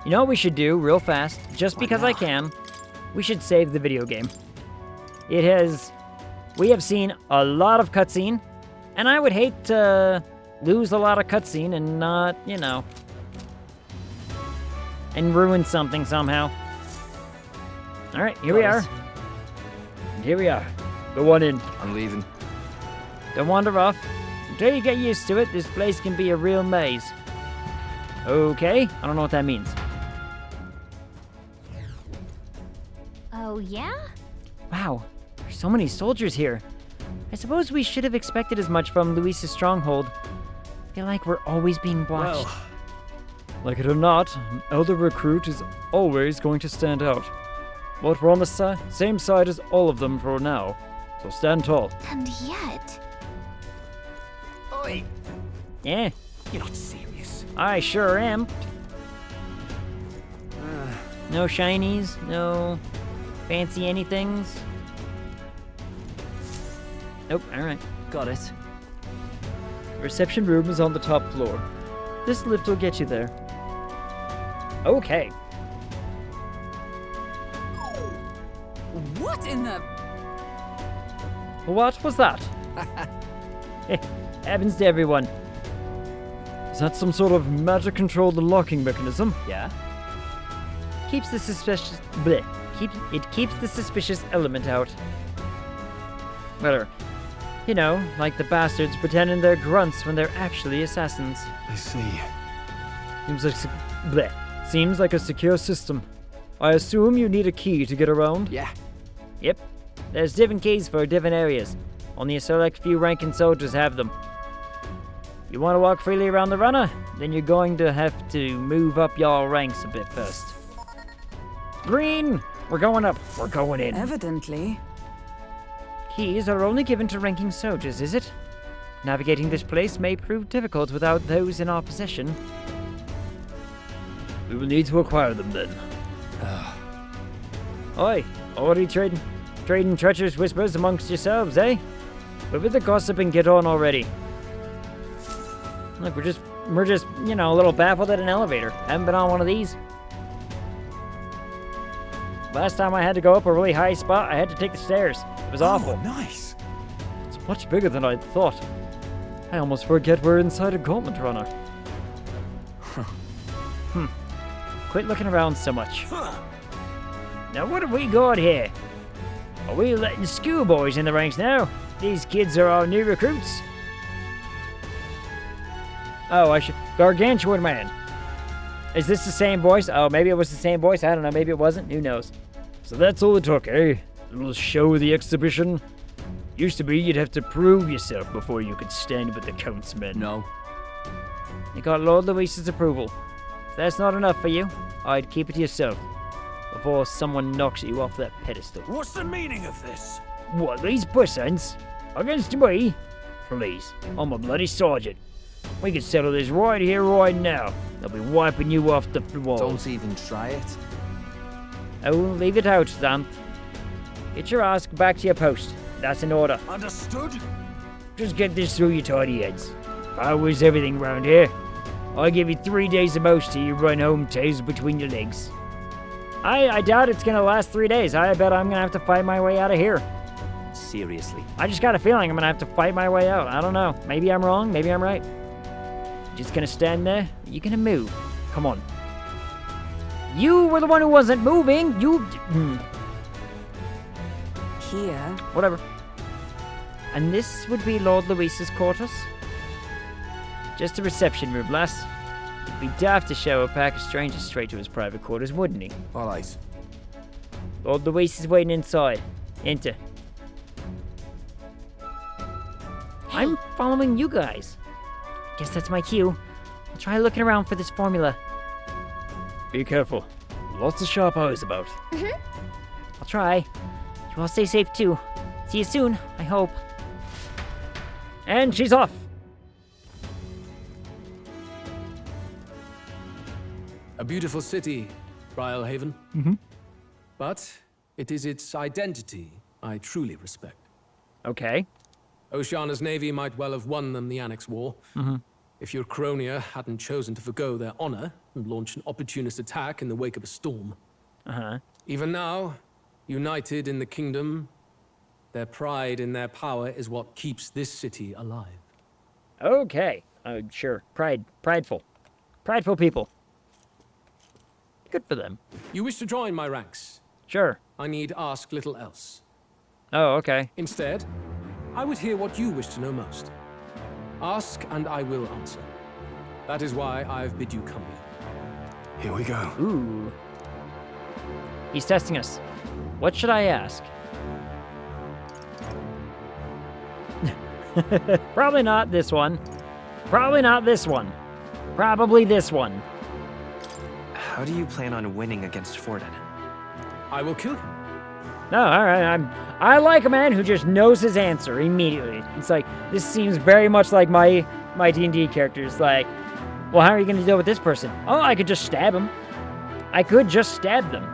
You know what we should do real fast, just because I can? We should save the video game. We have seen a lot of cutscene, and I would hate to lose a lot of cutscene and not, you know, and ruin something somehow. All right, here we are. Here we are. Go on in. I'm leaving. Don't wander off. Until you get used to it, this place can be a real maze. Okay, I don't know what that means. Oh, yeah? Wow, there's so many soldiers here. I suppose we should have expected as much from Luis's stronghold. I feel like we're always being watched. Well, like it or not, an elder recruit is always going to stand out. But we're on the same side as all of them for now, so stand tall. And yet... Oi! Yeah, You're not serious. I sure am. No shinies, no fancy anythings. Nope, alright. Got it. The reception room is on the top floor. This lift will get you there. Okay. What in the... What was that? Happens to everyone. Is that some sort of magic-controlled locking mechanism? Yeah? Keeps the suspicious... Bleh. It keeps the suspicious element out. Whatever. You know, like the bastards pretending they're grunts when they're actually assassins. I see. Seems like a secure system. I assume you need a key to get around? Yeah. Yep. There's different keys for different areas. Only a select few ranking soldiers have them. You want to walk freely around the runner? Then you're going to have to move up your ranks a bit first. Green! We're going up. We're going in. Evidently. Keys are only given to ranking soldiers, is it? Navigating this place may prove difficult without those in our possession. We will need to acquire them then. Oi, already trading treacherous whispers amongst yourselves, eh? But with the gossip and get on already. Look, we're just, you know, a little baffled at an elevator. Haven't been on one of these. Last time I had to go up a really high spot, I had to take the stairs. It was awful. Nice. It's much bigger than I'd thought. I almost forget we're inside a gauntlet runner. Quit looking around so much. Now what have we got here? Are we letting schoolboys in the ranks now? These kids are our new recruits. Oh, Gargantuan Man. Is this the same voice? Oh, maybe it was the same voice. I don't know. Maybe it wasn't. Who knows? So that's all it took, eh? A little show of the exhibition. Used to be you'd have to prove yourself before you could stand with the Count's men. No. You got Lord Luis's approval. If that's not enough for you, I'd keep it to yourself before someone knocks you off that pedestal. What's the meaning of this? What, these persons? Against me? Please, I'm a bloody sergeant. We can settle this right here, right now. They'll be wiping you off the floor. Don't even try it. Oh, leave it out, Xanth. Get your ass back to your post. That's an order. Understood? Just get this through your tidy heads. Power is everything round here. I give you 3 days at most till you run home tails between your legs. I doubt it's gonna last 3 days. I bet I'm gonna have to fight my way out of here. Seriously. I just got a feeling I'm gonna have to fight my way out. I don't know. Maybe I'm wrong. Maybe I'm right. Just gonna stand there? You gonna move? Come on. You were the one who wasn't moving. Here. Whatever. And this would be Lord Luis's quarters? Just a reception room, lass. It'd be daft to show a pack of strangers straight to his private quarters, wouldn't he? All right. Lord Luis is waiting inside. Enter. I'm following you guys. Guess that's my cue. I'll try looking around for this formula. Be careful. Lots of sharp eyes about. I'll try. You all stay safe too. See you soon, I hope. And she's off. A beautiful city, Briarhaven. But it is its identity I truly respect. Okay. Oceana's navy might well have won them the Annex War. If your Cronia hadn't chosen to forgo their honor and launch an opportunist attack in the wake of a storm. Even now, united in the kingdom, their pride in their power is what keeps this city alive. Okay. Sure. Prideful people. Good for them. You wish to join my ranks? Sure. I need ask little else. Oh, okay. Instead, I would hear what you wish to know most. Ask and I will answer. That is why I've bid you come here. Here we go. Ooh. He's testing us. What should I ask? Probably not this one. Probably not this one. Probably this one. How do you plan on winning against Forden? I will kill him. No, alright, I like a man who just knows his answer immediately. It's like, this seems very much like my D&D characters. Like, well, how are you going to deal with this person? Oh, I could just stab him. I could just stab them.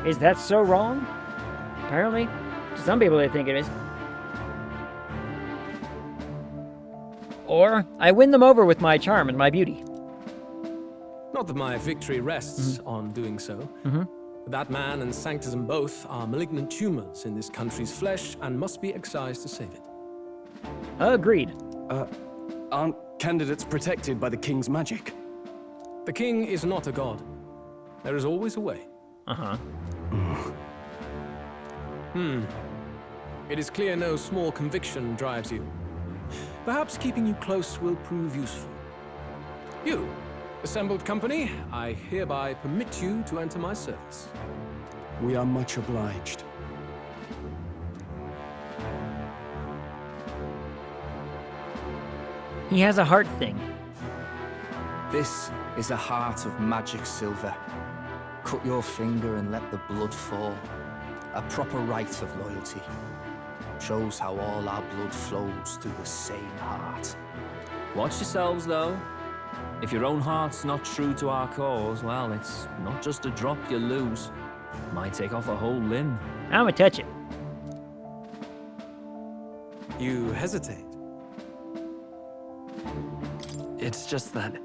Is that so wrong? Apparently. To some people they think it is. Or, I win them over with my charm and my beauty. Not that my victory rests on doing so. That man and Sanctism both are malignant tumors in this country's flesh and must be excised to save it. Agreed. Aren't candidates protected by the king's magic? The king is not a god. There is always a way. It is clear no small conviction drives you. Perhaps keeping you close will prove useful. You, assembled company, I hereby permit you to enter my service. We are much obliged. He has a heart thing. This is a heart of magic silver. Cut your finger and let the blood fall. A proper rite of loyalty. Shows how all our blood flows through the same heart. Watch yourselves, though. If your own heart's not true to our cause, well, it's not just a drop you lose. Might take off a whole limb. I'ma touch it. You hesitate. It's just that...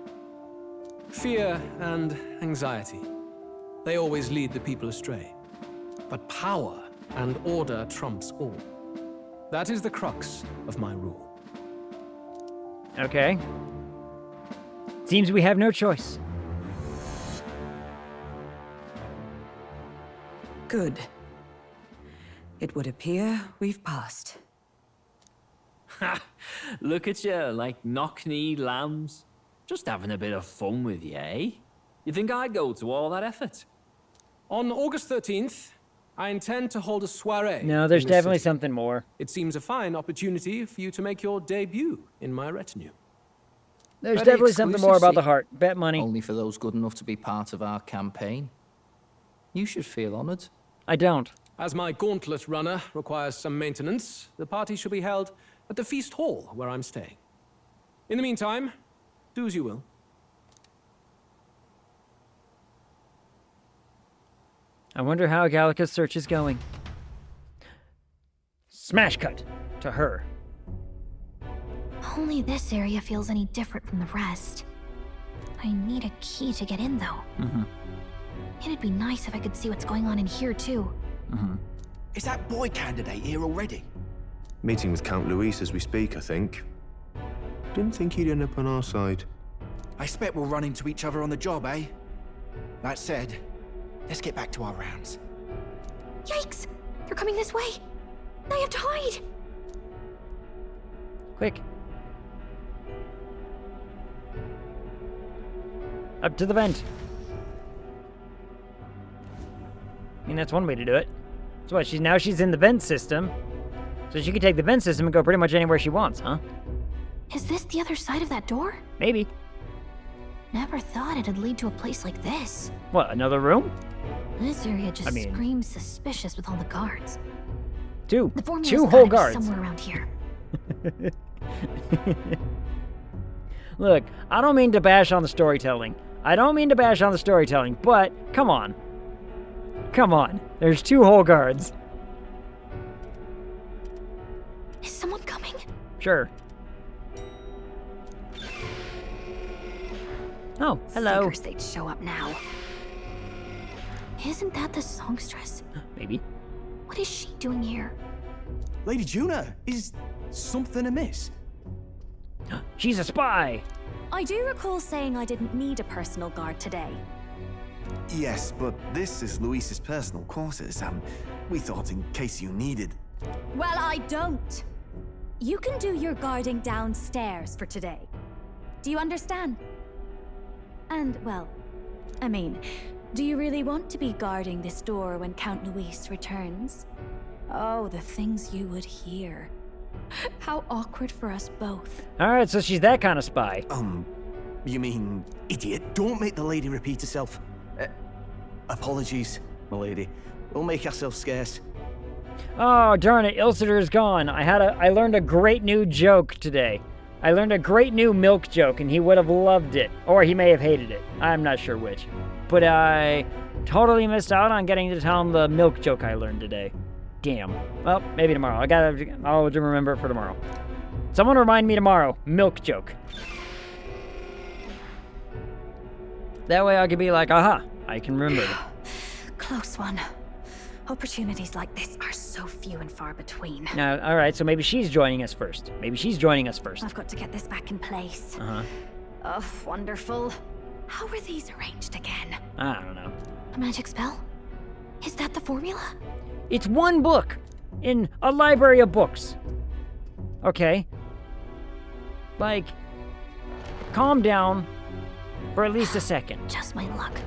Fear and anxiety. They always lead the people astray. But power and order trumps all. That is the crux of my rule. Okay. Seems we have no choice. Good. It would appear we've passed. Ha! Look at you, like knock-kneed lambs. Just having a bit of fun with you, eh? You think I'd go to all that effort? On August 13th, I intend to hold a soiree. No, there's in this definitely city. something more. It seems a fine opportunity for you to make your debut in my retinue. There's Very definitely something more about the exclusive, heart. Bet money. Only for those good enough to be part of our campaign. You should feel honored. I don't. As my gauntlet runner requires some maintenance, the party shall be held at the feast hall where I'm staying. In the meantime, do as you will. I wonder how Gallica's search is going. Smash cut to her. Only this area feels any different from the rest. I need a key to get in, though. It'd be nice if I could see what's going on in here, too. Is that boy candidate here already? Meeting with Count Luis as we speak, I think. Didn't think he'd end up on our side. I expect we'll run into each other on the job, eh? That said, let's get back to our rounds. Yikes! They're coming this way! I have to hide! Quick. Up to the vent. I mean, that's one way to do it. So what, she's in the vent system. So she could take the vent system and go pretty much anywhere she wants, huh? Is this the other side of that door? Maybe. Never thought it'd lead to a place like this. What, another room? This area just screams suspicious with all the guards. Two The whole gotta be guards. somewhere around here. Look, I don't mean to bash on the storytelling. But come on. Come on. There's two whole guards. Is someone coming? Sure. Oh, hello. Figures they'd show up now. Isn't that the songstress? Maybe. What is she doing here? Lady Juna, is something amiss? She's a spy. I do recall saying I didn't need a personal guard today. Yes, but this is Luis's personal quarters, and we thought in case you needed... Well, I don't. You can do your guarding downstairs for today. Do you understand? And, well, I mean, do you really want to be guarding this door when Count Luis returns? Oh, the things you would hear. How awkward for us both. Alright, so she's that kind of spy. You mean idiot? Don't make the lady repeat herself. Apologies, my lady. We'll make ourselves scarce. Oh, darn it, Ilsider's gone. I learned a great new joke today. I learned a great new milk joke, and he would have loved it. Or he may have hated it. I'm not sure which. But I totally missed out on getting to tell him the milk joke I learned today. Damn. Well, maybe tomorrow. I'll remember it for tomorrow. Someone remind me tomorrow. Milk joke. That way I could be like, aha, I can remember it. Close one. Opportunities like this are so few and far between. Now, all right, so maybe she's joining us first. I've got to get this back in place. Uh-huh. Oh, wonderful. How were these arranged again? I don't know. A magic spell? Is that the formula? It's one book. in a library of books. Okay? Like, calm down for at least a second. Just my luck.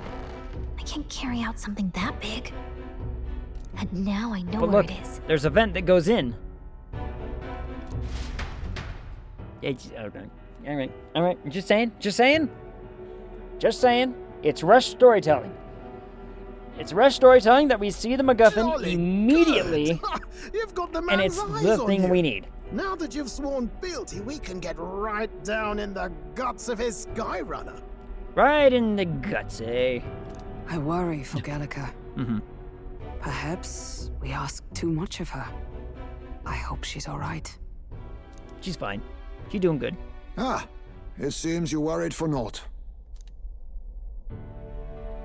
I can't carry out something that big. And now I know But where look, it is. there's a vent that goes in. Okay. All right. Just saying. It's rushed storytelling. It's rushed storytelling that we see the MacGuffin Jolly immediately, You've got the and man's it's eyes the on thing you. we need. Now that you've sworn fealty, we can get right down in the guts of his Skyrunner. Right in the guts, eh? I worry for Gallica. Mm-hmm. Perhaps we ask too much of her. I hope she's all right. She's fine. She's doing good. Ah, it seems you worried for naught.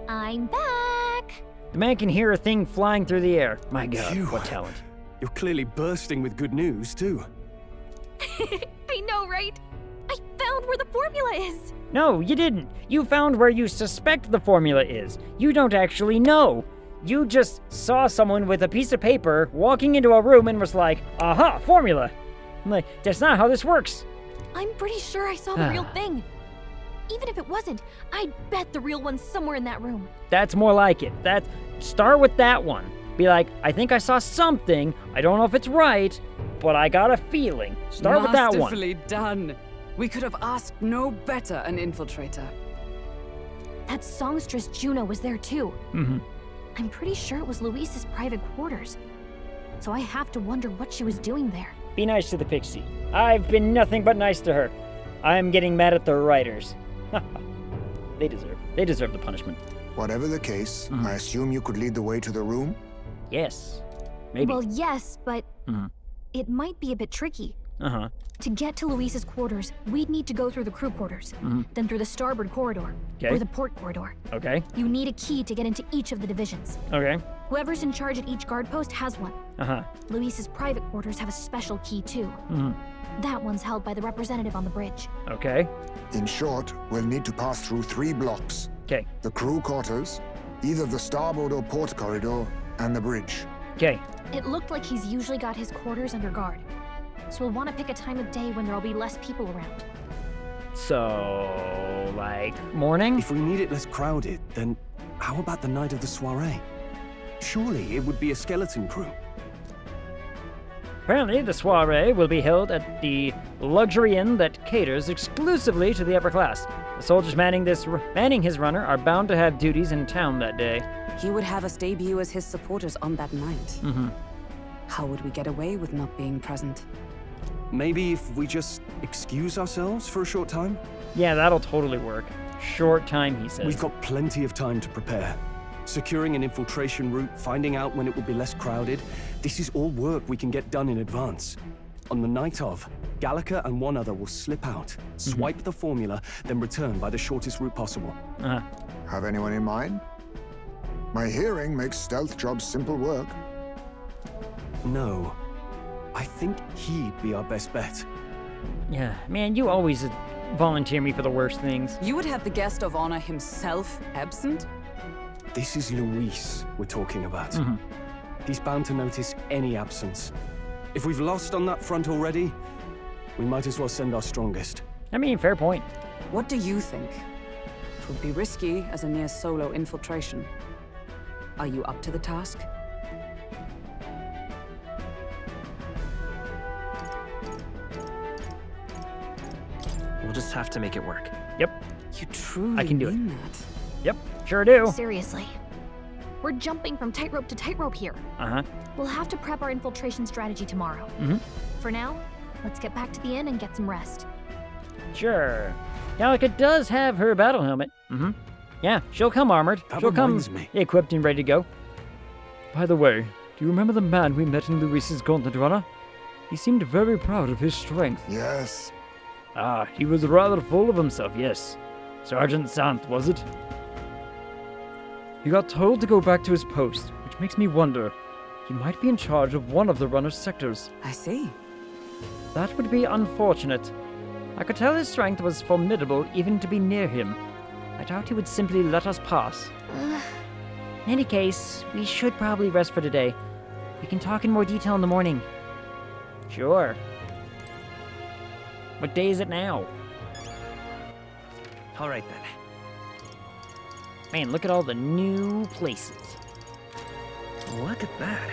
I'm back! The man can hear a thing flying through the air. My God, Phew. what talent. You're clearly bursting with good news, too. I know, right? I found where the formula is! No, you didn't. You found where you suspect the formula is. You don't actually know. You just saw someone with a piece of paper walking into a room and was like, aha, formula. I'm like, that's not how this works. I'm pretty sure I saw the real thing. Even if it wasn't, I'd bet the real one's somewhere in that room. That's more like it. Start with that one. Be like, I think I saw something. I don't know if it's right, but I got a feeling. Start with that one. Masterfully done. We could have asked no better an infiltrator. That songstress Juno was there too. Mm-hmm. I'm pretty sure it was Luis's private quarters. So I have to wonder what she was doing there. Be nice to the pixie. I've been nothing but nice to her. I'm getting mad at the writers. They deserve the punishment. Whatever the case, I assume you could lead the way to the room? Yes. Maybe. Well, yes, but it might be a bit tricky. Uh-huh. To get to Luis's quarters, we'd need to go through the crew quarters, then through the starboard corridor, or the port corridor. Okay. You need a key to get into each of the divisions. Okay. Whoever's in charge at each guard post has one. Uh-huh. Luis's private quarters have a special key too. That one's held by the representative on the bridge. Okay. In short, we'll need to pass through 3 blocks. Okay. The crew quarters, either the starboard or port corridor, and the bridge. Okay. It looked like he's usually got his quarters under guard. So we'll want to pick a time of day when there'll be less people around. So, like, morning? If we need it less crowded, then how about the night of the soiree? Surely it would be a skeleton crew. Apparently, the soiree will be held at the luxury inn that caters exclusively to the upper class. The soldiers manning his runner are bound to have duties in town that day. He would have us debut as his supporters on that night. How would we get away with not being present? Maybe if we just excuse ourselves for a short time? Yeah, that'll totally work. Short time, he says. We've got plenty of time to prepare. Securing an infiltration route, finding out when it will be less crowded, this is all work we can get done in advance. On the night of, Gallica and one other will slip out, swipe the formula, then return by the shortest route possible. Have anyone in mind? My hearing makes stealth jobs simple work. No. I think he'd be our best bet. Yeah, man, you always volunteer me for the worst things. You would have the guest of honor himself absent? This is Luis we're talking about. He's bound to notice any absence. If we've lost on that front already, we might as well send our strongest. I mean, fair point. What do you think? It would be risky as a near solo infiltration. Are you up to the task? We'll just have to make it work. Yep. You truly I can do it. mean that? Yep, sure do. Seriously. We're jumping from tightrope to tightrope here. Uh-huh. We'll have to prep our infiltration strategy tomorrow. For now, let's get back to the inn and get some rest. Sure. Gallica does have her battle helmet. Yeah, she'll come armored. She'll come equipped and ready to go. By the way, do you remember the man we met in Luis's gauntlet runner? He seemed very proud of his strength. Yes. Ah, he was rather full of himself, yes. Sergeant Sant, was it? He got told to go back to his post, which makes me wonder. He might be in charge of one of the runner's sectors. I see. That would be unfortunate. I could tell his strength was formidable even to be near him. I doubt he would simply let us pass. In any case, we should probably rest for today. We can talk in more detail in the morning. Sure. What day is it now? All right, then. Man, look at all the new places. Look at that.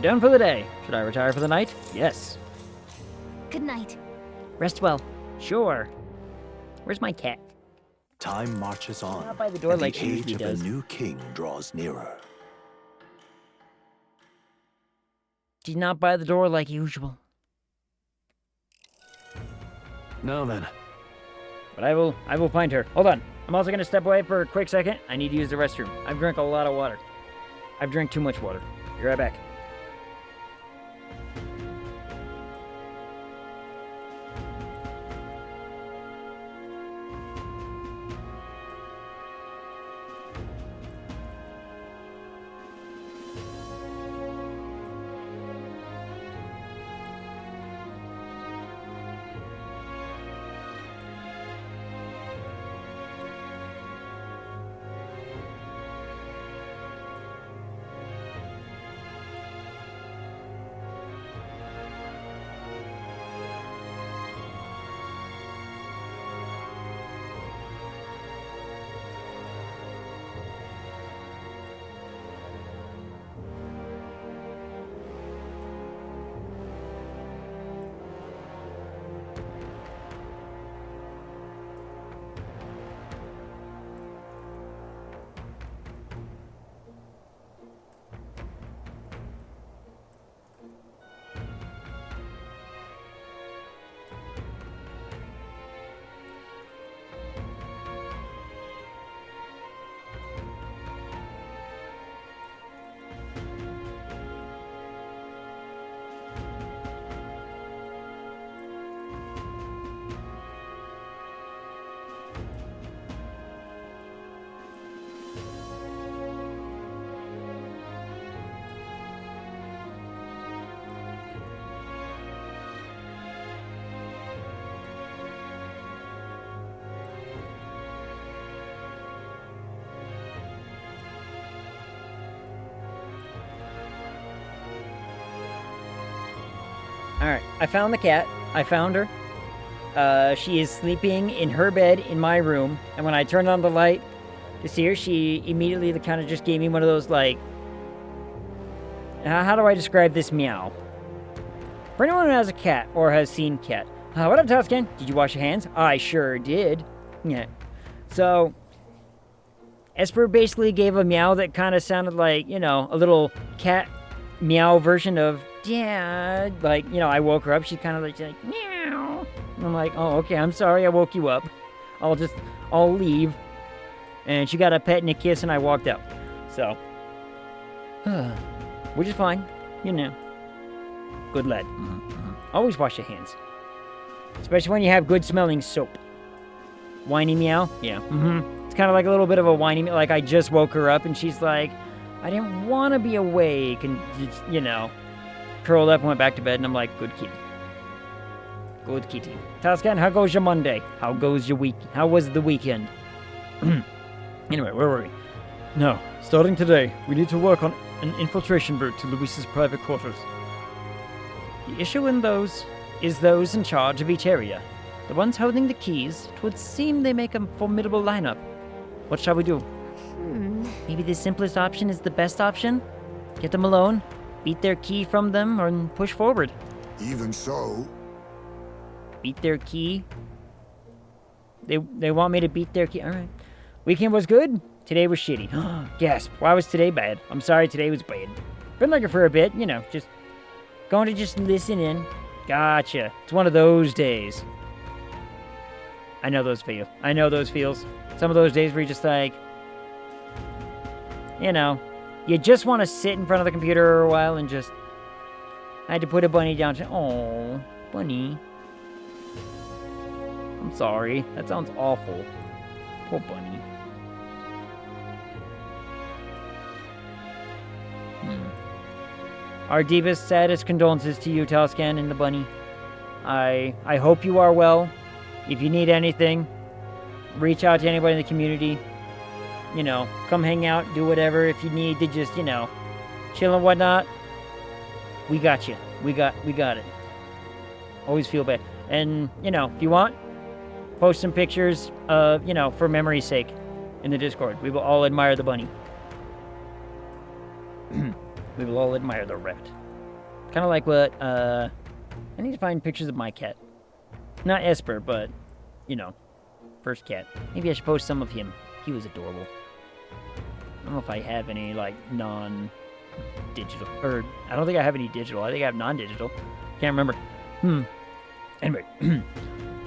Done for the day. Should I retire for the night? Yes. Good night. Rest well. Sure. Where's my cat? Time marches on, Not by the door and like the she age usually of does. a new king draws nearer. She's not by the door like usual. Now then. But I will find her. Hold on. I'm also gonna step away for a quick second. I need to use the restroom. I've drank a lot of water. I've drank too much water. Be right back. Alright, I found the cat. I found her. She is sleeping in her bed in my room. And when I turned on the light to see her, she immediately kind of just gave me one of those, like... How do I describe this meow? For anyone who has a cat or has seen cat. What up, Tuscan? Did you wash your hands? I sure did. Yeah. So, Esper basically gave a meow that kind of sounded like, you know, a little cat meow version of Dad. Like, you know, I woke her up. She kind of like meow. And I'm like, oh, okay, I'm sorry I woke you up. I'll leave. And she got a pet and a kiss and I walked out. So, which is fine, you know. Good lad. Always wash your hands. Especially when you have good smelling soap. Whiny meow? Yeah. It's kind of like a little bit of a whiny meow. Like I just woke her up and she's like, I didn't want to be awake. And, just, you know, curled up and went back to bed. And I'm like, good kitty. Good kitty. Tascan, how goes your Monday? How goes your week? How was the weekend? Anyway, where were we? No, starting today, we need to work on an infiltration route to Luis's private quarters. The issue in those is those in charge of each area. The ones holding the keys, 'twould seem they make a formidable lineup. What shall we do? Maybe the simplest option is the best option? Get them alone, beat their key from them, or push forward. Even so... Beat their key? They want me to beat their key? Alright. Weekend was good, today was shitty. Gasp, why was today bad? I'm sorry today was bad. Been looking for a bit, you know, just going to just listen in. Gotcha. It's one of those days. I know those feel. I know those feels. Some of those days where you're just like, you know, you just want to sit in front of the computer for a while and just... I had to put a bunny down. Oh, bunny. I'm sorry. That sounds awful. Poor bunny. Our deepest, saddest condolences to you, Talscan and the bunny. I hope you are well. If you need anything, reach out to anybody in the community. You know, come hang out, do whatever. If you need to just, you know, chill and whatnot, We got you. We got it. Always feel bad. And, you know, if you want, post some pictures of, you know, for memory's sake in the Discord. We will all admire the bunny. We will all admire the rat. Kind of like what, I need to find pictures of my cat. Not Esper, but, you know, first cat. Maybe I should post some of him. He was adorable. I don't know if I have any, like, non-digital, or I don't think I have any digital. I think I have non-digital. Can't remember. Anyway,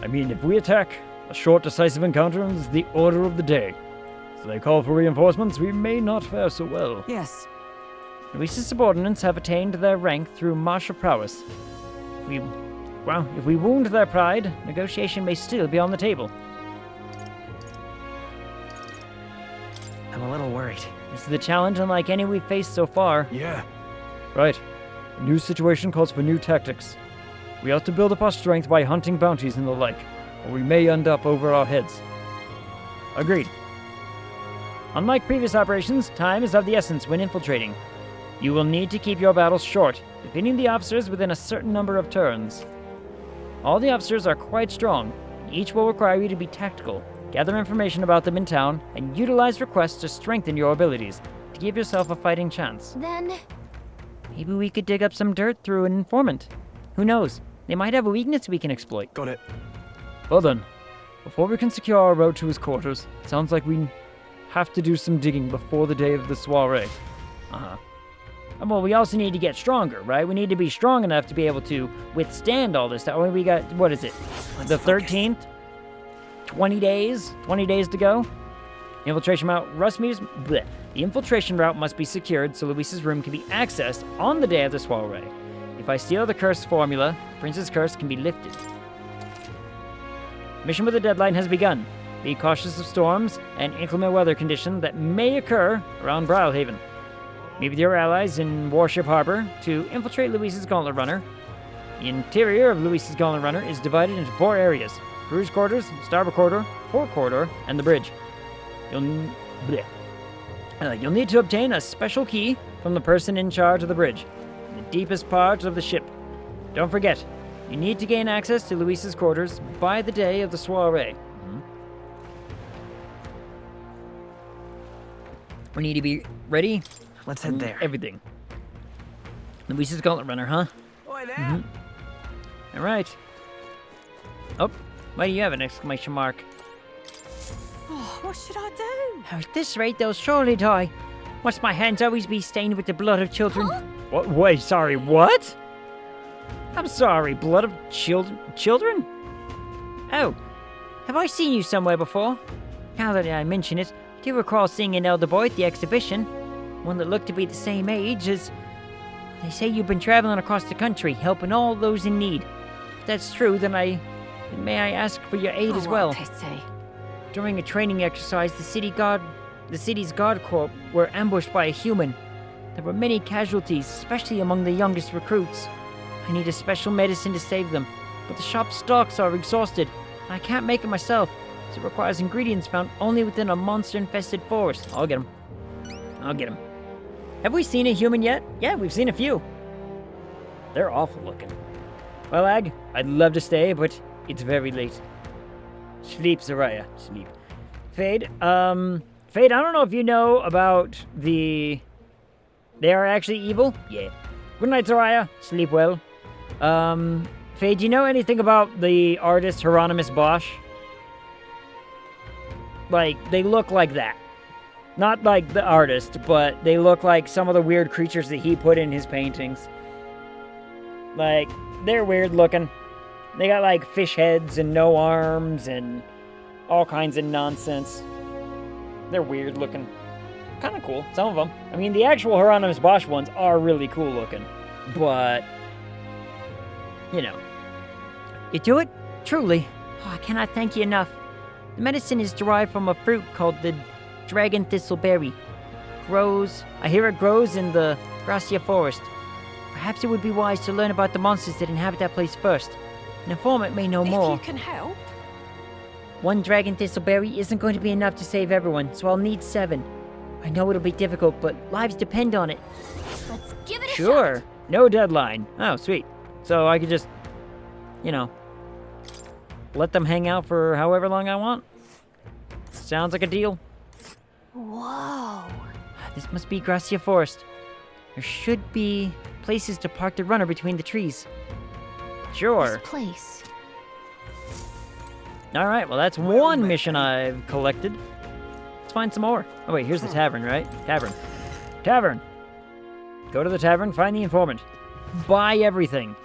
I mean, if we attack, a short, decisive encounter is the order of the day. So they call for reinforcements, we may not fare so well. Yes. Luis's subordinates have attained their rank through martial prowess. If we wound their pride, negotiation may still be on the table. I'm a little worried. This is the challenge unlike any we've faced so far. Yeah. Right. A new situation calls for new tactics. We ought to build up our strength by hunting bounties and the like, or we may end up over our heads. Agreed. Unlike previous operations, time is of the essence when infiltrating. You will need to keep your battles short, defeating the officers within a certain number of turns. All the officers are quite strong, and each will require you to be tactical, gather information about them in town, and utilize requests to strengthen your abilities, to give yourself a fighting chance. Then... maybe we could dig up some dirt through an informant. Who knows? They might have a weakness we can exploit. Got it. Well then, before we can secure our road to his quarters, it sounds like we have to do some digging before the day of the soiree. Well, we also need to get stronger, right? We need to be strong enough to be able to withstand all this stuff. We got, what is it? The 13th? 20 days? 20 days to go? Infiltration route, the infiltration route must be secured so Luis's room can be accessed on the day of the soiree. If I steal the curse formula, Prince's curse can be lifted. Mission with a deadline has begun. Be cautious of storms and inclement weather conditions that may occur around Brawlhaven. Meet with your allies in Warship Harbor to infiltrate Luis's Gauntlet Runner. The interior of Luis's Gauntlet Runner is divided into 4 areas: crew's quarters, starboard corridor, port corridor, and the bridge. You'll need to obtain a special key from the person in charge of the bridge, in the deepest part of the ship. Don't forget, you need to gain access to Luis's quarters by the day of the soiree. We need to be ready. Let's head there. Everything. Luis's Gauntlet Runner, huh? Boy, there. All right. Oh, why do you have an exclamation mark? Oh, what should I do? At this rate, they'll surely die. Must my hands always be stained with the blood of children? What? Wait, sorry, what? I'm sorry, blood of children? Oh, have I seen you somewhere before? Now that I mention it, I do recall seeing an elder boy at the exhibition. One that looked to be the same age as... They say you've been traveling across the country, helping all those in need. If that's true, then may I ask for your aid as well? Pity. During a training exercise, the city's guard corps were ambushed by a human. There were many casualties, especially among the youngest recruits. I need a special medicine to save them, but the shop's stocks are exhausted, and I can't make it myself, so it requires ingredients found only within a monster-infested forest. I'll get them. Have we seen a human yet? Yeah, we've seen a few. They're awful looking. Well, Ag, I'd love to stay, but it's very late. Sleep, Zaraya. Sleep. Fade, Fade, I don't know if you know about They are actually evil? Yeah. Good night, Zaraya. Sleep well. Fade, do you know anything about the artist Hieronymus Bosch? Like, they look like that. Not like the artist, but they look like some of the weird creatures that he put in his paintings. Like, they're weird looking. They got like fish heads and no arms and all kinds of nonsense. They're weird looking. Kind of cool, some of them. I mean, the actual Hieronymus Bosch ones are really cool looking. But, you know. You do it? Truly. Oh, I cannot thank you enough. The medicine is derived from a fruit called the dragon thistleberry. I hear it grows in the Gracia forest. Perhaps it would be wise to learn about the monsters that inhabit that place first. An informant may know more. If you can help. One dragon thistleberry isn't going to be enough to save everyone, so I'll need 7. I know it'll be difficult, but lives depend on it. Let's give it a shot. Sure. No deadline. Oh, sweet. So I could just, you know, let them hang out for however long I want. Sounds like a deal. Whoa. This must be Gracia Forest. There should be places to park the runner between the trees. Sure. This place. Alright, well that's one mission I've collected. Let's find some more. Oh wait, here's the tavern, right? Tavern. Go to the tavern, find the informant. Buy everything.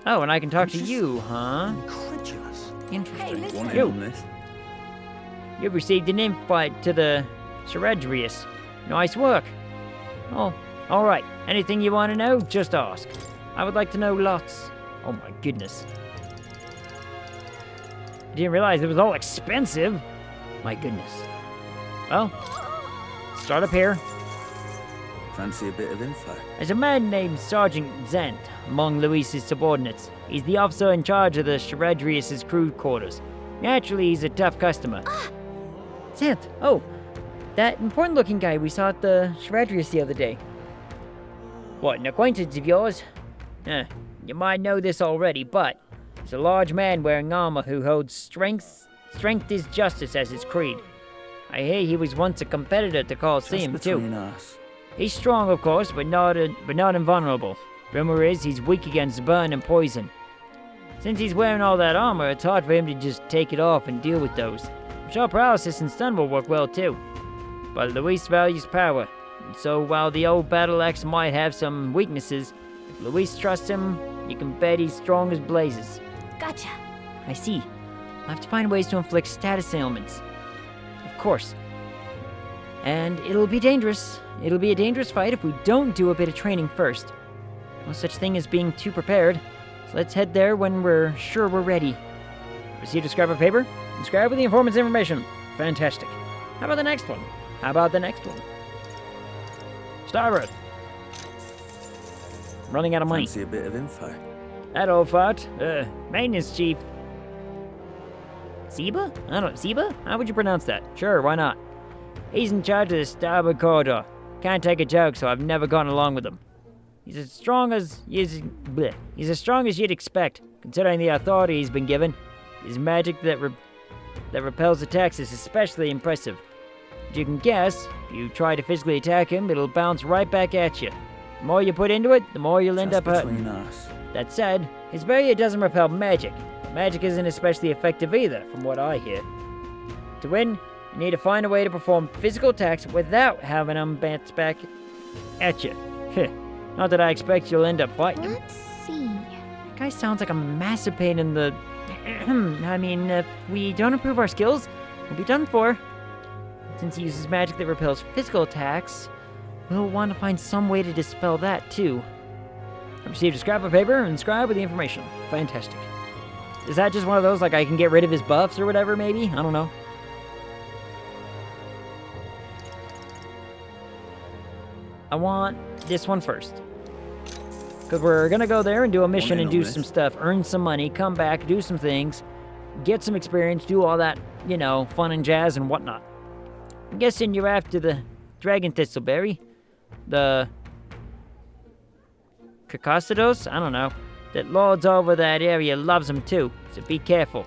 Oh, and I can talk to you, huh? Incredulous. Interesting. You've received an invite to the Sheredrius. Nice work. Oh, alright. Anything you want to know, just ask. I would like to know lots. Oh my goodness. I didn't realize it was all expensive. My goodness. Well, start up here. Fancy a bit of info? There's a man named Sergeant Zant among Luis's subordinates. He's the officer in charge of the Sheredrius' crew quarters. Naturally, he's a tough customer. Zant, oh, that important-looking guy we saw at the Sheredrius the other day. What, an acquaintance of yours? You might know this already, but he's a large man wearing armor who holds strength is justice as his creed. I hear he was once a competitor to Colosseum, too. Us. He's strong, of course, but not invulnerable. Rumor is he's weak against burn and poison. Since he's wearing all that armor, it's hard for him to just take it off and deal with those. I'm sure paralysis and stun will work well too. But Luis values power, and so while the old battle axe might have some weaknesses, if Luis trusts him, you can bet he's strong as blazes. Gotcha. I see. I'll have to find ways to inflict status ailments. Of course. And it'll be dangerous. It'll be a dangerous fight if we don't do a bit of training first. No such thing as being too prepared. So let's head there when we're sure we're ready. Received a scrap of paper? Inscribe with the informant's information. Fantastic. How about the next one? Starboard. Running out of money. Fancy a bit of info? That old fart. Maintenance chief. Zeba? Zeba? How would you pronounce that? Sure, why not? He's in charge of the starboard corridor. Can't take a joke, so I've never gone along with him. He's as strong as you'd expect, considering the authority he's been given. His magic that repels attacks is especially impressive. As you can guess, if you try to physically attack him, it'll bounce right back at you. The more you put into it, the more you'll end up hurting. That said, his barrier doesn't repel magic. Magic isn't especially effective either, from what I hear. To win, you need to find a way to perform physical attacks without having them bounce back at you. Not that I expect you'll end up fighting him. Let's see. That guy sounds like a massive pain in the... I mean, if we don't improve our skills, we'll be done for. Since he uses magic that repels physical attacks, we'll want to find some way to dispel that, too. I received a scrap of paper and inscribed with the information. Fantastic. Is that just one of those, like I can get rid of his buffs or whatever, maybe? I don't know. I want this one first. Because we're going to go there and do a mission and do some stuff. Earn some money, come back, do some things, get some experience, do all that, you know, fun and jazz and whatnot. I'm guessing you're after the Dragon Thistleberry. The... Cocosidos? I don't know. That lords over that area loves them too, so be careful.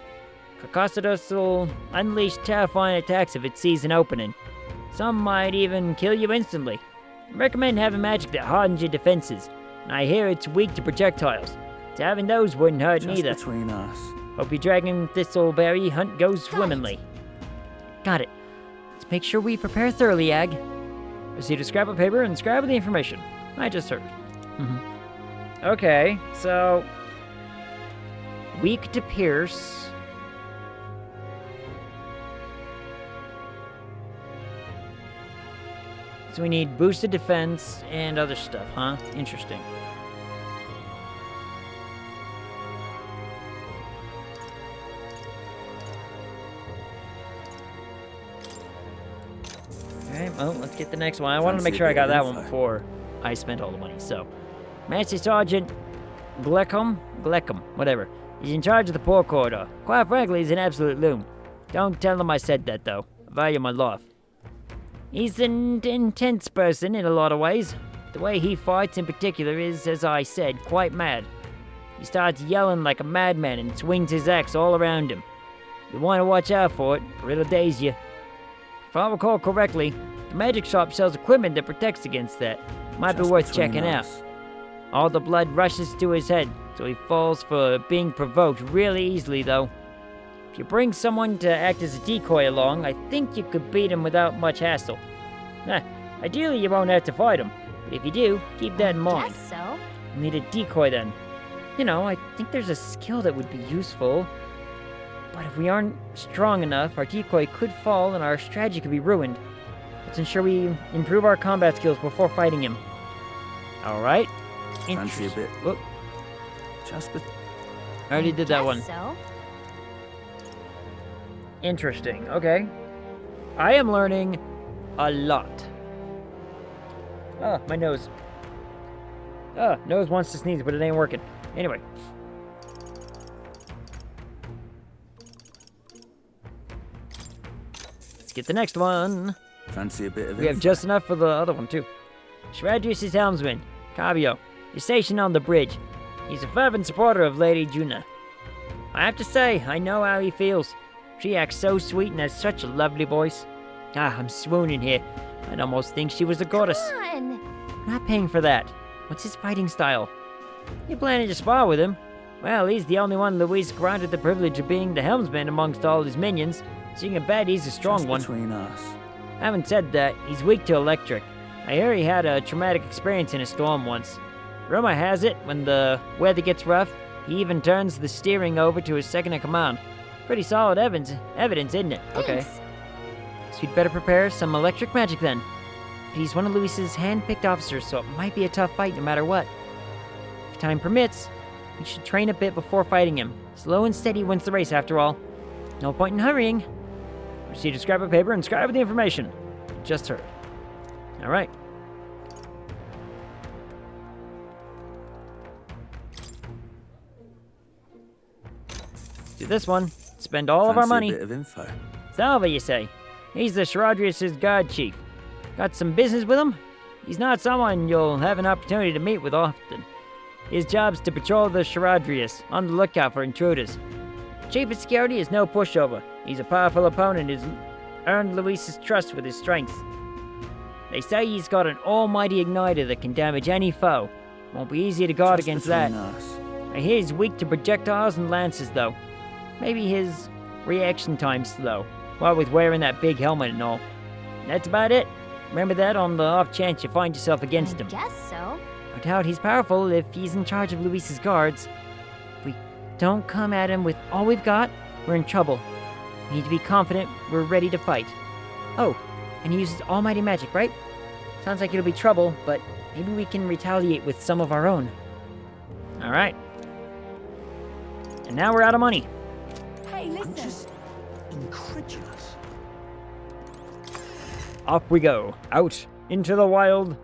Cocosidos will unleash terrifying attacks if it sees an opening. Some might even kill you instantly. I recommend having magic that hardens your defenses. And I hear it's weak to projectiles, so having those wouldn't hurt neither. Between us. Hope your Dragon Thistleberry hunt goes swimmingly. Got it. Let's make sure we prepare thoroughly, Ag. Received a scrap of paper and inscribed with the information I just heard. Okay, so... weak to pierce. So we need boosted defense and other stuff, huh? Interesting. Okay, well, let's get the next one. I wanted to make sure I got that one before I spent all the money, so... Master Sergeant Gleckham, whatever. He's in charge of the port corridor. Quite frankly, he's an absolute loon. Don't tell him I said that, though. I value my life. He's an intense person in a lot of ways. The way he fights in particular is, as I said, quite mad. He starts yelling like a madman and swings his axe all around him. You want to watch out for it, or it'll daze you. If I recall correctly, the magic shop sells equipment that protects against that. Might be worth checking out. All the blood rushes to his head, so he falls for being provoked really easily, though. If you bring someone to act as a decoy along, I think you could beat him without much hassle. Ideally, you won't have to fight him, but if you do, keep that in mind. Guess so. You'll need a decoy then. You know, I think there's a skill that would be useful. But if we aren't strong enough, our decoy could fall and our strategy could be ruined. Let's ensure we improve our combat skills before fighting him. Alright. Fancy a bit. Whoop. Just the... I already did that one. So. Interesting. Okay. I am learning a lot. Oh, my nose. Oh, nose wants to sneeze, but it ain't working. Anyway. Let's get the next one. Fancy a bit of We have just enough for the other one, too. Shradrius' helmsman, Cabio, is stationed on the bridge. He's a fervent supporter of Lady Juna. I have to say, I know how he feels. She acts so sweet and has such a lovely voice. I'm swooning here. I'd almost think she was a goddess. Come on. I'm not paying for that. What's his fighting style? You planning to spar with him? Well, he's the only one Luis granted the privilege of being the helmsman amongst all his minions, so you can bet he's a strong one. Between us. Having said that, he's weak to electric. I hear he had a traumatic experience in a storm once. Rumor has it, when the weather gets rough, he even turns the steering over to his second-in-command. Pretty solid evidence, isn't it? Okay. So we'd better prepare some electric magic then. But he's one of Luis's hand-picked officers, so it might be a tough fight no matter what. If time permits, we should train a bit before fighting him. Slow and steady wins the race, after all. No point in hurrying. Proceed to scrap of paper and scribe the information you just heard. All right. Do this one. Spend all of our money. A bit of info. Salva, you say? He's the Shradrius' guard chief. Got some business with him? He's not someone you'll have an opportunity to meet with often. His job's to patrol the Shradrius, on the lookout for intruders. Chief of security is no pushover. He's a powerful opponent who's earned Luis's trust with his strength. They say he's got an almighty igniter that can damage any foe. Won't be easy to guard against that. I hear he's weak to projectiles and lances, though. Maybe his reaction time's slow, what with wearing that big helmet and all. That's about it. Remember that on the off chance you find yourself against him. Guess so. I doubt he's powerful if he's in charge of Luis's guards. If we don't come at him with all we've got, we're in trouble. We need to be confident we're ready to fight. Oh, and he uses almighty magic, right? Sounds like it'll be trouble, but maybe we can retaliate with some of our own. All right. And now we're out of money. Hey, listen. I'm just incredulous. Off we go, out into the wild.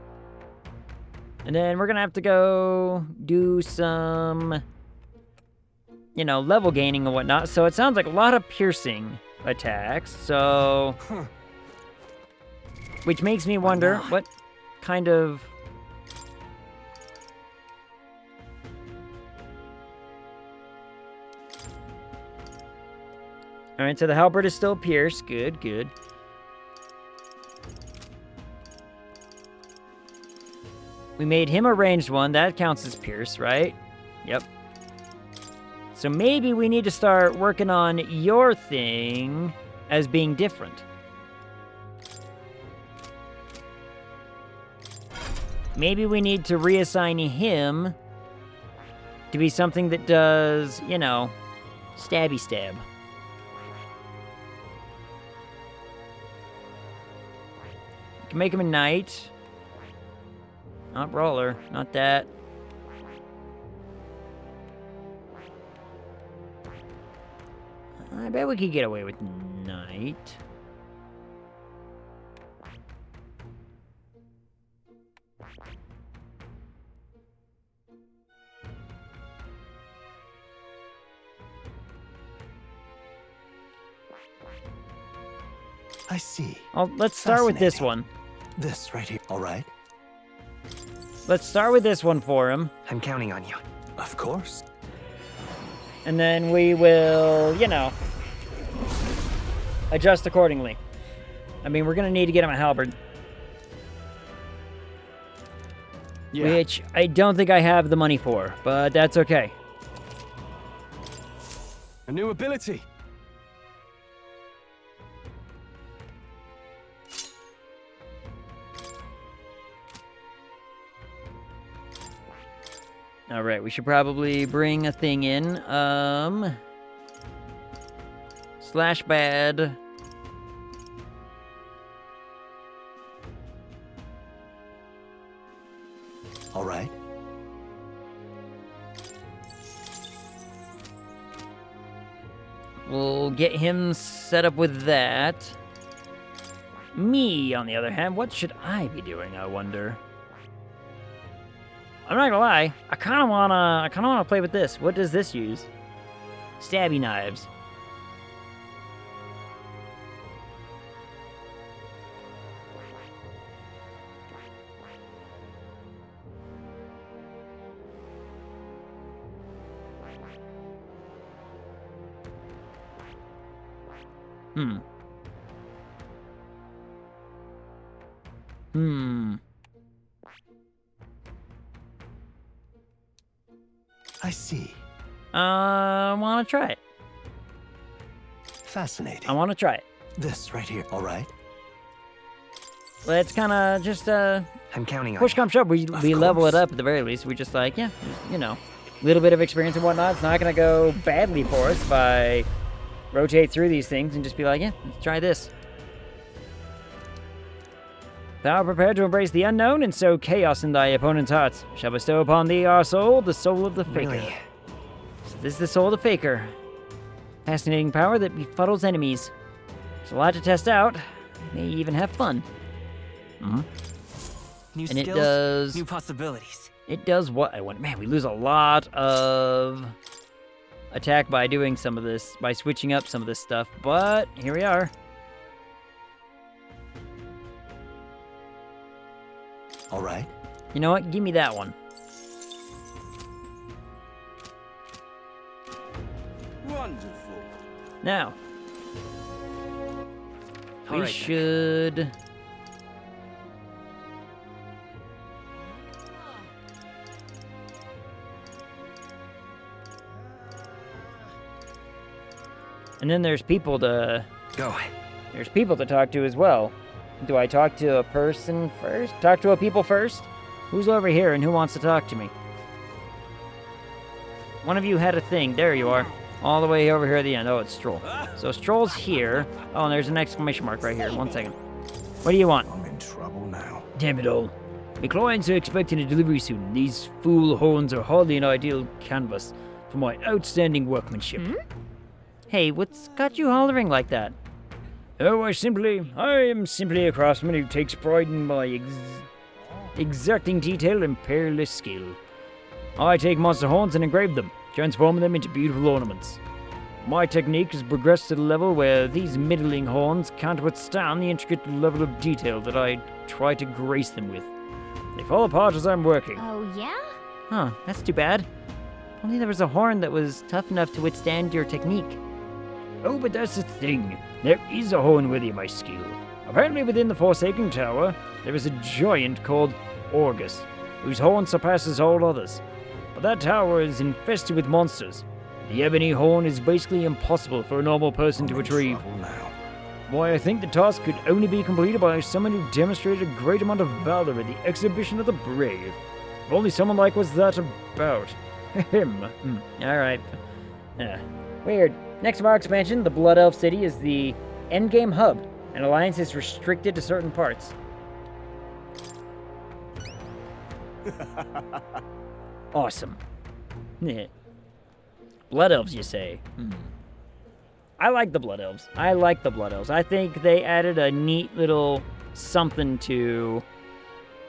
And then we're gonna have to go do some, level gaining and whatnot. So it sounds like a lot of piercing attacks, so... Which makes me wonder what kind of... Alright, so the halberd is still pierced. Good, good. We made him a ranged one. That counts as pierce, right? Yep. So maybe we need to start working on your thing as being different. Maybe we need to reassign him to be something that does, stabby stab. We can make him a knight. Not brawler, not that. I bet we could get away with knight. I see. Let's start with this one. This right here. All right. Let's start with this one for him. I'm counting on you. Of course. And then we will, you know, adjust accordingly. I mean, we're going to need to get him a halberd. Yeah. Which I don't think I have the money for, but that's okay. A new ability. All right, we should probably bring a thing in. Slash bad. All right. We'll get him set up with that. Me, on the other hand, what should I be doing, I wonder? I'm not gonna lie, I kinda wanna play with this. What does this use? Stabby knives. I see. I wanna try it. Fascinating. I wanna try it. This right here, all right? Let's kinda just, I'm counting on push you. come shove. We level it up at the very least. We just like, yeah, you know, a little bit of experience and whatnot. It's not gonna go badly for us if I rotate through these things and just be like, yeah, let's try this. Thou art prepared to embrace the unknown and sow chaos in thy opponent's hearts. Shall bestow upon thee our soul, the soul of the faker. Really? So this is the soul of the faker. Fascinating power that befuddles enemies. There's a lot to test out. May even have fun. New And skills, it does... new possibilities. It does what I want. Man, we lose a lot of attack by doing some of this, by switching up some of this stuff, but here we are. All right. You know what? Give me that one. Wonderful. Now, All we right, should... And then there's people to... Go. There's people to talk to as well. Do I talk to a person first? Talk to a people first? Who's over here and who wants to talk to me? One of you had a thing. There you are. All the way over here at the end. Oh, it's Stroll. So Stroll's here. Oh, and there's an exclamation mark right here. 1 second. What do you want? I'm in trouble now. Damn it all. My clients are expecting a delivery soon. These fool horns are hardly an ideal canvas for my outstanding workmanship. Hey, what's got you hollering like that? Oh, I am simply a craftsman who takes pride in my exacting detail and peerless skill. I take monster horns and engrave them, transforming them into beautiful ornaments. My technique has progressed to the level where these middling horns can't withstand the intricate level of detail that I try to grace them with. They fall apart as I'm working. Oh, yeah? Huh, that's too bad. If only there was a horn that was tough enough to withstand your technique. Oh, but that's the thing. There is a horn worthy of my skill. Apparently within the Forsaken Tower, there is a giant called Orgus, whose horn surpasses all others. But that tower is infested with monsters. The ebony horn is basically impossible for a normal person to retrieve. Why, I think the task could only be completed by someone who demonstrated a great amount of valor at the exhibition of the brave. If only someone like was that about. Him. Alright. Weird. Next of our expansion, the Blood Elf City is the endgame hub, and Alliance is restricted to certain parts. Awesome. Blood Elves, you say? I like the Blood Elves. I think they added a neat little something to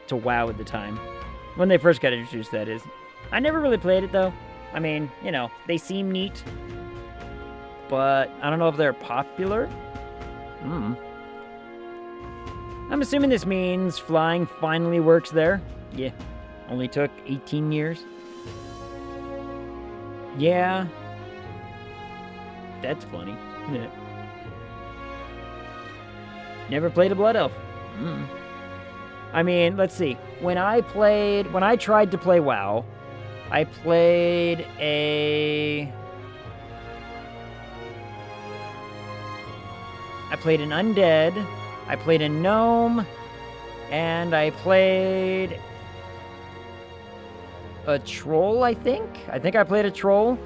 WoW at the time. When they first got introduced, that is. I never really played it, though. I mean, you know, they seem neat. But I don't know if they're popular. I'm assuming this means flying finally works there. Yeah. Only took 18 years. Yeah. That's funny. Never played a Blood Elf. I mean, let's see. When I tried to play WoW, I played an Undead, I played a Gnome, and I played a Troll, I think? I think I played a Troll.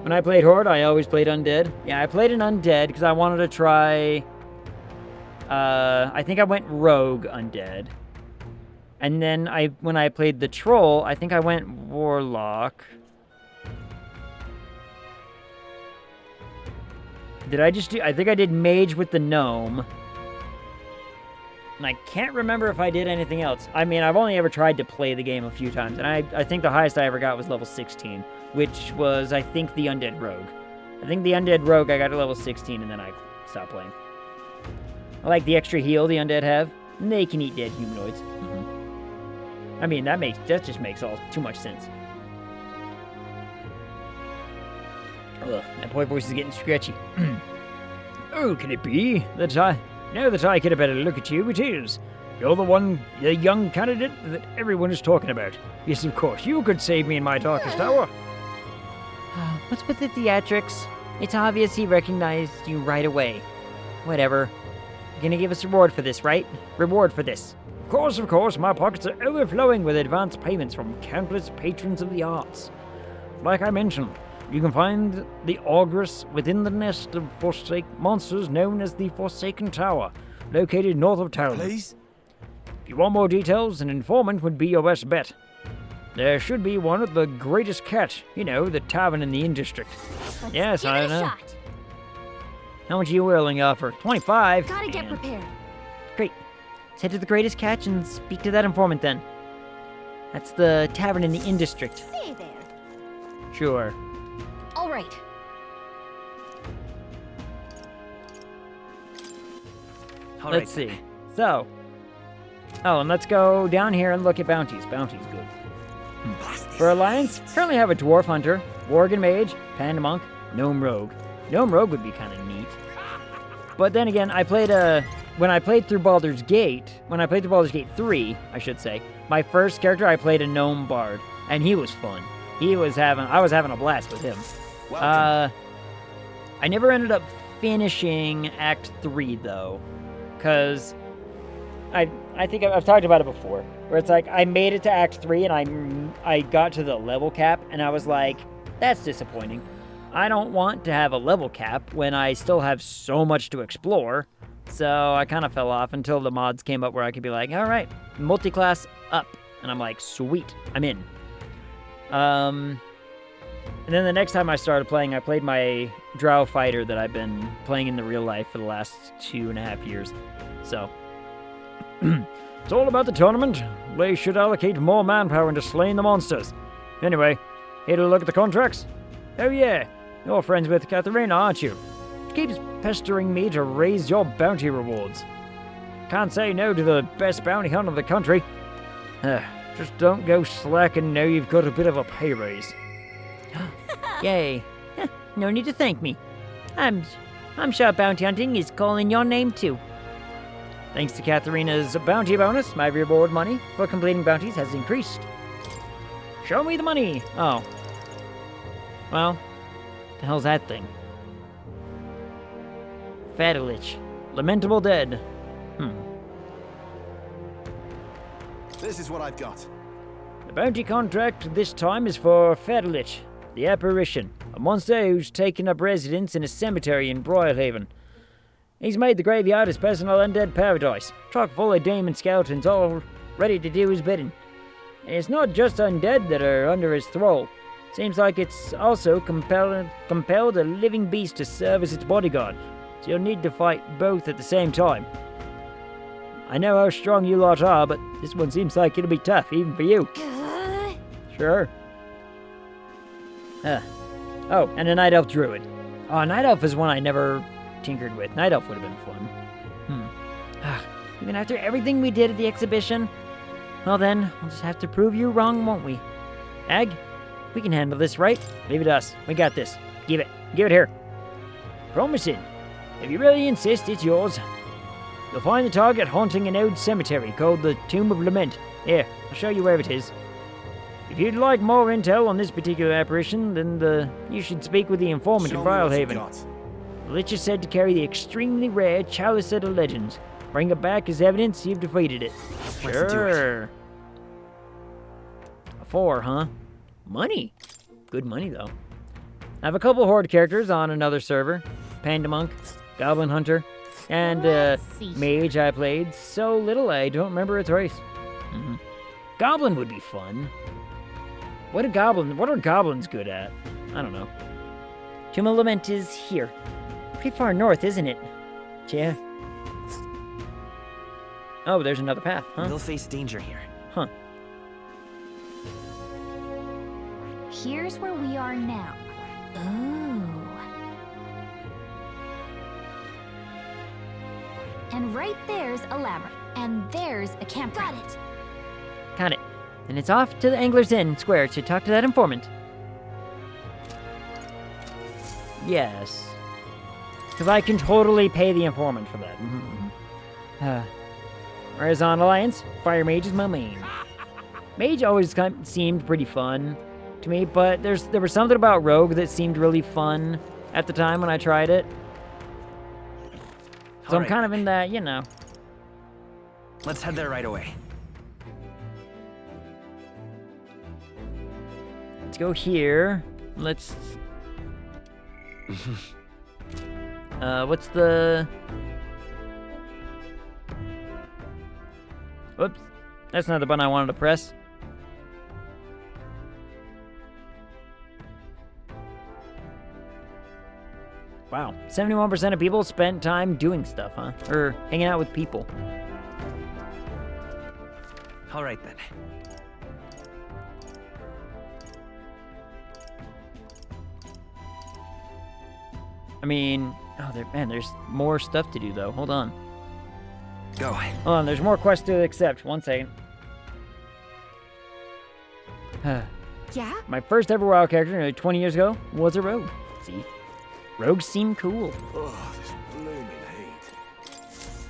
When I played Horde, I always played Undead. Yeah, I played an Undead because I wanted to try... I think I went Rogue Undead. And then when I played the Troll, I think I went Warlock. I think I did Mage with the Gnome. And I can't remember if I did anything else. I mean, I've only ever tried to play the game a few times, and I think the highest I ever got was level 16, which was, I think, the Undead Rogue. I think the Undead Rogue, I got to level 16, and then I stopped playing. I like the extra heal the Undead have, and they can eat dead humanoids. I mean, that just makes too much sense. Ugh, that boy voice is getting scratchy. Oh, can it be that now that I get a better look at you, it is. You're the young candidate that everyone is talking about. Yes, of course, you could save me in my darkest hour. What's with the theatrics? It's obvious he recognized you right away. Whatever. You're gonna give us a reward for this, right? Reward for this. Of course, my pockets are overflowing with advance payments from countless patrons of the arts. Like I mentioned, you can find the Ogress within the nest of monsters known as the Forsaken Tower, located north of town. Please? If you want more details, an informant would be your best bet. There should be one at the Greatest Cat, the tavern in the Inn District. Yes, I know. Shot. How much are you willing to offer? 25. Gotta get prepared. Great. Let's head to the Greatest Catch and speak to that informant then. That's the tavern in the Inn District. See there. Sure. All right. Let's see. So. Oh, and let's go down here and look at bounties. Bounties, good. For Alliance, currently have a Dwarf Hunter, Worgen Mage, Panda Monk, Gnome Rogue. Gnome Rogue would be kind of neat. But then again, when I played through Baldur's Gate 3, I should say, my first character, I played a Gnome Bard, and he was fun. I was having a blast with him. I never ended up finishing Act 3, though, because I think I've talked about it before, where it's like, I made it to Act 3, and I got to the level cap, and I was like, that's disappointing. I don't want to have a level cap when I still have so much to explore, so I kind of fell off until the mods came up where I could be like, all right, multi-class up, and I'm like, sweet, I'm in. And then the next time I started playing, I played my Drow fighter that I've been playing in the real life for the last 2.5 years, so... It's all about the tournament. They should allocate more manpower into slaying the monsters. Anyway, here to look at the contracts? Oh yeah, you're friends with Katharina, aren't you? She keeps pestering me to raise your bounty rewards. Can't say no to the best bounty hunter in the country. Just don't go slack and know you've got a bit of a pay raise. Yay. No need to thank me. I'm sure bounty hunting is calling your name too. Thanks to Katharina's bounty bonus, my reward money for completing bounties has increased. Show me the money! Oh. Well, what the hell's that thing? Fadalich. Lamentable dead. This is what I've got. The bounty contract this time is for Fadalich, the apparition, a monster who's taken up residence in a cemetery in Broilhaven. He's made the graveyard his personal undead paradise, chock full of demon skeletons all ready to do his bidding. And it's not just undead that are under his thrall. Seems like it's also compelled a living beast to serve as its bodyguard, so you'll need to fight both at the same time. I know how strong you lot are, but this one seems like it'll be tough, even for you. Sure. Oh, and a Night Elf Druid. Oh, Night Elf is one I never tinkered with. Night Elf would have been fun. Even after everything we did at the exhibition, Well then, we'll just have to prove you wrong, won't we? Ag, we can handle this, right? Leave it to us. We got this. Give it here. Promising. If you really insist, it's yours. You'll find the target haunting an old cemetery called the Tomb of Lament. Here, I'll show you where it is. If you'd like more intel on this particular apparition, then you should speak with the informant in Brilehaven. The Lich is said to carry the extremely rare Chalice of the Legends. Bring it back as evidence you've defeated it. Let's do it. A 4, huh? Money. Good money, though. I have a couple Horde characters on another server. Panda Monk, Goblin Hunter, and Mage I played so little I don't remember its race. Goblin would be fun. What are goblins good at? I don't know. Tomb of Lament is here. Pretty far north, isn't it? Yeah. Oh, there's another path, huh? We'll face danger here. Huh. Here's where we are now. Ooh. And right there's a labyrinth. And there's a campground. Got it. Got it. And it's off to the Angler's Inn Square to talk to that informant. Yes. Because I can totally pay the informant for that. Horizon Alliance, Fire Mage is my main. Mage always seemed pretty fun to me, but there was something about Rogue that seemed really fun at the time when I tried it. So I'm kind of in that, you know. Let's head there right away. Let's go here. Let's... what's the... Whoops. That's not the button I wanted to press. Wow. 71% of people spent time doing stuff, huh? Or hanging out with people. All right, then. I mean... Oh, there's more stuff to do, though. Hold on. Go. Hold on, there's more quests to accept. 1 second. Yeah? My first ever WoW character, nearly 20 years ago, was a rogue. See? Rogues seem cool. Oh, this blooming heat.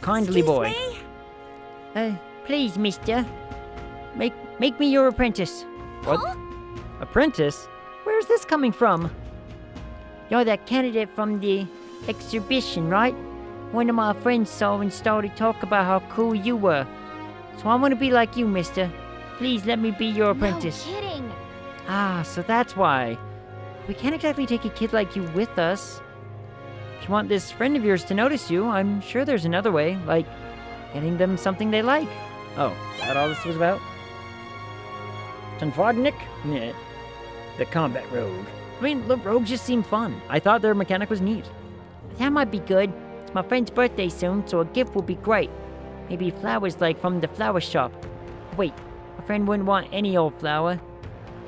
Kindly boy. Please, mister. Make me your apprentice. What? Huh? Apprentice? Where's this coming from? You're that candidate from the exhibition, right? One of my friends saw and started talking about how cool you were. So I want to be like you, mister. Please let me be your apprentice. No kidding. Ah, so that's why. We can't exactly take a kid like you with us. If you want this friend of yours to notice you, I'm sure there's another way, like getting them something they like. Oh, is that all this was about? Tunfognik? Yeah. The combat rogue. I mean, the rogues just seem fun. I thought their mechanic was neat. That might be good. It's my friend's birthday soon, so a gift will be great. Maybe flowers like from the flower shop. Wait, my friend wouldn't want any old flower.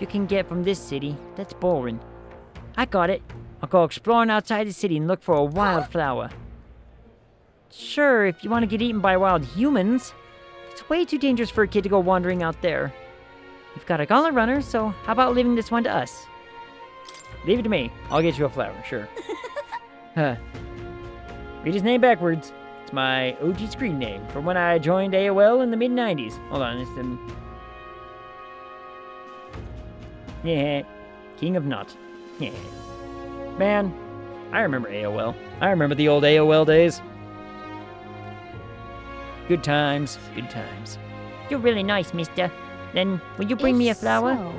You can get from this city. That's boring. I got it. I'll go exploring outside the city and look for a wildflower. Sure, if you want to get eaten by wild humans. It's way too dangerous for a kid to go wandering out there. You've got a gauntlet runner, so how about leaving this one to us? Leave it to me. I'll get you a flower, sure. Read his name backwards. It's my OG screen name from when I joined AOL in the mid-90s. Hold on, it's Yeah, King of Nut. Yeah. Man, I remember AOL. I remember the old AOL days. Good times, good times. You're really nice, mister. Then, will you bring me a flower? So...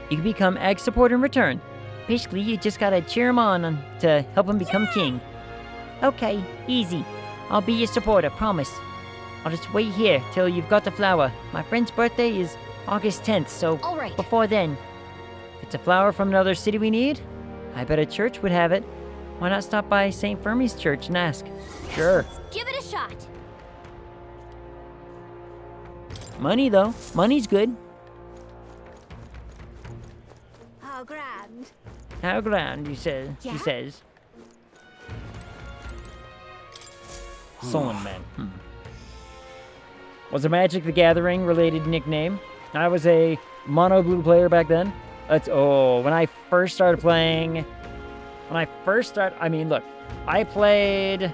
You can become egg support in return. Basically, you just gotta cheer him on to help him become king. Okay, easy. I'll be your supporter, promise. I'll just wait here till you've got the flower. My friend's birthday is August 10th, so before then. If it's a flower from another city we need, I bet a church would have it. Why not stop by St. Fermi's church and ask? Sure. Let's give it a shot. Money, though. Money's good. How grand. How grand, he says. Yeah? He says. Sullen man. was a Magic the Gathering related nickname. I was a mono blue player back then. When I first started playing, I mean, look, I played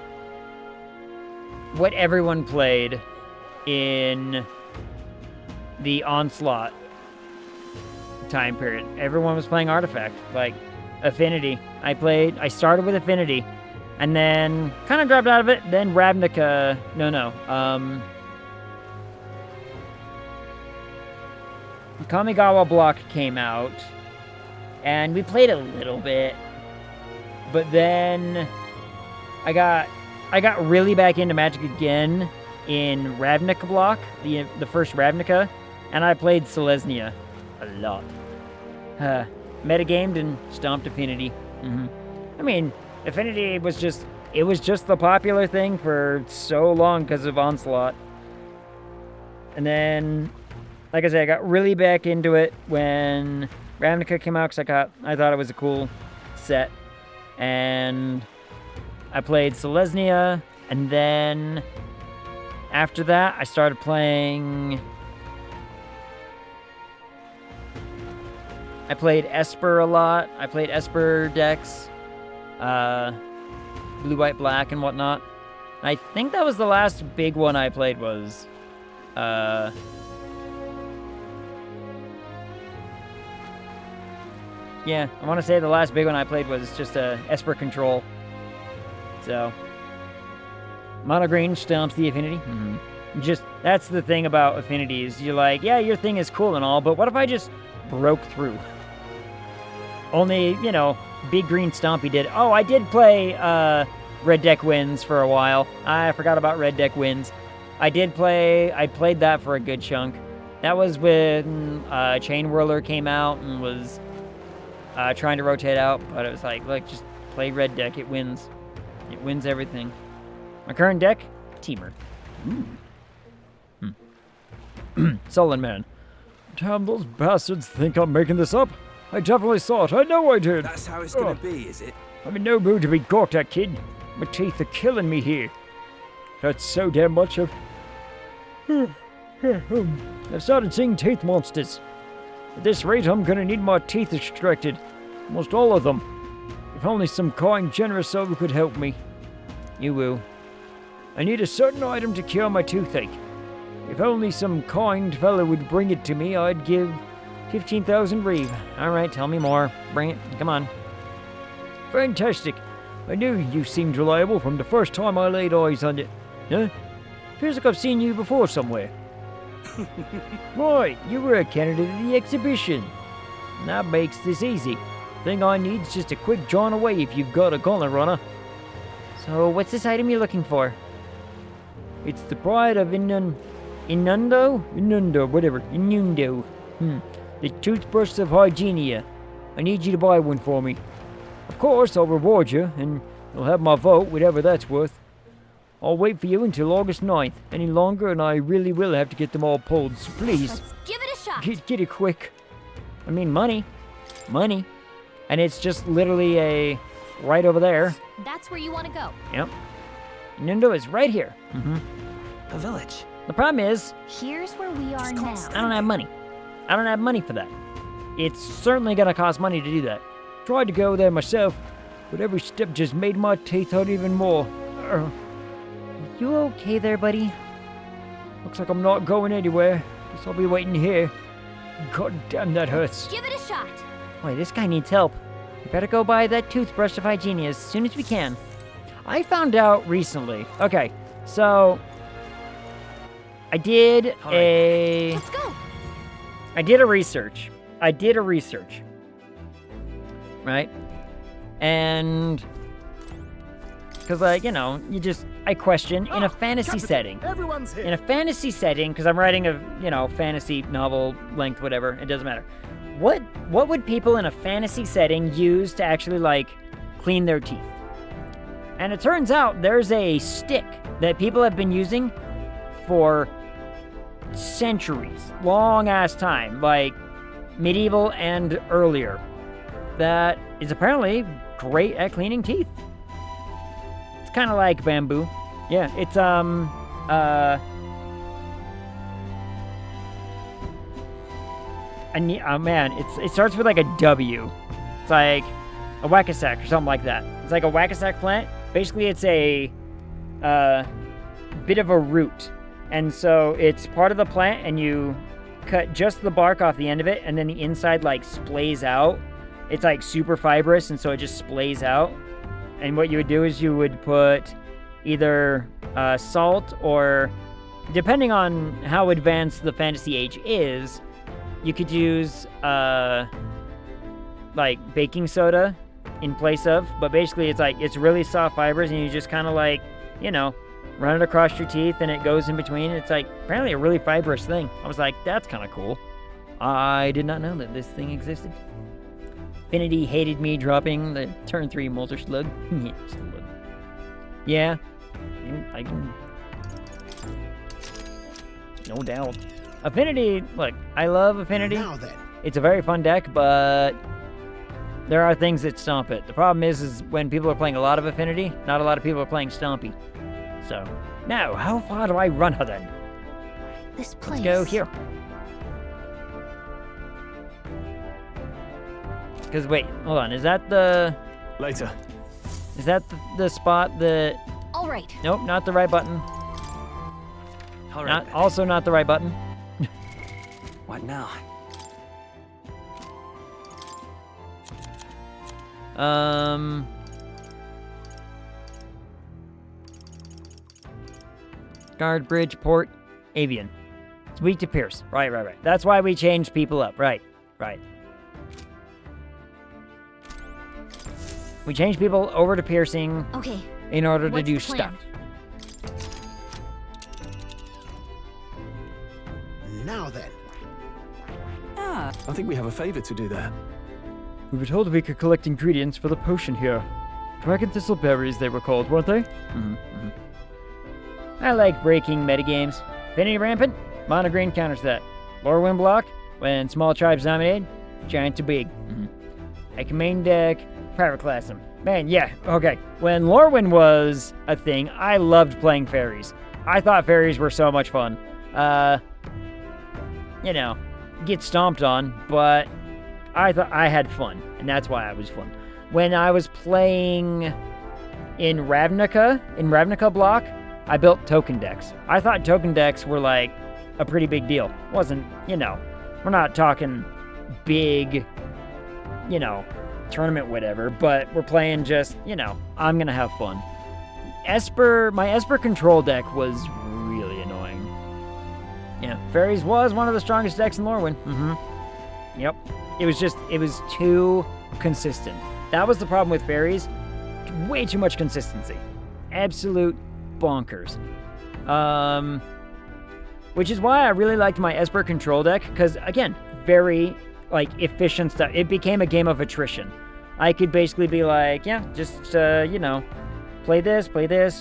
what everyone played in the Onslaught time period. Everyone was playing Artifact, like Affinity. I started with Affinity, and then kind of dropped out of it. Then Ravnica, Kamigawa block came out, and we played a little bit, but then I got really back into Magic again in Ravnica block, the first Ravnica, and I played Selesnya a lot. Metagamed and stomped Affinity. I mean, Affinity was just the popular thing for so long because of Onslaught. And then, like I said, I got really back into it when Ravnica came out because I thought it was a cool set. And I played Selesnya, and then after that, I started playing... I played Esper a lot. I played Esper decks, blue, white, black, and whatnot. I think that was the last big one I played was, yeah, I want to say the last big one I played was just Esper Control. So, mono green stomps the Affinity. Just, that's the thing about Affinities. You're like, yeah, your thing is cool and all, but what if I just broke through? Only, big green stompy did. Oh, I did play Red Deck Wins for a while. I forgot about Red Deck Wins. I played that for a good chunk. That was when Chain Whirler came out and was trying to rotate out, but it was like, look, just play Red Deck. It wins. It wins everything. My current deck, Teamer. Sullen Man. Damn, those bastards think I'm making this up. I definitely saw it. I know I did. That's how it's gonna be, is it? I'm in no mood to be gawked at, kid. My teeth are killing me here. That's so damn much of... I've started seeing teeth monsters. At this rate, I'm gonna need my teeth extracted. Almost all of them. If only some kind, generous soul could help me. You will. I need a certain item to cure my toothache. If only some kind fellow would bring it to me, I'd give 15,000 reeve. Alright, tell me more. Bring it. Come on. Fantastic. I knew you seemed reliable from the first time I laid eyes on it. Huh? Feels like I've seen you before somewhere. Right, you were a candidate at the exhibition. That makes this easy. Thing I need's just a quick drawn away if you've got a gauntlet runner. So, what's this item you're looking for? It's the pride of Inundo, whatever. Inundo. The toothbrush of Hygienia. I need you to buy one for me. Of course, I'll reward you, and you'll have my vote, whatever that's worth. I'll wait for you until August 9th. Any longer, and I really will have to get them all pulled, so please. Let's give it a shot. Get it quick. I mean, money. Money. And it's just literally right over there. That's where you want to go. Yep. Inundo is right here. A village. The problem is... Here's where we are now. I don't have money. I don't have money for that. It's certainly gonna cost money to do that. Tried to go there myself, but every step just made my teeth hurt even more. You okay there, buddy? Looks like I'm not going anywhere. Guess I'll be waiting here. God damn, that hurts. Give it a shot. Boy, this guy needs help. We better go buy that toothbrush of Hygienia as soon as we can. I found out recently. Okay, so I did Let's go. I did a research. Right? And because, like, I question in a fantasy setting. Everyone's here. In a fantasy setting, because I'm writing a, fantasy novel length, whatever, it doesn't matter. What would people in a fantasy setting use to actually, like, clean their teeth? And it turns out there's a stick that people have been using for centuries, long ass time, like medieval and earlier, that is apparently great at cleaning teeth. It's kind of like bamboo. Yeah, it's oh man, it starts with like a W. It's like a wackasack or something like that. It's like a wackasack plant. Basically, it's a bit of a root. And so it's part of the plant, and you cut just the bark off the end of it, and then the inside like splays out. It's like super fibrous, and so it just splays out. And what you would do is you would put either salt or, depending on how advanced the fantasy age is, you could use like baking soda in place of. But basically, it's like it's really soft fibers, and you just kind of like, you know, run it across your teeth, and it goes in between. It's like apparently a really fibrous thing. I was like, that's kind of cool. I did not know that this thing existed. Affinity hated me dropping the turn 3 Molter Slug. Slug. Yeah, I can. No doubt. Affinity, look, I love Affinity. Now then. It's a very fun deck, but there are things that stomp it. The problem is when people are playing a lot of Affinity, not a lot of people are playing Stompy. So, now, how far do I run her then? This place. Let's go here. Because, wait, hold on. Is that the... Later. Is that the spot that... All right. Nope, not the right button. All right. Also not the right button. What now? Guard, bridge, port, avian. It's weak to pierce. Right. That's why we changed people up. Right. We changed people over to piercing. Okay. In order to What's do the plan? stuff. Now then. Ah. I think we have a favor to do there. We were told we could collect ingredients for the potion here. Dragon thistle berries they were called, weren't they? I like breaking metagames. Affinity Rampant, Mono Green counters that. Lorwyn block, when small tribes dominate, giant to big. I can main deck, private class them. Man, yeah, okay. When Lorwyn was a thing, I loved playing fairies. I thought fairies were so much fun. You know, get stomped on, but I thought I had fun, and that's why I was fun. When I was playing in Ravnica block, I built token decks. I thought token decks were like a pretty big deal. Wasn't, you know, we're not talking big, you know, tournament whatever, but we're playing just, you know, I'm gonna have fun. My Esper control deck was really annoying. Yeah, fairies was one of the strongest decks in Lorwyn. Yep. It was too consistent. That was the problem with fairies. Way too much consistency. Absolute bonkers. Which is why I really liked my Esper control deck, because again, very like efficient stuff. It became a game of attrition. I could basically be like, yeah, just you know, play this,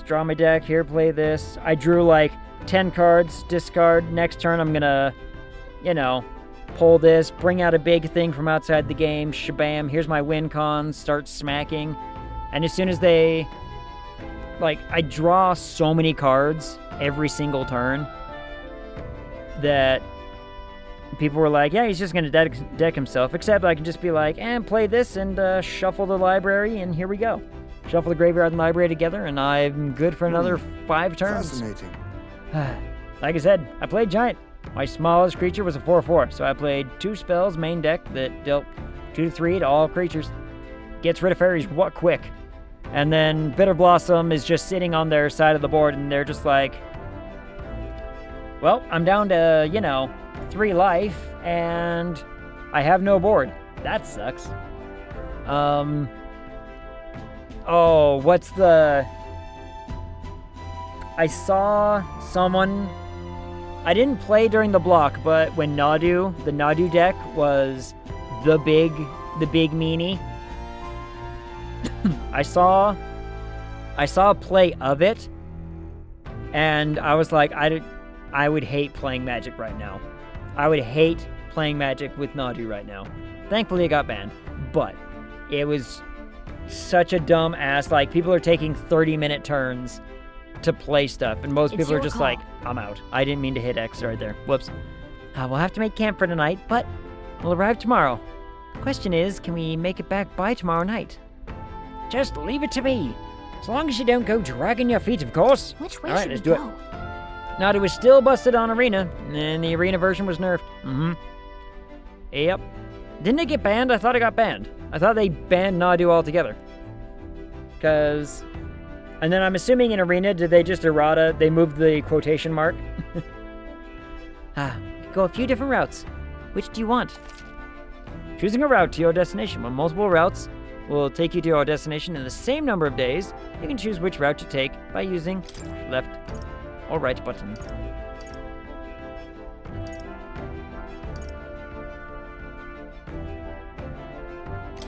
draw my deck here, play this. I drew like 10 cards, discard. Next turn I'm gonna, you know, pull this, bring out a big thing from outside the game, shabam, here's my win con, start smacking. And as soon as they, like, I draw so many cards every single turn that people were like, yeah, he's just going to deck himself, except I can just be like, and play this and shuffle the library, and here we go. Shuffle the graveyard and library together, and I'm good for another 5 turns. Fascinating. Like I said, I played Giant. My smallest creature was a 4/4, so I played 2 spells, main deck, that dealt 2 to 3 to all creatures. Gets rid of fairies quick. And then Bitter Blossom is just sitting on their side of the board, and they're just like, well, I'm down to, you know, 3 life, and I have no board. That sucks. Oh, what's the... I saw someone... I didn't play during the block, but when Nadu, the Nadu deck was the big meanie, I saw a play of it, and I was like, I would hate playing Magic right now. I would hate playing Magic with Nadu right now. Thankfully, it got banned, but it was such a dumb ass. Like, people are taking 30-minute turns to play stuff, and most people are just like, I'm out. I didn't mean to hit X right there. Whoops. We'll have to make camp for tonight, but We'll arrive tomorrow. Question is, can we make it back by tomorrow night? Just leave it to me. As long as you don't go dragging your feet, of course. Which way All right, should let's we do go? it. Nadu was still busted on Arena, and the Arena version was nerfed. Yep. Didn't it get banned? I thought it got banned. I thought they banned Nadu altogether. And then I'm assuming in Arena, did they just errata, they moved the quotation mark? We could go a few different routes. Which do you want? Choosing a route to your destination. When multiple routes will take you to your destination in the same number of days, you can choose which route to take by using left or right button.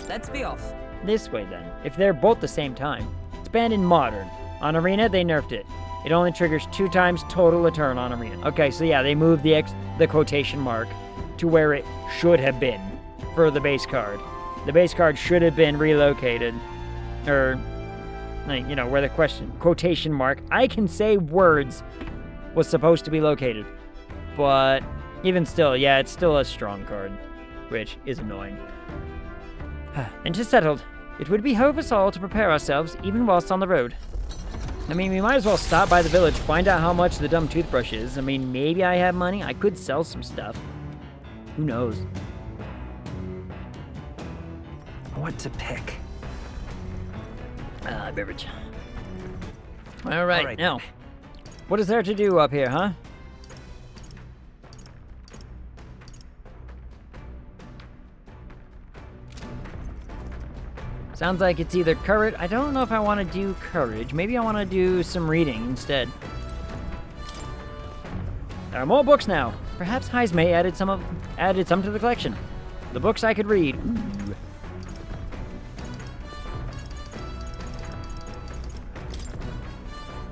Let's be off. This way then, if they're both the same time. It's banned in Modern. On Arena, they nerfed it. It only triggers 2 times total a turn on Arena. Okay, so yeah, they moved the quotation mark to where it should have been for the base card. The base card should have been relocated. Or, like, you know, where the quotation mark, I can say words, was supposed to be located. But even still, yeah, it's still a strong card, which is annoying. And just settled. It would behoove us all to prepare ourselves, even whilst on the road. I mean, we might as well stop by the village, find out how much the dumb toothbrush is. I mean, maybe I have money. I could sell some stuff. Who knows? What to pick? Beverage. All right, now, what is there to do up here, huh? Sounds like it's either courage. I don't know if I want to do courage. Maybe I want to do some reading instead. There are more books now. Perhaps Heismay added some to the collection. The books I could read. Ooh.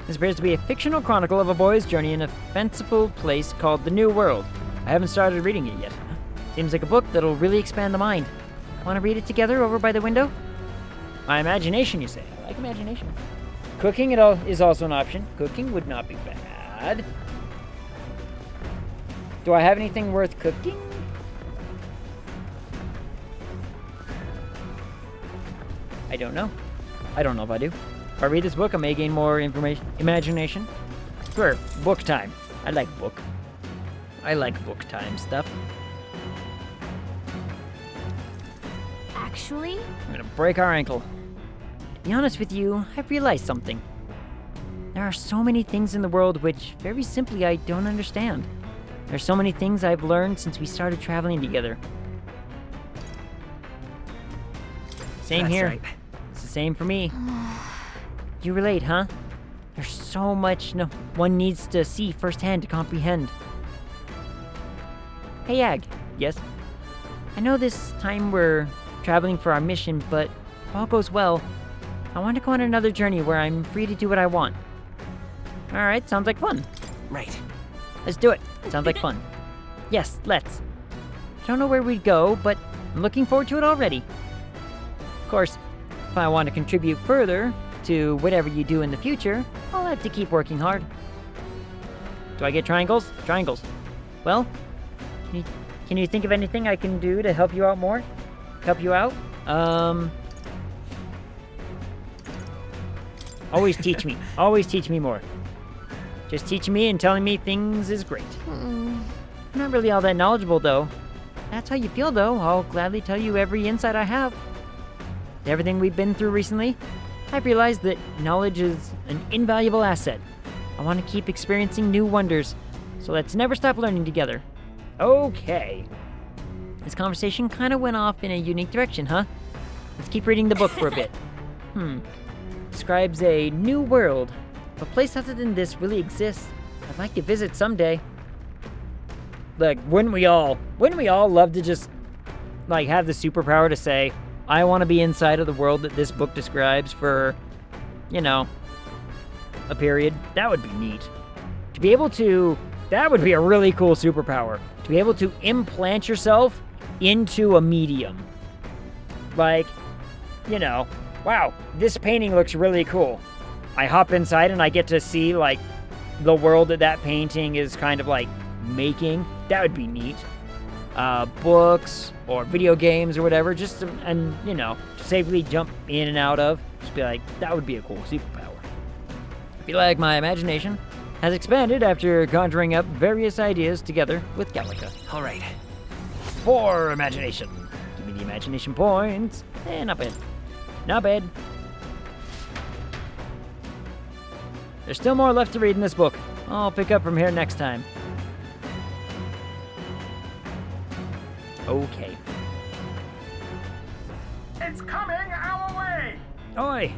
This appears to be a fictional chronicle of a boy's journey in a fanciful place called the New World. I haven't started reading it yet. Seems like a book that'll really expand the mind. Want to read it together over by the window? My imagination, you say? I like imagination. Cooking is also an option. Cooking would not be bad. Do I have anything worth cooking? I don't know. I don't know if I do. If I read this book, I may gain more imagination. Sure, book time. I like book. I like book time stuff. Actually, I'm gonna break our ankle. To be honest with you, I've realized something. There are so many things in the world which, very simply, I don't understand. There's so many things I've learned since we started traveling together. Same That's here. right. It's the same for me. You relate, huh? There's so much one needs to see firsthand to comprehend. Hey, Ag. Yes? I know this time we're traveling for our mission, but if all goes well, I want to go on another journey where I'm free to do what I want. Alright, sounds like fun. Right. Let's do it. Sounds like fun. Yes, let's. I don't know where we'd go, but I'm looking forward to it already. Of course, if I want to contribute further to whatever you do in the future, I'll have to keep working hard. Do I get triangles? Triangles. Well, can you think of anything I can do to help you out more? Help you out? Always teach me. Always teach me more. Just teaching me and telling me things is great. I'm not really all that knowledgeable, though. That's how you feel, though. I'll gladly tell you every insight I have. With everything we've been through recently, I've realized that knowledge is an invaluable asset. I want to keep experiencing new wonders, so let's never stop learning together. Okay. This conversation kind of went off in a unique direction, huh? Let's keep reading the book for a bit. Describes a new world. If a place other than this really exists, I'd like to visit someday. Like, wouldn't we all love to just, like, have the superpower to say, I want to be inside of the world that this book describes for, you know, a period? That would be neat. To be able to, that would be a really cool superpower. To be able to implant yourself into a medium. Like, you know, wow, this painting looks really cool. I hop inside and I get to see, like, the world that painting is kind of, like, making. That would be neat. books or video games or whatever, just to, and you know, to safely jump in and out of. Just be like, that would be a cool superpower. I feel like my imagination has expanded after conjuring up various ideas together with Gallica. All right. 4 imagination. Give me the imagination points. Not bad. Not bad. There's still more left to read in this book. I'll pick up from here next time. Okay. It's coming our way! Oi!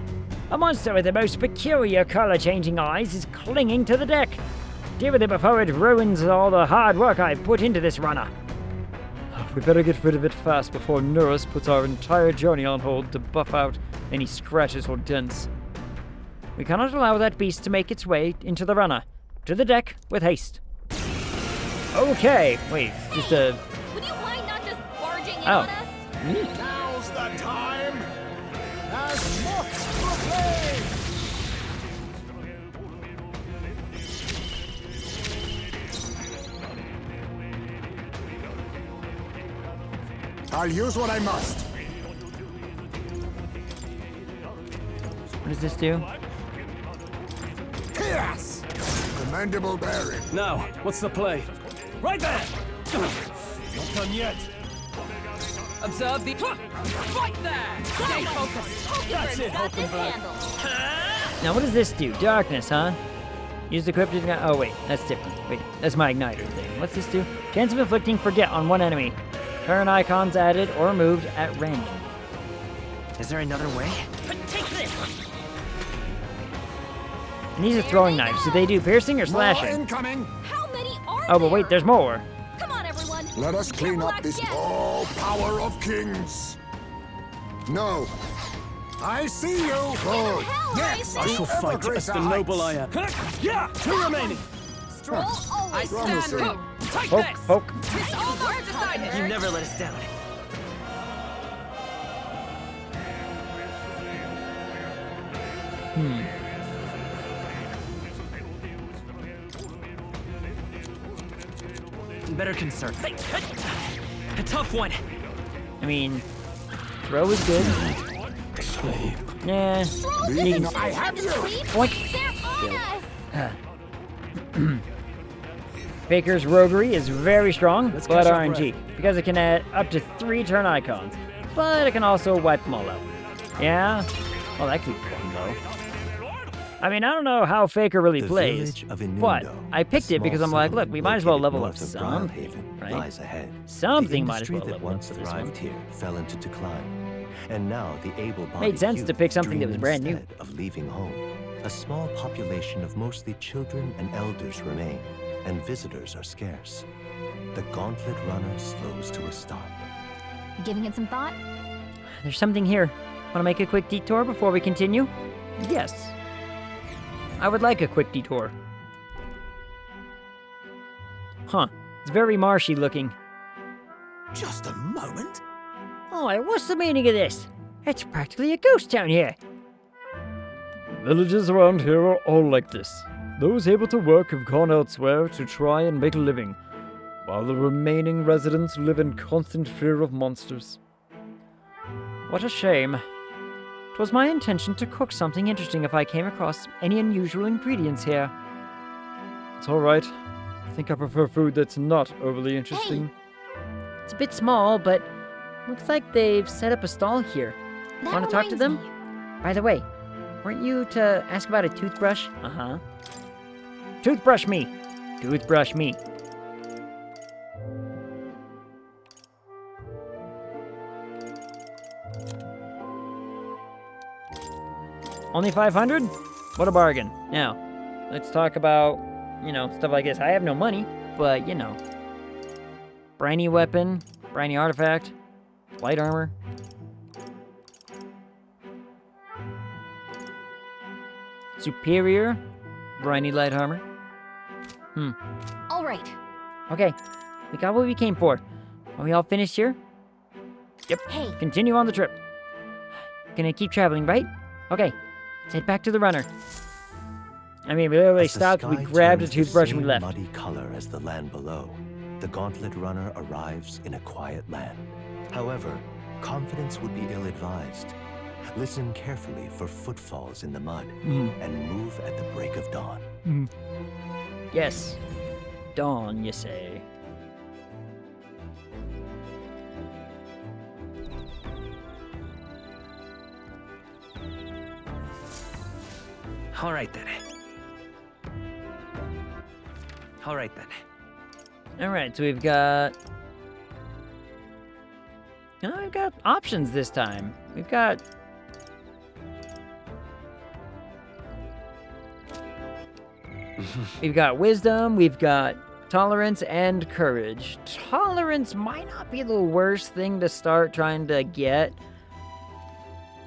A monster with the most peculiar color-changing eyes is clinging to the deck. Deal with it before it ruins all the hard work I've put into this runner. We better get rid of it fast before Nurus puts our entire journey on hold to buff out any scratches or dents. We cannot allow that beast to make its way into the runner. To the deck with haste. Okay, wait, just a... Would you mind not just barging in Oh. on us? Now's the time! As moths proclaim! I'll use what I must. What does this do? Yes! Commendable bearing. Now, what's the play? Right there! Not done yet. Observe the... Right there! Stay focused! That's it, got this Hulkenberg. handled. Now what does this do? Darkness, huh? Use the equipped ignite. Oh wait, that's different. Wait, that's my igniter thing. What's this do? Chance of inflicting forget on one enemy. Turn icons added or removed at random. Is there another way? Take this! And these are throwing knives. Do they do piercing or More slashing? incoming! How many are Oh, but wait, there's more. Come on, everyone! Let us clean up this all power of kings. No. I see you. Good. Yes. I shall fight as the noble I am. Yeah! 2 remaining! Stroll always Promising. stand firm. Take Poke, this! poke. It's almost decided. You never let us down. Better concern. A tough one. I mean, throw is good. Yeah. Leave no- I have you. What? They're on us! Faker's roguery is very strong, Let's but catch our RNG, because it can add up to 3 turn icons. But it can also wipe them all out. Yeah? Well, that could be fun, though. I mean, I don't know how Faker really The plays, village of Inundo, but I picked a it because small I'm like, look, we might as well settlement level up located north of something, Briarhaven right? lies ahead. Something The might as industry well that level up once for this thrived one. here fell into decline, and now the able-bodied Made sense to youth pick something that dream was brand new. instead of leaving home. A small population of mostly children and elders remain, and visitors are scarce. The gauntlet runner slows to a stop. Giving it some thought? There's something here. Want to make a quick detour before we continue? Yes. I would like a quick detour. Huh. It's very marshy looking. Just a moment. Oh, what's the meaning of this? It's practically a ghost town here. Villages around here are all like this. Those able to work have gone elsewhere to try and make a living, while the remaining residents live in constant fear of monsters. What a shame. 'Twas my intention to cook something interesting if I came across any unusual ingredients here. It's alright. I think I prefer food that's not overly interesting. It's a bit small, but looks like they've set up a stall here. That Want to talk to them? reminds By the way, weren't you to ask about a toothbrush? Uh-huh. Toothbrush me! Toothbrush me. Only 500? What a bargain. Now, let's talk about, stuff like this. I have no money, but, briny weapon, briny artifact, light armor. Superior, briny light armor. All right. Okay, we got what we came for. Are we all finished here? Yep. Hey. Continue on the trip. Gonna keep traveling, right? Okay, let's head back to the runner. I mean, we literally As the stopped, we sky grabbed a turns the toothbrush and we same left. muddy color as the land below, the Gauntlet Runner arrives in a quiet land. However, confidence would be ill-advised. Listen carefully for footfalls in the mud and move at the break of dawn. Yes. Dawn, you say. All right then. All right then. All right, so we've got options this time. We've got wisdom, we've got tolerance and courage. Tolerance might not be the worst thing to start trying to get.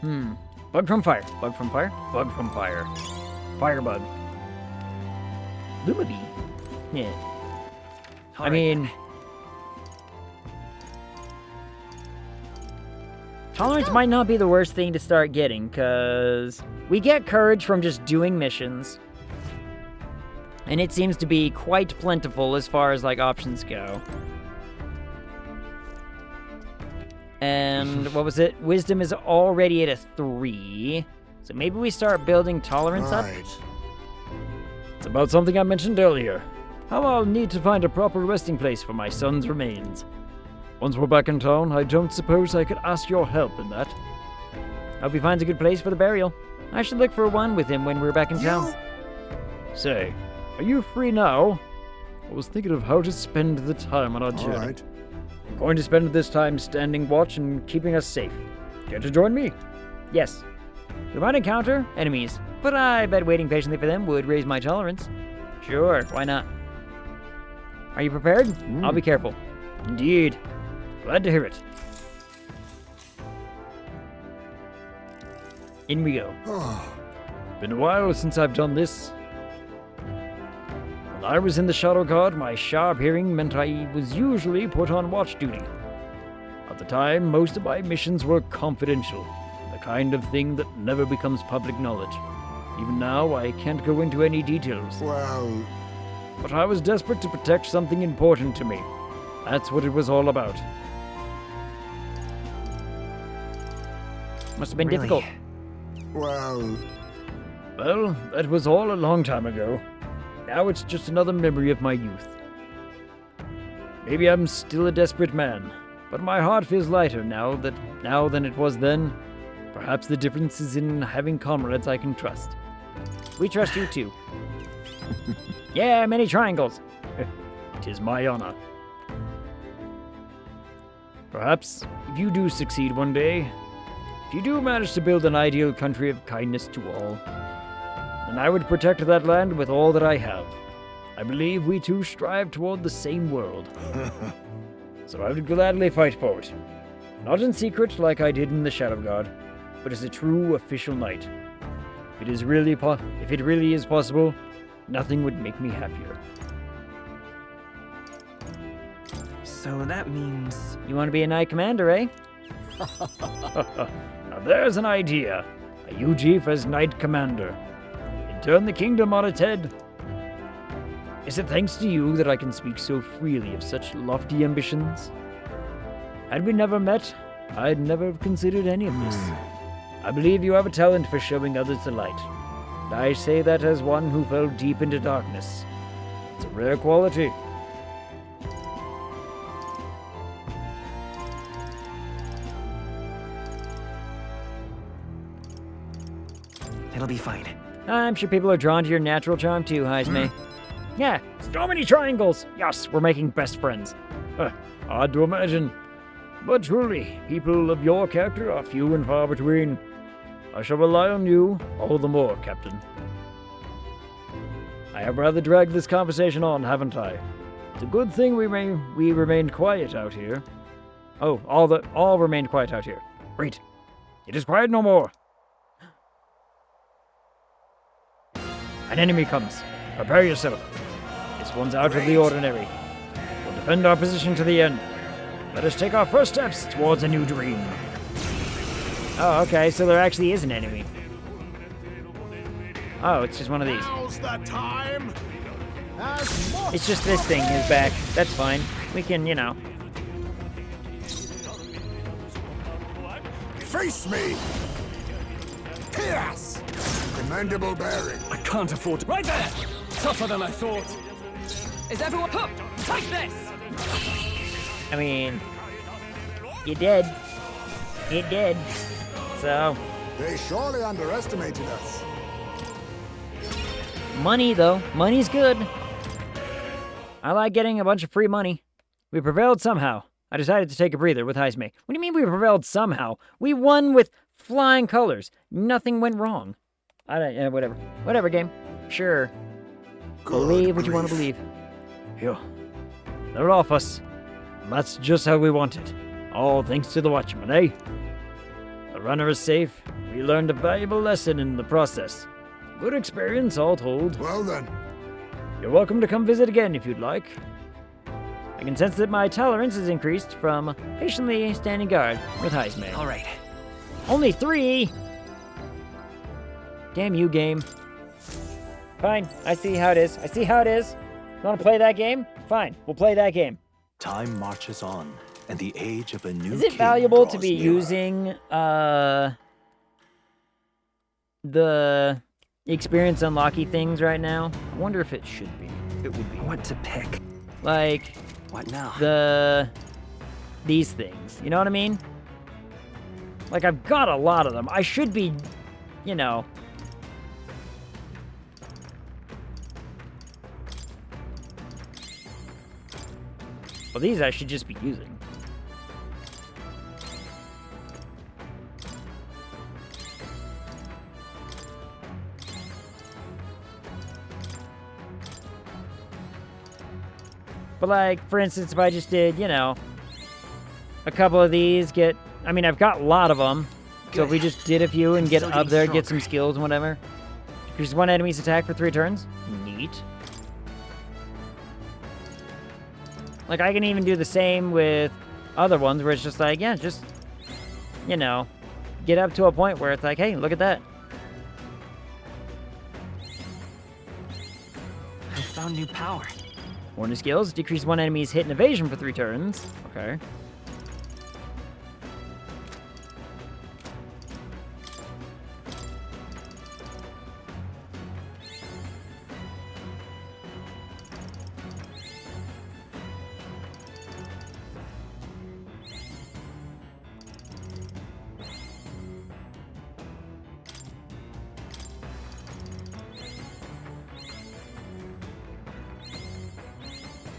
Bug from fire, bug from fire, bug from fire. Firebug. Lumabee. Yeah. I mean, tolerance might not be the worst thing to start getting, because we get courage from just doing missions. And it seems to be quite plentiful as far as, like, options go. And, what was it? Wisdom is already at a 3. So maybe we start building tolerance up? It's about something I mentioned earlier. How I'll need to find a proper resting place for my son's remains. Once we're back in town, I don't suppose I could ask your help in that. Hope he finds a good place for the burial. I should look for one with him when we're back in town. Say, are you free now? I was thinking of how to spend the time on our journey. right. I'm going to spend this time standing watch and keeping us safe. Care to join me? Yes. We might encounter enemies, but I bet waiting patiently for them would raise my tolerance. Sure, why not? Are you prepared? I'll be careful. Indeed. Glad to hear it. In we go. Been a while since I've done this. When I was in the Shadow Guard, my sharp hearing meant I was usually put on watch duty. At the time, most of my missions were confidential, the kind of thing that never becomes public knowledge. Even now, I can't go into any details. Well... But I was desperate to protect something important to me. That's what it was all about. Must have been difficult. Well, that was all a long time ago. Now it's just another memory of my youth. Maybe I'm still a desperate man, but my heart feels lighter now than it was then. Perhaps the difference is in having comrades I can trust. We trust you too. Yeah, many triangles. 'Tis my honor. Perhaps, if you do succeed one day, if you do manage to build an ideal country of kindness to all, then I would protect that land with all that I have. I believe we two strive toward the same world. So I would gladly fight for it. Not in secret like I did in the Shadow Guard, but as a true official knight. If it really is possible, nothing would make me happier. So that means... You want to be a knight commander, eh? Now there's an idea. A UG as knight commander. It'd turn the kingdom on its head. Is it thanks to you that I can speak so freely of such lofty ambitions? Had we never met, I'd never have considered any of this. I believe you have a talent for showing others the light. And I say that as one who fell deep into darkness. It's a rare quality. It'll be fine. I'm sure people are drawn to your natural charm too, Heisme. Yeah, so many triangles. Yes, we're making best friends. Hard to imagine. But truly, people of your character are few and far between. I shall rely on you all the more, Captain. I have rather dragged this conversation on, haven't I? It's a good thing we remained quiet out here. Oh, all remained quiet out here. Great. It is quiet no more. An enemy comes. Prepare yourself. This one's out of the ordinary. We'll defend our position to the end. Let us take our first steps towards a new dream. Oh, okay, so there actually is an enemy. Oh, it's just one of these. Now's the time! It's just this thing is back. That's fine. We can, you know. Face me! Yes! Commendable bearing. I can't afford to. Right there! Tougher than I thought. Is everyone hooked? Take this! I mean, you did. It did. So. They surely underestimated us. Money, though. Money's good. I like getting a bunch of free money. We prevailed somehow. I decided to take a breather with Heisme. What do you mean we prevailed somehow? We won with flying colors. Nothing went wrong. Whatever. Whatever, game. Sure. Believe what you want to believe. Yeah. They're off us. And that's just how we want it. All thanks to the Watchman, eh? The runner is safe. We learned a valuable lesson in the process. Good experience, all told. Well then. You're welcome to come visit again if you'd like. I can sense that my tolerance has increased from patiently standing guard with Heisme. All right. Only 3! Damn you, game. Fine, I see how it is. I see how it is. You want to play that game? Fine, we'll play that game. Time marches on, and the age of a new Is it king valuable to draws be nearer. using, the experience unlocky things right now? I wonder if it should be. It would be. What to pick? Like... What now? These things. You know what I mean? Like, I've got a lot of them. I should be, you know... Well, these I should just be using. But like, for instance, if I just did, you know, a couple of these, I mean, I've got a lot of them. So if we just did a few and get up there, get some skills and whatever. Increases one enemy's attack for 3 turns. Neat. Like, I can even do the same with other ones where it's just like, yeah, just, you know, get up to a point where it's like, hey, look at that. I found new power. More new skills. Decrease one enemy's hit and evasion for 3 turns. Okay.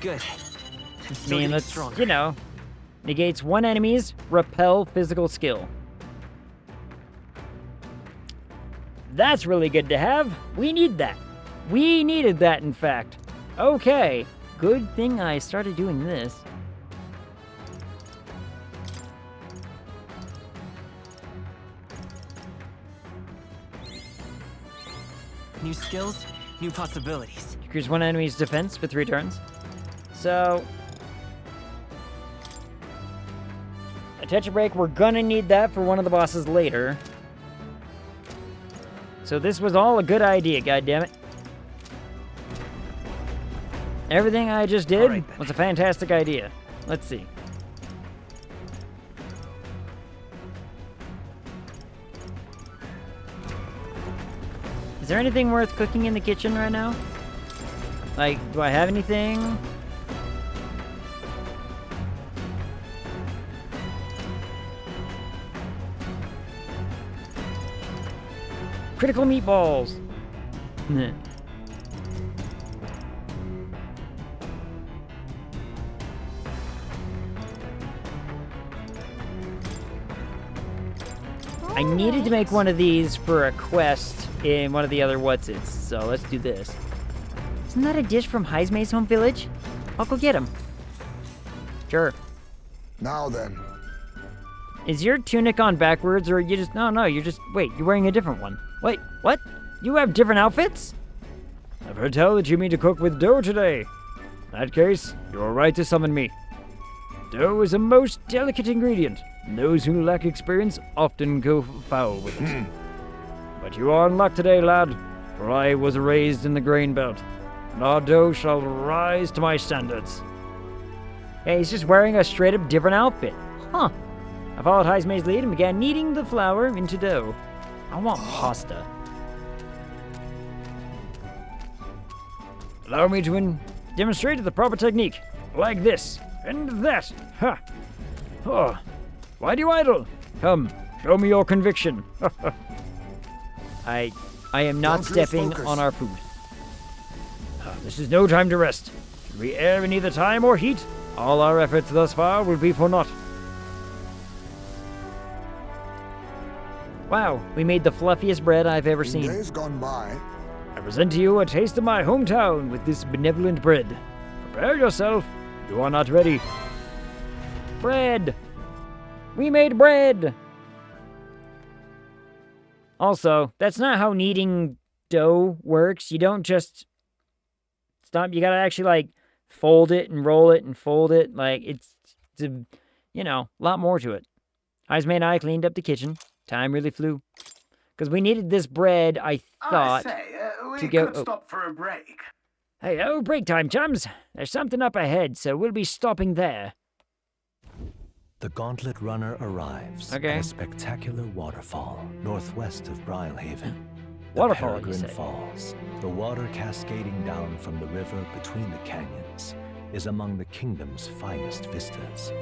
Good. I mean, let's, you know, negates one enemy's repel physical skill. That's really good to have. We need that. We needed that, in fact. Okay. Good thing I started doing this. New skills, new possibilities. Decrease one enemy's defense for 3 turns. So, attention break, we're gonna need that for one of the bosses later. So this was all a good idea, goddammit. Everything I just did was a fantastic idea. Let's see. Is there anything worth cooking in the kitchen right now? Like, do I have anything? Critical meatballs. Nah. I needed to make one of these for a quest in one of the other what's-its, so let's do this. Isn't that a dish from Heisme's home village? I'll go get him. Sure. Now then. Is your tunic on backwards, or you just... No, you're just... Wait, you're wearing a different one. Wait, what? You have different outfits? I've heard tell that you mean to cook with dough today. In that case, you're right to summon me. Dough is a most delicate ingredient, and those who lack experience often go foul with it. But you are in luck today, lad, for I was raised in the grain belt. and our dough shall rise to my standards. Yeah, he's just wearing a straight up different outfit. Huh. I followed Heismay's lead and began kneading the flour into dough. I want pasta. Allow me to demonstrate the proper technique. Like this, and that. Ha! Oh. Why do you idle? Come, show me your conviction. I am not stepping on our food. This is no time to rest. Should we err in either time or heat, all our efforts thus far will be for naught. Wow, we made the fluffiest bread I've ever seen. Days gone by. I present to you a taste of my hometown with this benevolent bread. Prepare yourself. You are not ready. Bread! We made bread! Also, that's not how kneading dough works. You don't just stop. You gotta actually, like, fold it and roll it and fold it. Like, it's a, you know, a lot more to it. Heismay and I cleaned up the kitchen. Time really flew. Because we needed this bread, I thought, we could stop for a break. Hey, break time, chums. There's something up ahead, so we'll be stopping there. The Gauntlet Runner arrives at a spectacular waterfall northwest of Brilehaven. Waterfall, you Peregrine say? Falls. The water cascading down from the river between the canyons is among the kingdom's finest vistas.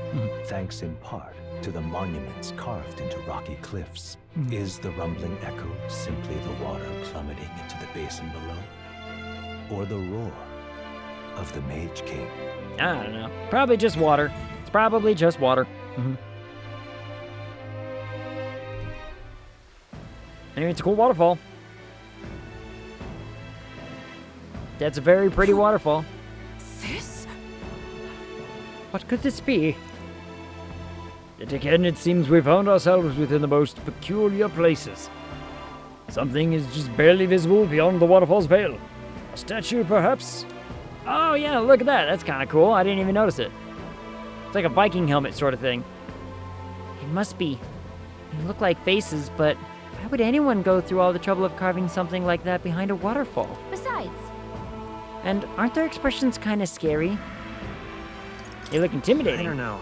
Thanks in part to the monuments carved into rocky cliffs. Is the rumbling echo simply the water plummeting into the basin below? Or the roar of the Mage King? I don't know. Probably just water. It's probably just water. Anyway, it's a cool waterfall. That's a very pretty waterfall. This? What could this be? Yet again, it seems we found ourselves within the most peculiar places. Something is just barely visible beyond the waterfall's veil. A statue, perhaps? Oh, yeah, look at that. That's kind of cool. I didn't even notice it. It's like a Viking helmet sort of thing. It must be. They look like faces, but why would anyone go through all the trouble of carving something like that behind a waterfall? Besides, And aren't their expressions kind of scary? They look intimidating. I don't know.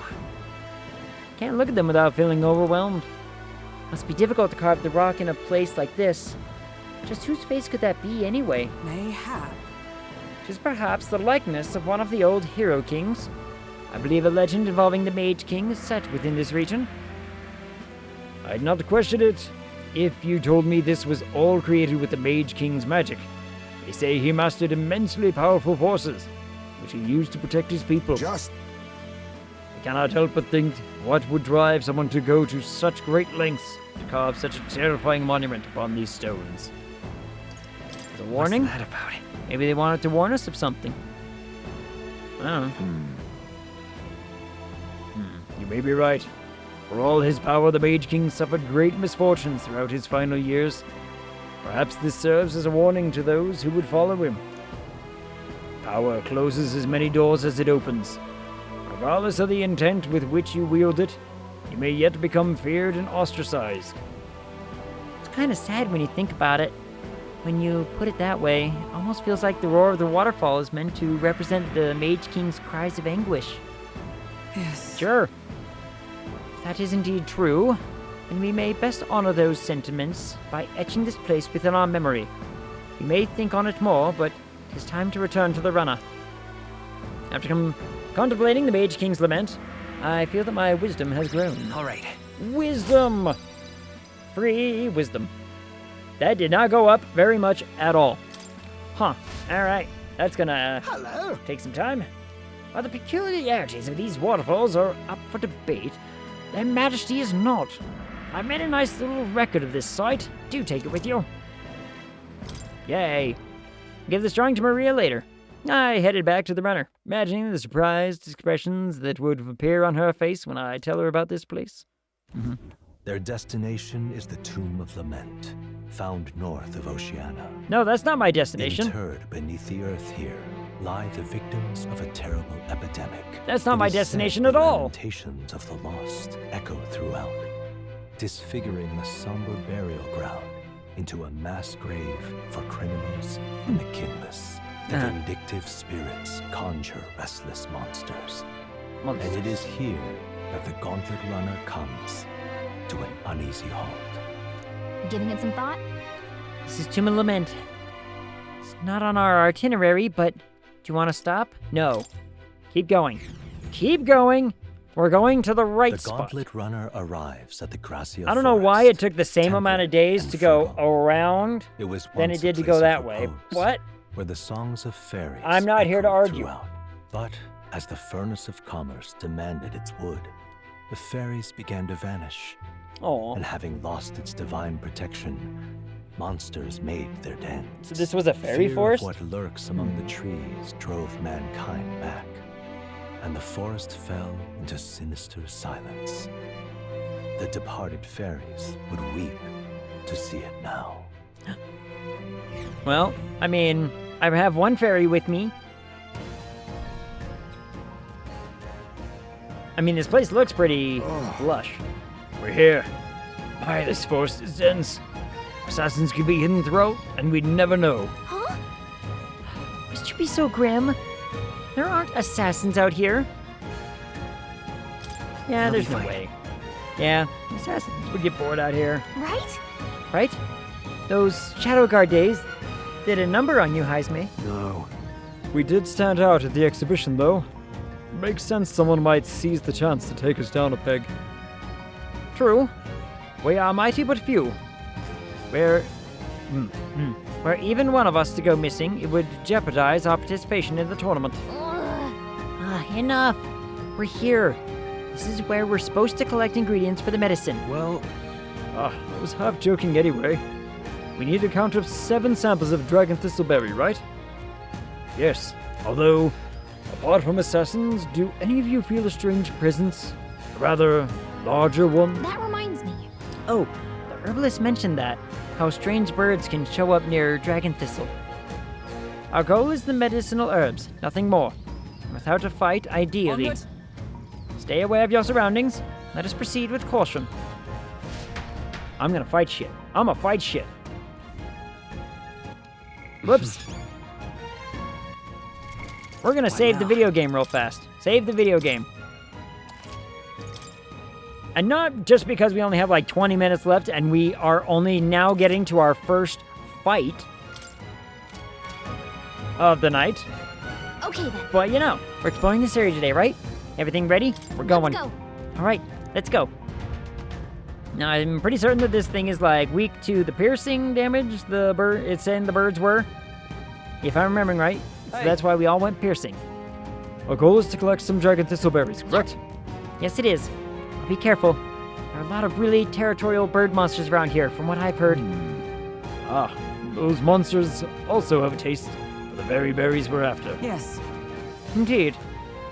Can't look at them without feeling overwhelmed. Must be difficult to carve the rock in a place like this. Just whose face could that be anyway? Mayhap. Just perhaps the likeness of one of the old hero kings. I believe a legend involving the Mage King is set within this region. I'd not question it if you told me this was all created with the Mage King's magic. They say he mastered immensely powerful forces, which he used to protect his people. I cannot help but think what would drive someone to go to such great lengths to carve such a terrifying monument upon these stones. As a warning? What's that about it? Maybe they wanted to warn us of something. I don't know. You may be right. For all his power, the Mage King suffered great misfortunes throughout his final years. Perhaps this serves as a warning to those who would follow him. Power closes as many doors as it opens. Regardless of the intent with which you wield it, you may yet become feared and ostracized. It's kind of sad when you think about it. When you put it that way, it almost feels like the roar of the waterfall is meant to represent the Mage King's cries of anguish. Yes. Sure. If that is indeed true, then we may best honor those sentiments by etching this place within our memory. We may think on it more, but it is time to return to the runner. After contemplating the Mage King's lament, I feel that my wisdom has grown. All right. Wisdom! Free wisdom. That did not go up very much at all. Huh. Alright. That's gonna take some time. While the peculiarities of these waterfalls are up for debate, their majesty is not. I made a nice little record of this site. Do take it with you. Yay. Give this drawing to Maria later. I headed back to the runner, imagining the surprised expressions that would appear on her face when I tell her about this place. Their destination is the Tomb of Lament, found north of Oceania. No, that's not my destination. Interred beneath the earth here lie the victims of a terrible epidemic. That's not It my is said destination the at all. Lamentations of the lost echo throughout, disfiguring the somber burial ground into a mass grave for criminals and the kinless. The vindictive spirits conjure restless monsters. And it is here that the Gauntlet Runner comes to an uneasy halt. Giving it some thought? This is Tomb of Lament. It's not on our itinerary, but do you want to stop? No. Keep going. Keep going! We're going to the right The spot. Gauntlet Runner arrives at the Gracia I don't know why it took the same amount of days to go around than it did to go that way. What? Where the songs of fairies I'm not here to argue. throughout. But as the furnace of commerce demanded its wood, the fairies began to vanish. Oh. And having lost its divine protection, monsters made their dens. So this was a fairy Fear forest? of what lurks among the trees drove mankind back, and the forest fell into sinister silence. The departed fairies would weep to see it now. Well, I mean, I have one fairy with me. I mean, this place looks pretty lush. We're here. My, this forest is dense. Assassins could be hidden throughout, and we'd never know. Huh? Must you be so grim? There aren't assassins out here. Yeah, there's no way. Yeah, assassins would get bored out here. Right? Right? Those Shadow Guard days did a number on you, Heisme. No. We did stand out at the exhibition, though. Makes sense someone might seize the chance to take us down a peg. True. We are mighty but few. Were even one of us to go missing, it would jeopardize our participation in the tournament. Enough. We're here. This is where we're supposed to collect ingredients for the medicine. Well, I was half joking anyway. We need a count of 7 samples of dragon thistleberry, right? Yes, although, apart from assassins, do any of you feel a strange presence? A rather larger one? That reminds me. Oh, the herbalist mentioned that. How strange birds can show up near dragon thistle. Our goal is the medicinal herbs, nothing more. Without a fight, ideally. Stay aware of your surroundings. Let us proceed with caution. I'm gonna fight shit. I'ma fight shit. Whoops. We're gonna save the video game real fast. Save the video game. And not just because we only have like 20 minutes left and we are only now getting to our first fight of the night. Okay then. But you know, we're exploring this area today, right? Everything ready? We're going. Let's go. All right, let's go. Now, I'm pretty certain that this thing is like weak to the piercing damage it's saying the birds were. If I'm remembering right. So that's why we all went piercing. Our goal is to collect some dragon thistleberries, correct? Yes, it is. Be careful. There are a lot of really territorial bird monsters around here, from what I've heard. Those monsters also have a taste for the very berries we're after. Yes. Indeed.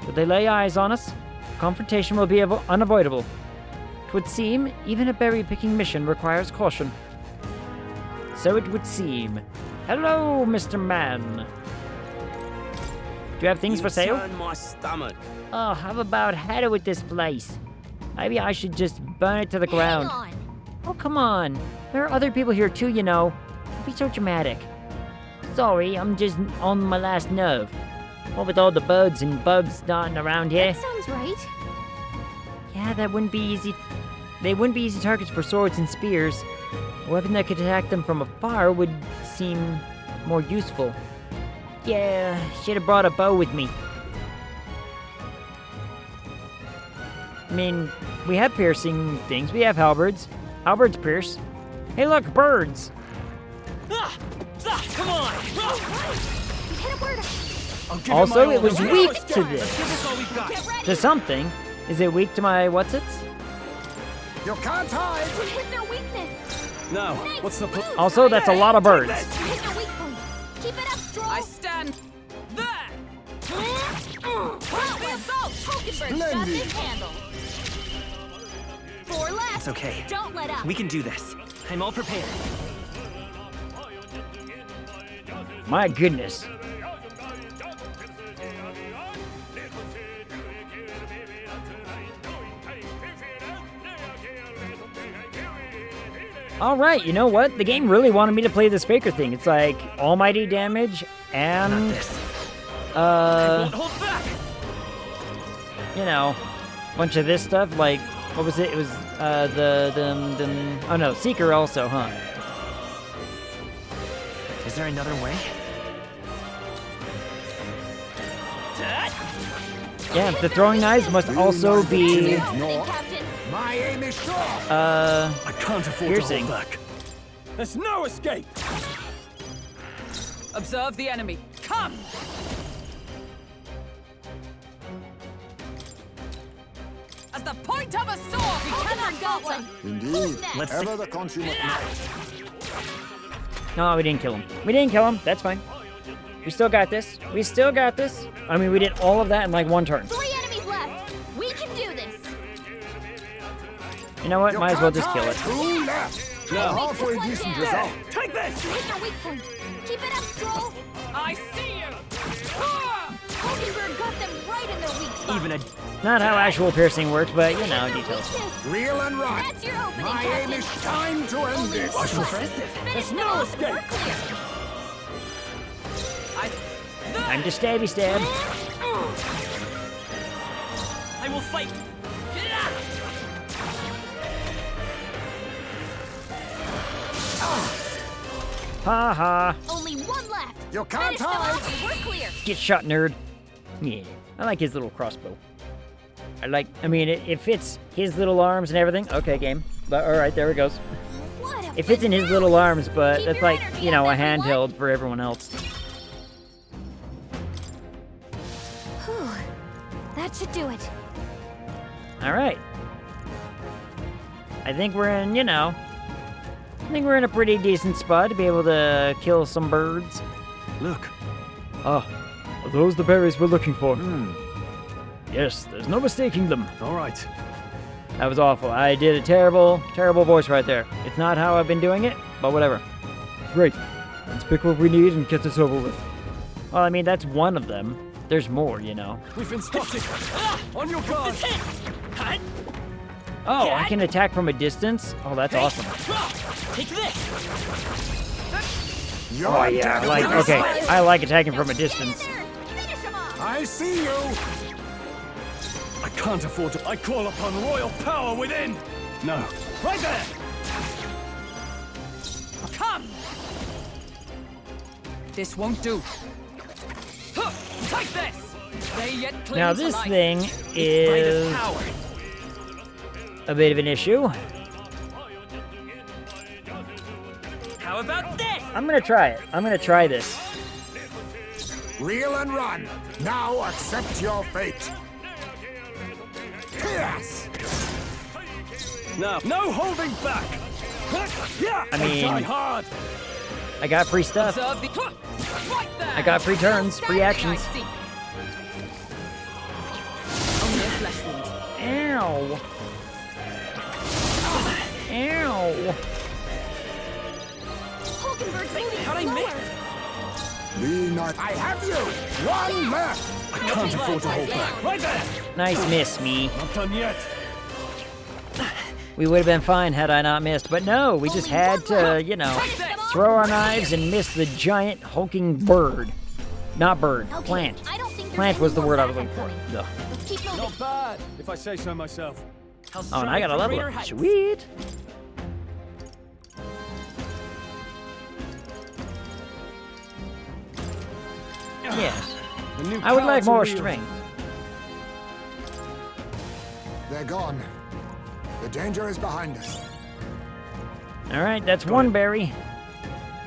Should they lay eyes on us, confrontation will be unavoidable. It would seem even a berry-picking mission requires caution. So it would seem. Hello, Mr. Man. Do you have things for sale? Turn my stomach. Oh, I've about had it with this place. Maybe I should just burn it to the ground. Hang on. Oh, come on. There are other people here too, you know. Don't be so dramatic. Sorry, I'm just on my last nerve. What with all the birds and bugs darting around here? That sounds right. Yeah, that wouldn't be easy. They wouldn't be easy targets for swords and spears. A weapon that could attack them from afar would seem more useful. Yeah, should have brought a bow with me. I mean, we have piercing things. We have halberds. Halberds pierce. Hey, look, birds! Come on! We hit a bird. Also, it was weak to this. To something. Is it weak to my what's-its? You can't hide! We hit their weakness. Now, what's the point? Also, that's a lot of birds. Hit their weak point. Keep it up, Stroll. I stand there! Push the assault! Tokenbird's got this handle. 4 left. It's okay. Don't let up. We can do this. I'm all prepared. My goodness. All right, you know what? The game really wanted me to play this Faker thing. It's like almighty damage and you know, bunch of this stuff. Like, what was it? It was oh no, Seeker also, huh? Is there another way? Yeah, the throwing knives must also be My aim is sure. I can't afford piercing. to hold back. There's no escape. Observe the enemy. Come! As the point of a sword, we cannot falter. Indeed. Let's Ever the consummate knight. No, we didn't kill him. We didn't kill him. That's fine. We still got this. We still got this. I mean, we did all of that in like one turn. 3 enemies left. We can do this. You know what? Might as well just kill it. Two left. No. Halfway decent result. Take this. Hit their weak point. Keep it up, Stroll. I see you. Hulkenberg got them right in their weak spot. Even a... Not how actual piercing works, but you know, details. Reel and run. That's your opening, My aim is time to end this. There's no escape. Time to stabby stab. I will fight. Ha ha. Only one left. You can't Finish them hide. off. We're clear. Get shot, nerd. Yeah, I like his little crossbow. I mean, it fits his little arms and everything. Okay, game. But all right, there it goes. It fits in his little arms, but that's like, you know, a handheld for everyone else. Whew. That should do it. All right. I think we're in, you know, I think we're in a pretty decent spot to be able to kill some birds. Look. Ah, are those the berries we're looking for? Yes, there's no mistaking them. All right. That was awful. I did a terrible, terrible voice right there. It's not how I've been doing it, but whatever. Great. Let's pick what we need and get this over with. Well, I mean, that's one of them. There's more, you know. We've been spotted. On your guard. Oh, I can attack from a distance? Oh, that's awesome. Take this. Oh, yeah. Okay, I like attacking from a distance. I see you. I can't afford to. I call upon royal power within. No. Right there. Come! This won't do. Huh, take this! They yet cling Now, to this life. thing is a bit of an issue. How about this? I'm gonna try it. I'm gonna try this. Reel and run. Now accept your fate. Yes. Now, no holding back. I mean, try hard. I got free stuff. Observe the... Right there! I got free turns, free actions. I see. Only a flesh wound. Ow. Ow. Hulkenberg's moving How'd I miss? Be not. I have you. One left. I can't afford to hold back. Right there. Nice miss, me. Not done yet. We would have been fine had I not missed, but no, we just had to, you know, throw our knives and miss the giant hulking bird. Not bird, plant. Plant was the word I was looking for. Ugh. Not bad, if I say so myself. Oh, and I got a level up. Sweet. Yes. I would like more strength. They're gone. The danger is behind us. All right, that's one berry.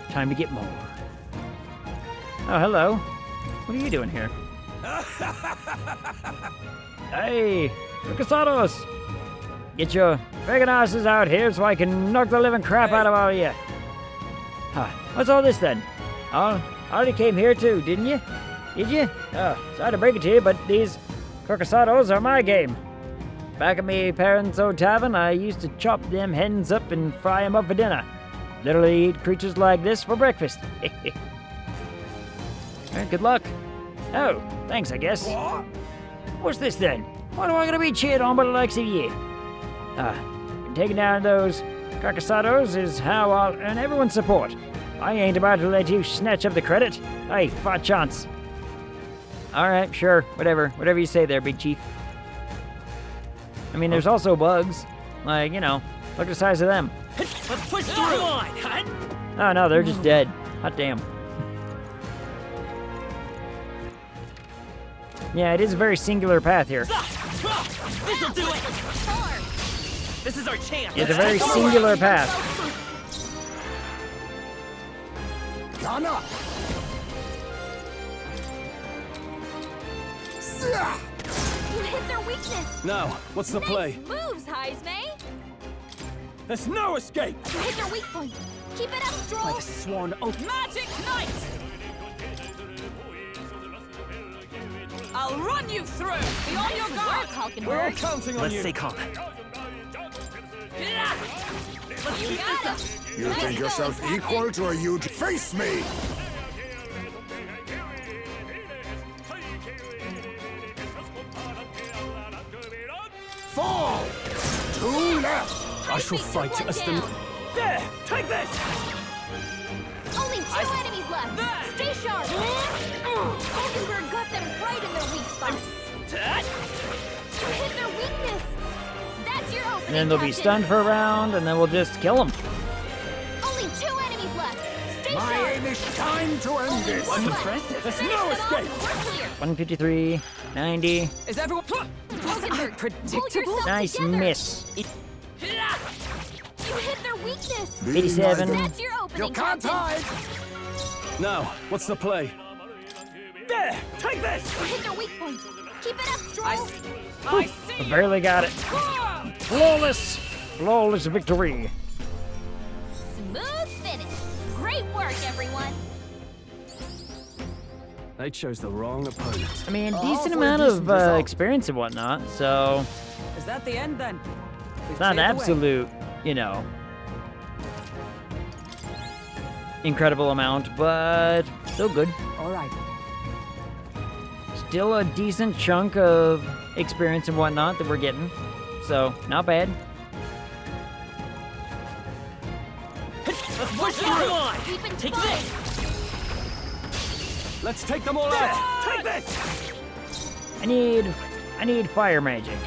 Time to get more. Oh, hello. What are you doing here? Hey, Casados! Get your friggin' asses out here so I can knock the living crap out of all of you. Huh, what's all this then? Oh, already came here too, didn't you? Did you? Sorry to break it to you, but these Carcasados are my game. Back at me parents' old tavern, I used to chop them hens up and fry them up for dinner. Literally eat creatures like this for breakfast. Alright, good luck. Oh, thanks, I guess. What's this then? What am I gonna be cheered on by the likes of you? Been taking down those Carcasados is how I'll earn everyone's support. I ain't about to let you snatch up the credit. Hey, fat chance. Alright, sure, whatever. Whatever you say there, Big Chief. I mean, there's also bugs. Like, you know, look at the size of them. Let's push through! Oh no, they're just dead. Hot damn. Yeah, it is a very singular path here. This'll do it! This is our chance! It's a very singular path. Ghana! You hit their weakness. Now, what's the play? Moves, Heisme. There's no escape! You hit their weak point. Keep it up, Stroll. By the sworn oath. Magic Knight! I'll run you through! Be on your guard! We're all counting on Let's you! stay calm. Let's keep this up! You think yourself equal to a huge... Face me! Fall! 2 left! I shall fight as the... There! Take this! Only 2 enemies left. Stay sharp. Oldenburg got them right in their weak spot. You hit their weakness. That's your opening. And then they'll be Captain. stunned for a round, and then we'll just kill them. Only 2 enemies left. Stay My sharp. aim is time to end this! What's impressive? There's no escape! 153, 90. Is everyone... Was I predictable? Nice miss. You hit their weakness. 87. That's your opening. You can't Captain. hide! Now, what's the play? There! Take this! You hit their weak point. Keep it up, Stroll. I see! Barely got it. Flawless. Flawless victory. Smooth finish. Great work, everyone. They chose the wrong opponent. I mean, Oh, decent for a amount decent of result. experience and whatnot, so Is that the end then? it's not an absolute, you know, incredible amount, but still good. All right. Still a decent chunk of experience and whatnot that we're getting, so not bad. Let's push through! Keep it Take focused. this! Let's take them all out! Take this! I need fire magic.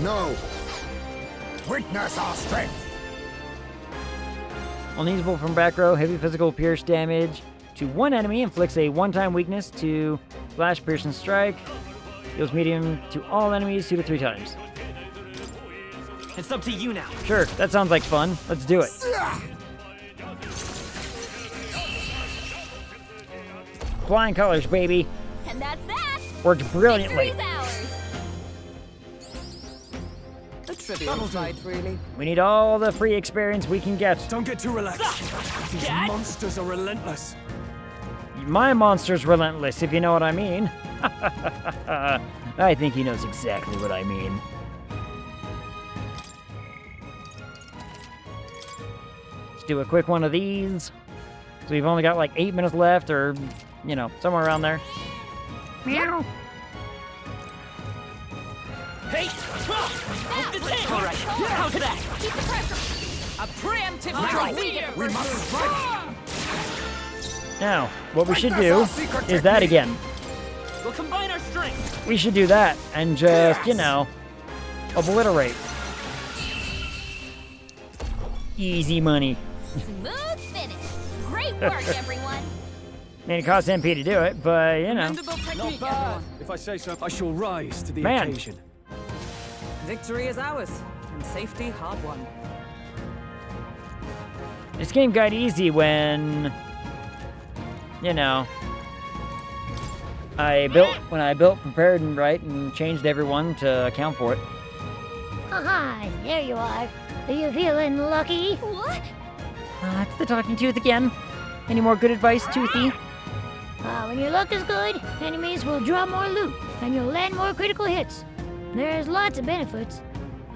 No! Witness our strength! Unusable from back row, heavy physical pierce damage to one enemy, inflicts a one-time weakness to flash, pierce, and strike. Deals medium to all enemies 2 to 3 times. It's up to you now. Sure, that sounds like fun. Let's do it. Flying colors, baby. And that's that. Worked brilliantly. Victory's ours. A trivial fight, really. We need all the free experience we can get. Don't get too relaxed. These monsters are relentless. My monster's relentless, if you know what I mean. I think he knows exactly what I mean. Let's do a quick one of these. So we've only got like 8 minutes left, or, you know, somewhere around there. Meow. Hey! Move this in! All right, how's that? Keep the pressure. A preemptive Right strike. here! We must strike! Now, what we should do is that again. We'll combine our strength. We should do that and just, you know, obliterate. Easy money. Smooth finish. Great work, everyone. I mean, it costs MP to do it, but, you know. Commendable technique, Not bad. everyone. If I say so, I shall rise to the Man. occasion. Victory is ours, and safety hard won. This game got easy when, you know, when I built, prepared, and right, and changed everyone to account for it. Haha, there you are. Are you feeling lucky? What? It's the talking tooth again. Any more good advice, Toothy? When your luck is good, enemies will draw more loot, and you'll land more critical hits. There's lots of benefits.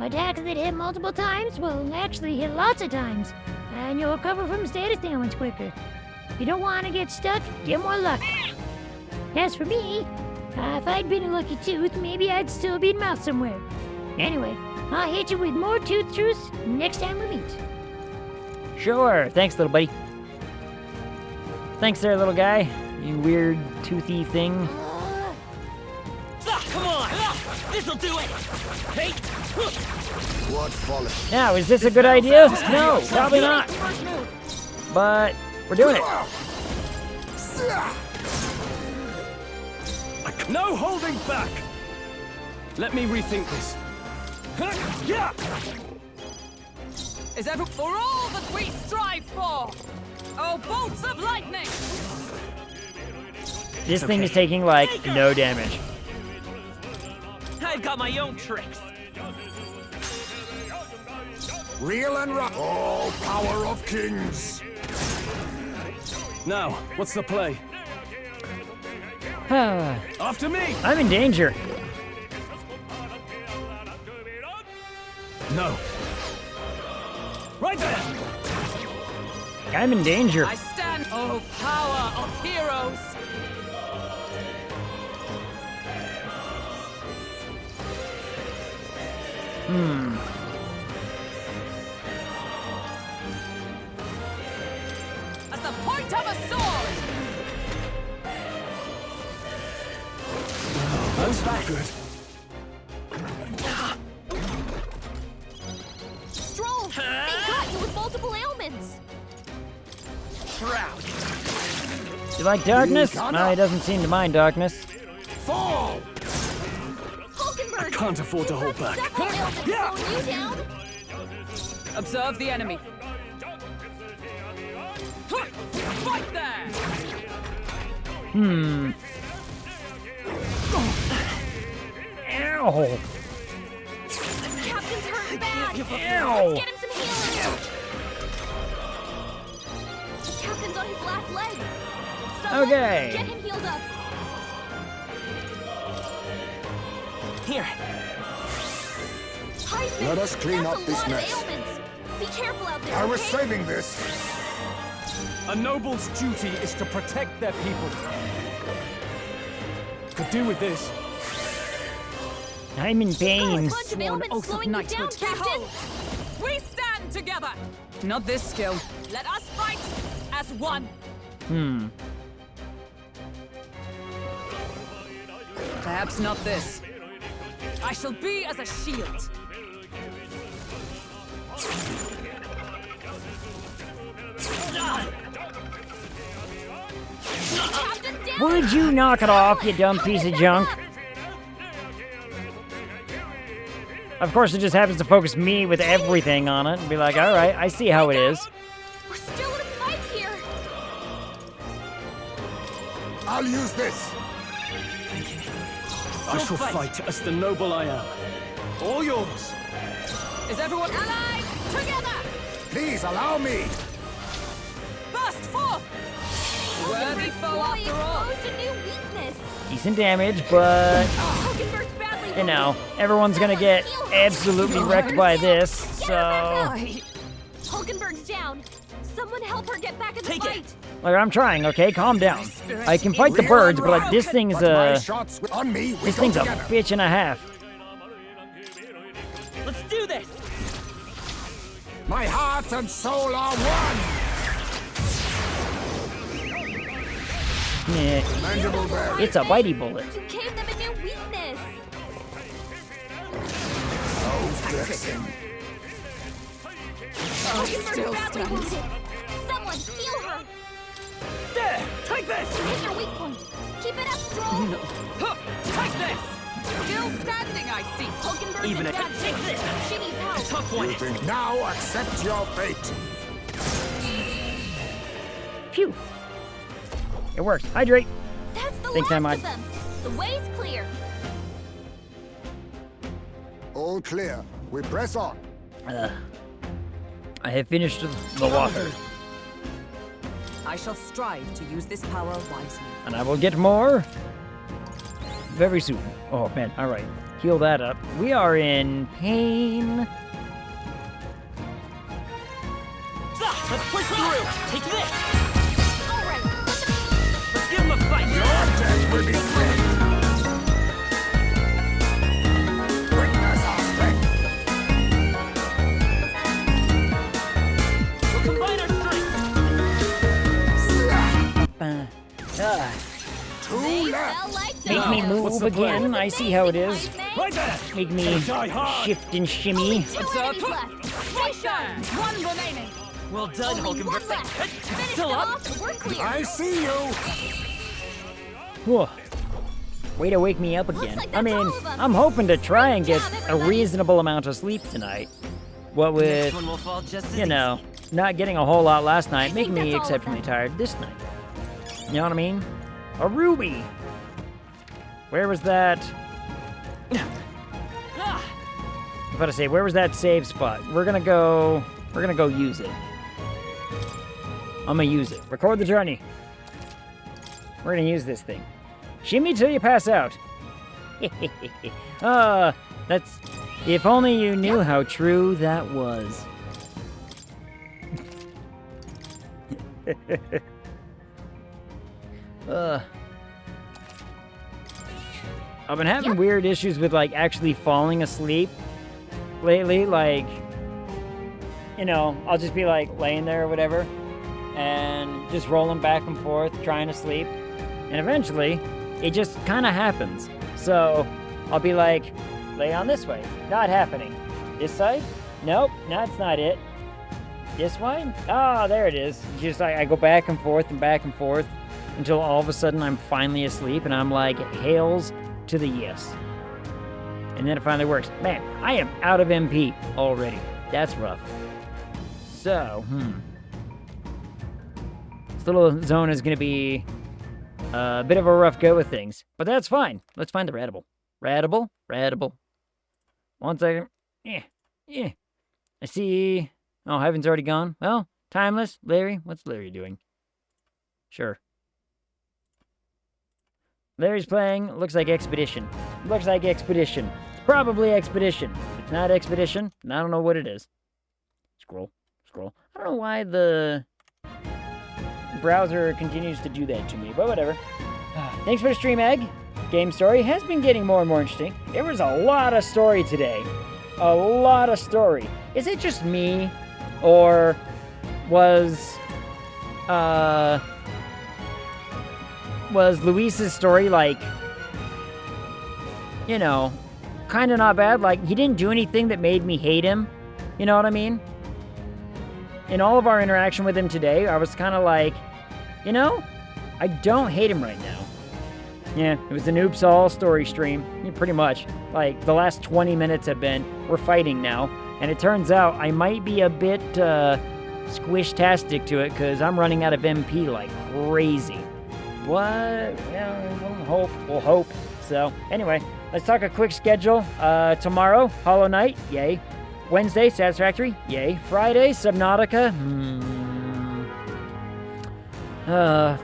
Attacks that hit multiple times will actually hit lots of times, and you'll recover from status damage quicker. If you don't want to get stuck, get more luck. As for me, if I'd been a lucky tooth, maybe I'd still be in mouth somewhere. Anyway, I'll hit you with more tooth truths next time we meet. Sure. Thanks, little buddy. Thanks there, little guy. You weird, toothy thing. Come on! This'll do it! Hey! What follows? Now, is this a good idea? No, probably not. But we're doing it. No holding back! Let me rethink this. Yeah! Is ever for all that we strive for? Oh, bolts of lightning! This thing is taking, like, no damage. I've got my own tricks. Real and rough. Oh, power of kings. Now, what's the play? After me! I'm in danger. No. Right there! I'm in danger. I stand. Oh, power of heroes! As the point of a sword! That's not good. Stroll, they got you with multiple ailments. Proud. You like darkness? No, he doesn't seem to mind darkness. Fall! I can't afford to hold back. Yeah. You down? Observe the enemy. Fight there! Ow! Captain's hurt bad. Ow! Let's get him some healing. The captain's on his last leg. Someone Okay. get him healed up. Here. Heisman, Let us clean that's up a this lot of mess. ailments. Be careful out there. I was okay? saving this. A noble's duty is to protect their people. Could do with this. I'm in pain. A bunch of ailments oath of slowing you down, knighthood. Captain. We stand together! Not this skill. Let us fight as one! Perhaps not this. I shall be as a shield. Captain down. Would you knock it off, you dumb piece of junk? Of course, it just happens to focus me with everything on it and be like, alright, I see how it is. We're still in a fight here. I'll use this. I shall fight as the noble I am. All yours. Is everyone allied? Together! Please allow me. Burst forth! Worthy foe after all. Exposed a new weakness. Decent damage, but, Hulkenberg's badly you know, everyone's gonna get absolutely wrecked by this, so... Hulkenberg's down. Someone help her get back in the fight. Like, I'm trying, okay? Calm down. I can fight the birds, but like, this thing's a bitch and a half. Let's do this! My heart and soul are one. Yeah. It's a bitey bullet. You gave them a new weakness. Hulkenberg's still badly stands. wounded. Someone heal her. There! Take this! Hit your weak point. Keep it up, Stroll. Take this! Still standing, I see. Hulkenberg's Even in if bad I shape. take this, She needs a help. tough one. You think now accept your fate. Phew. It works. Hydrate. That's the Think last I of them. The way's clear. All clear. We press on. I have finished the water, I shall strive to use this power wisely. and I will get more very soon. Oh man, all right, heal that up. We are in pain. Let's push through! Take this! All right. Let's give him a fight! Your death will be swift. Witness our strength. Make me move again. I see how it is. Right there. Make me Die hard. shift and shimmy. One remaining. Well done, Only Hulkenberg. one left. Finish Still them up? off, we're clear. I see you. Whew. Way to wake me up again. like I that's mean, all of 'em. I'm hoping to try and get job, a everybody. reasonable amount of sleep tonight. What Next with, one will fall just as you know, not getting a whole lot last night, making me that's all of exceptionally them. tired this night. You know what I mean? A ruby! Where was that? I was about to say, where was that save spot? We're gonna go use it. I'm gonna use it. Record the journey. We're gonna use this thing. Shimmy till you pass out. That's... If only you knew how true that was. I've been having weird issues with, like, actually falling asleep lately. Like, you know, I'll just be, like, laying there or whatever, and just rolling back and forth, trying to sleep. And eventually, it just kind of happens. So, I'll be like, lay on this way. Not happening. This side? Nope, that's not it. This one? Oh, there it is. Just like I go back and forth until all of a sudden I'm finally asleep and I'm like, hails to the yes. And then it finally works. Man, I am out of MP already. That's rough. So, this little zone is going to be a bit of a rough go with things, but that's fine. Let's find the Radible. Radible. 1 second. Yeah. I see. Oh, Heaven's already gone. Well, timeless. Larry, what's Larry doing? Sure. Larry's playing. Looks like Expedition. It's probably Expedition. If it's not Expedition, then I don't know what it is. Scroll. I don't know why the browser continues to do that to me, but whatever. Thanks for the stream, Egg. Game story has been getting more and more interesting. There was a lot of story today. A lot of story. Is it just me? Or was Luis's story, like, you know, kind of not bad? Like, he didn't do anything that made me hate him. You know what I mean? In all of our interaction with him today, I was kind of like, you know, I don't hate him right now. Yeah, it was an oops all story stream. Yeah, pretty much. Like, the last 20 minutes have been, we're fighting now. And it turns out I might be a bit squish-tastic to it because I'm running out of MP like crazy. What? Yeah, we'll hope. So, anyway, let's talk a quick schedule. Tomorrow, Hollow Knight, yay. Wednesday, Satisfactory, yay. Friday, Subnautica,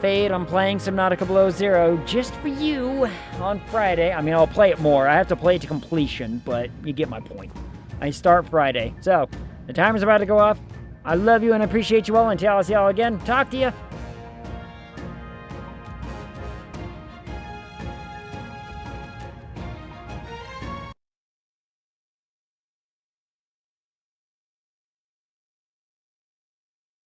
Fade, I'm playing Subnautica Below Zero just for you on Friday. I mean, I'll play it more. I have to play it to completion, but you get my point. I start Friday. So, the timer's about to go off. I love you and appreciate you all. Until I see y'all again, talk to you